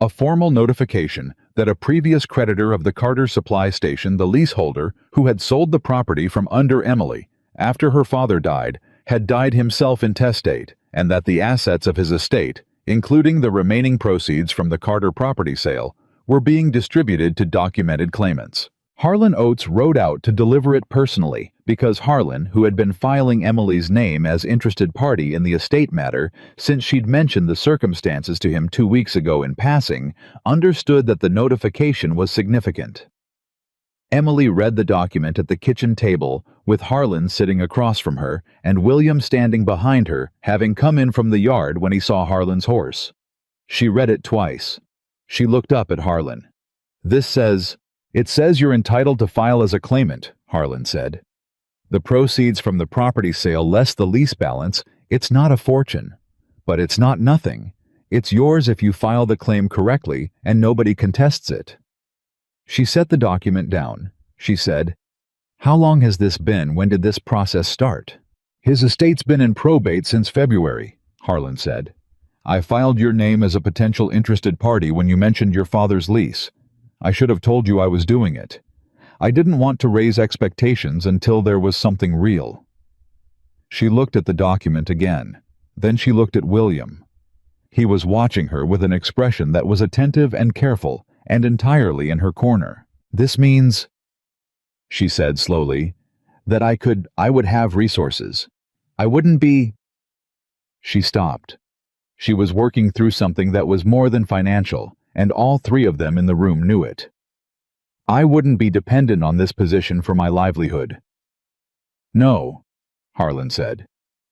A formal notification that a previous creditor of the Carter Supply Station, the leaseholder, who had sold the property from under Emily after her father died, had died himself intestate, and that the assets of his estate, including the remaining proceeds from the Carter property sale, were being distributed to documented claimants. Harlan Oates rode out to deliver it personally because Harlan, who had been filing Emily's name as interested party in the estate matter since she'd mentioned the circumstances to him 2 weeks ago in passing, understood that the notification was significant. Emily read the document at the kitchen table, with Harlan sitting across from her and William standing behind her, having come in from the yard when he saw Harlan's horse. She read it twice. She looked up at Harlan. "It says you're entitled to file as a claimant," Harlan said. "The proceeds from the property sale less the lease balance, it's not a fortune. But it's not nothing. It's yours if you file the claim correctly and nobody contests it." She set the document down. She said, "How long has this been? When did this process start?" "His estate's been in probate since February," Harlan said. "I filed your name as a potential interested party when you mentioned your father's lease. I should have told you I was doing it. I didn't want to raise expectations until there was something real." She looked at the document again. Then she looked at William. He was watching her with an expression that was attentive and careful, and entirely in her corner. "This means," she said slowly, "that I would have resources. I wouldn't be—" She stopped. She was working through something that was more than financial, and all three of them in the room knew it. "I wouldn't be dependent on this position for my livelihood." "No," Harlan said.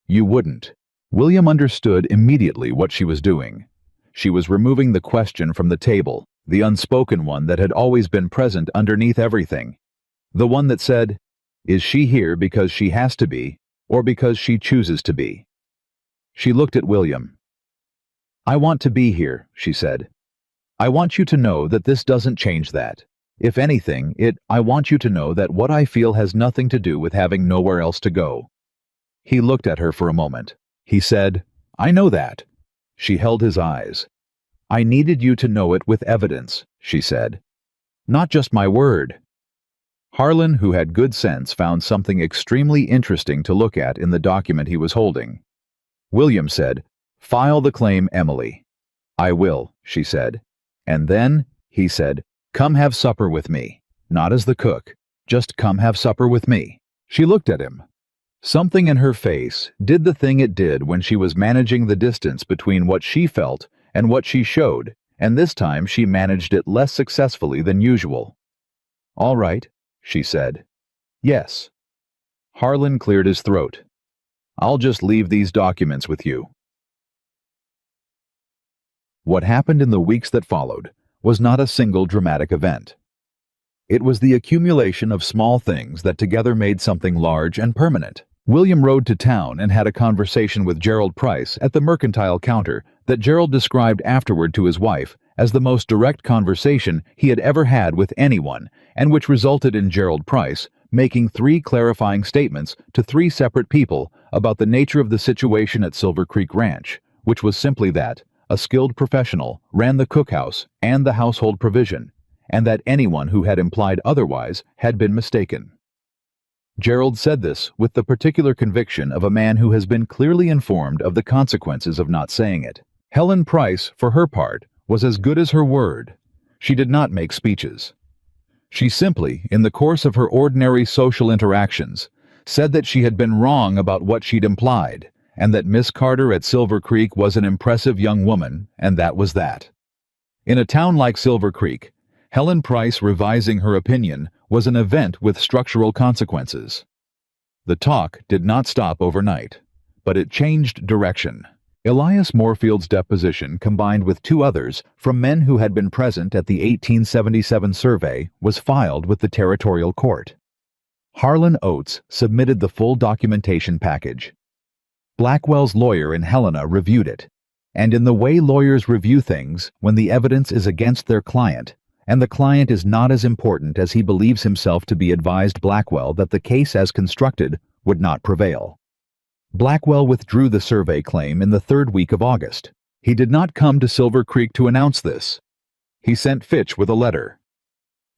"You wouldn't." William understood immediately what she was doing. She was removing the question from the table, the unspoken one that had always been present underneath everything. The one that said, "Is she here because she has to be, or because she chooses to be?" She looked at William. "I want to be here," she said. "I want you to know that this doesn't change that. If anything, I want you to know that what I feel has nothing to do with having nowhere else to go." He looked at her for a moment. He said, "I know that." She held his eyes. "I needed you to know it with evidence," she said. "Not just my word." Harlan, who had good sense, found something extremely interesting to look at in the document he was holding. William said, "File the claim, Emily." "I will," she said. And then, he said, "Come have supper with me. Not as the cook. Just come have supper with me." She looked at him. Something in her face did the thing it did when she was managing the distance between what she felt and what she showed, and this time she managed it less successfully than usual. "All right," she said. "Yes." Harlan cleared his throat. "I'll just leave these documents with you." What happened in the weeks that followed was not a single dramatic event. It was the accumulation of small things that together made something large and permanent. William rode to town and had a conversation with Gerald Price at the mercantile counter that Gerald described afterward to his wife as the most direct conversation he had ever had with anyone, and which resulted in Gerald Price making 3 clarifying statements to 3 separate people about the nature of the situation at Silver Creek Ranch, which was simply that a skilled professional ran the cookhouse and the household provision, and that anyone who had implied otherwise had been mistaken. Gerald said this with the particular conviction of a man who has been clearly informed of the consequences of not saying it. Helen Price, for her part, was as good as her word. She did not make speeches. She simply, in the course of her ordinary social interactions, said that she had been wrong about what she'd implied, and that Miss Carter at Silver Creek was an impressive young woman, and that was that. In a town like Silver Creek, Helen Price revising her opinion was an event with structural consequences. The talk did not stop overnight, but it changed direction. Elias Moorfield's deposition, combined with 2 others from men who had been present at the 1877 survey, was filed with the territorial court. Harlan Oates submitted the full documentation package. Blackwell's lawyer in Helena reviewed it, and in the way lawyers review things when the evidence is against their client, and the client is not as important as he believes himself to be, advised Blackwell that the case as constructed would not prevail. Blackwell withdrew the survey claim in the 3rd week of August. He did not come to Silver Creek to announce this. He sent Fitch with a letter.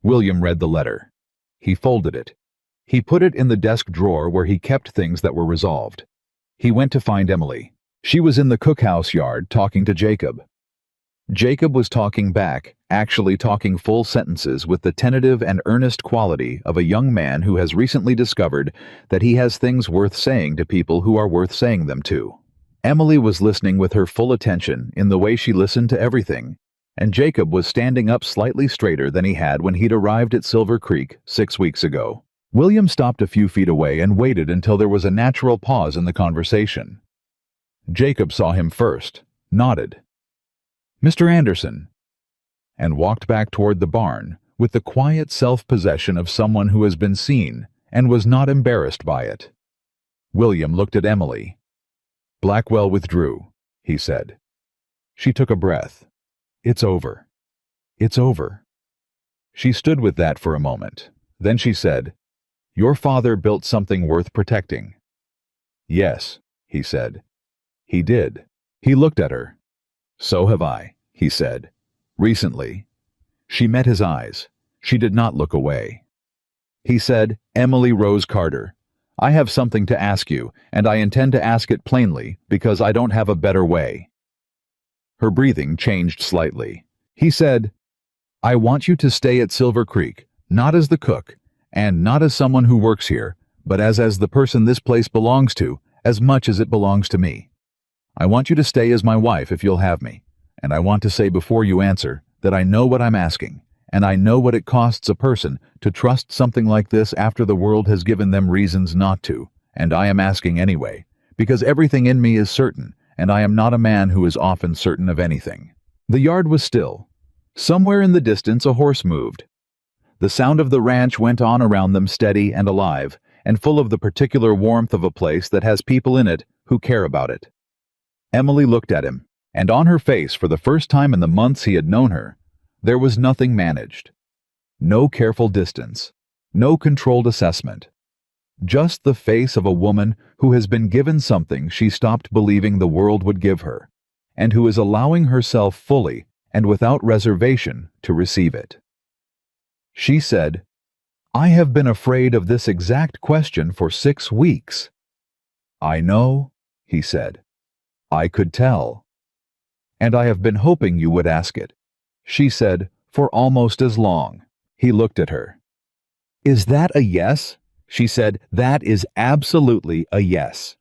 William read the letter. He folded it. He put it in the desk drawer where he kept things that were resolved. He went to find Emily. She was in the cookhouse yard talking to Jacob. Jacob was talking back, actually talking full sentences with the tentative and earnest quality of a young man who has recently discovered that he has things worth saying to people who are worth saying them to. Emily was listening with her full attention in the way she listened to everything, and Jacob was standing up slightly straighter than he had when he'd arrived at Silver Creek 6 weeks ago. William stopped a few feet away and waited until there was a natural pause in the conversation. Jacob saw him first, nodded. "Mr. Anderson," and walked back toward the barn with the quiet self-possession of someone who has been seen and was not embarrassed by it. William looked at Emily. "Blackwell withdrew," he said. She took a breath. "It's over. It's over." She stood with that for a moment. Then she said, "Your father built something worth protecting." "Yes," he said. "He did." He looked at her. "So have I," he said. "Recently." She met his eyes. She did not look away. He said, "Emily Rose Carter, I have something to ask you, and I intend to ask it plainly because I don't have a better way." Her breathing changed slightly. He said, "I want you to stay at Silver Creek, not as the cook, and not as someone who works here, but as the person this place belongs to, as much as it belongs to me. I want you to stay as my wife if you'll have me, and I want to say before you answer that I know what I'm asking, and I know what it costs a person to trust something like this after the world has given them reasons not to, and I am asking anyway, because everything in me is certain, and I am not a man who is often certain of anything." The yard was still. Somewhere in the distance a horse moved. The sound of the ranch went on around them, steady and alive, and full of the particular warmth of a place that has people in it who care about it. Emily looked at him, and on her face, for the first time in the months he had known her, there was nothing managed. No careful distance. No controlled assessment. Just the face of a woman who has been given something she stopped believing the world would give her, and who is allowing herself fully and without reservation to receive it. She said, "I have been afraid of this exact question for 6 weeks." "I know," he said. "I could tell." "And I have been hoping you would ask it," she said, "for almost as long." He looked at her. "Is that a yes?" She said, "That is absolutely a yes."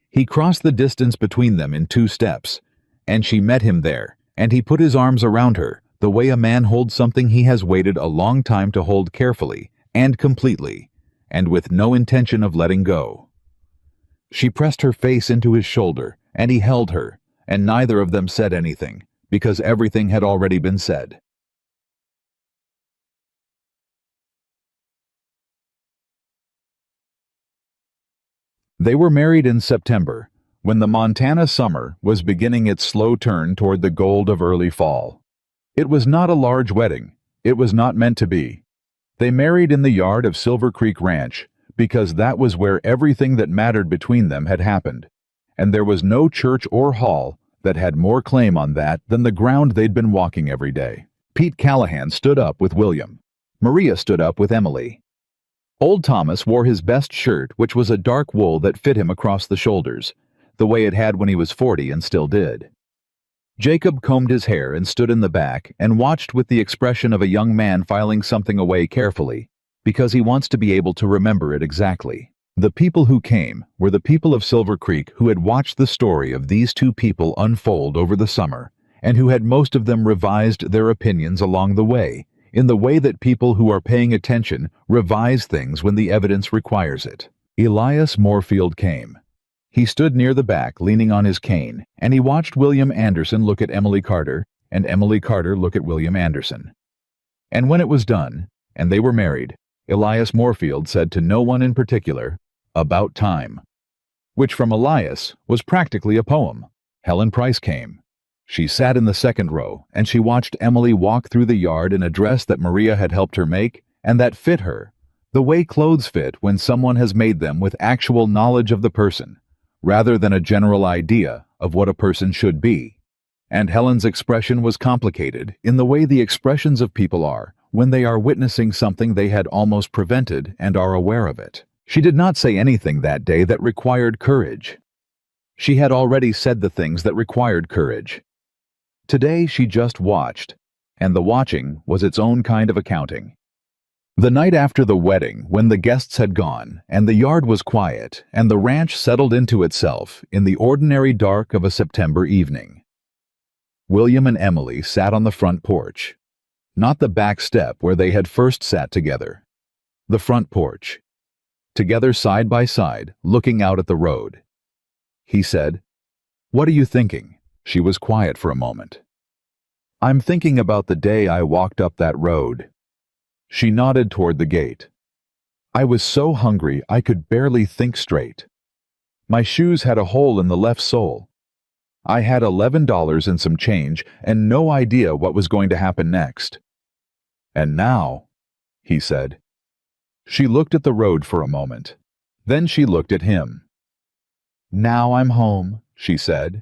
He crossed the distance between them in 2 steps, and she met him there, and he put his arms around her, the way a man holds something he has waited a long time to hold carefully and completely, and with no intention of letting go. She pressed her face into his shoulder, and he held her, and neither of them said anything, because everything had already been said. They were married in September, when the Montana summer was beginning its slow turn toward the gold of early fall. It was not a large wedding. It was not meant to be. They married in the yard of Silver Creek Ranch, because that was where everything that mattered between them had happened, and there was no church or hall that had more claim on that than the ground they'd been walking every day. Pete Callahan stood up with William. Maria stood up with Emily. Old Thomas wore his best shirt, which was a dark wool that fit him across the shoulders, the way it had when he was 40 and still did. Jacob combed his hair and stood in the back and watched with the expression of a young man filing something away carefully, because he wants to be able to remember it exactly. The people who came were the people of Silver Creek who had watched the story of these 2 people unfold over the summer, and who had most of them revised their opinions along the way, in the way that people who are paying attention revise things when the evidence requires it. Elias Moorfield came. He stood near the back, leaning on his cane, and he watched William Anderson look at Emily Carter, and Emily Carter look at William Anderson. And when it was done, and they were married, Elias Moorfield said to no one in particular, "About time," which from Elias was practically a poem. Helen Price came. She sat in the second row, and she watched Emily walk through the yard in a dress that Maria had helped her make, and that fit her, the way clothes fit when someone has made them with actual knowledge of the person, rather than a general idea of what a person should be. And Helen's expression was complicated in the way the expressions of people are when they are witnessing something they had almost prevented and are aware of it. She did not say anything that day that required courage. She had already said the things that required courage. Today she just watched, and the watching was its own kind of accounting. The night after the wedding, when the guests had gone, and the yard was quiet, and the ranch settled into itself in the ordinary dark of a September evening, William and Emily sat on the front porch. Not the back step where they had first sat together. The front porch. Together side by side, looking out at the road. He said, "What are you thinking?" She was quiet for a moment. "I'm thinking about the day I walked up that road." She nodded toward the gate. "I was so hungry I could barely think straight. My shoes had a hole in the left sole. I had $11 and some change and no idea what was going to happen next. And now," he said. She looked at the road for a moment. Then she looked at him. "Now I'm home," she said.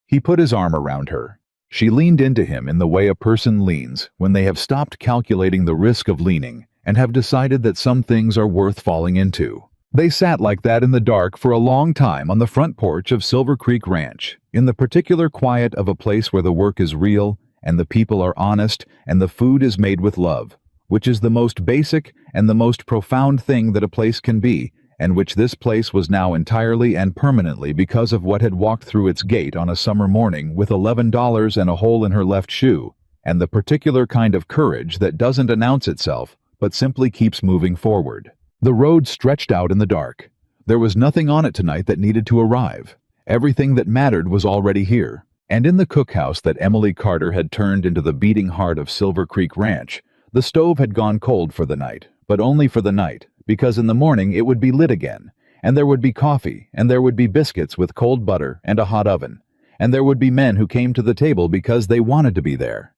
He put his arm around her. She leaned into him in the way a person leans when they have stopped calculating the risk of leaning and have decided that some things are worth falling into. They sat like that in the dark for a long time on the front porch of Silver Creek Ranch, in the particular quiet of a place where the work is real and the people are honest and the food is made with love, which is the most basic and the most profound thing that a place can be, and which this place was now entirely and permanently because of what had walked through its gate on a summer morning with $11 and a hole in her left shoe, and the particular kind of courage that doesn't announce itself, but simply keeps moving forward. The road stretched out in the dark. There was nothing on it tonight that needed to arrive. Everything that mattered was already here. And in the cookhouse that Emily Carter had turned into the beating heart of Silver Creek Ranch, the stove had gone cold for the night, but only for the night, because in the morning it would be lit again, and there would be coffee, and there would be biscuits with cold butter and a hot oven, and there would be men who came to the table because they wanted to be there.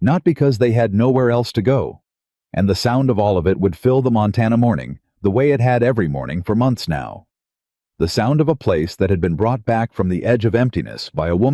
not because they had nowhere else to go. And the sound of all of it would fill the Montana morning, the way it had every morning for months now. The sound of a place that had been brought back from the edge of emptiness by a woman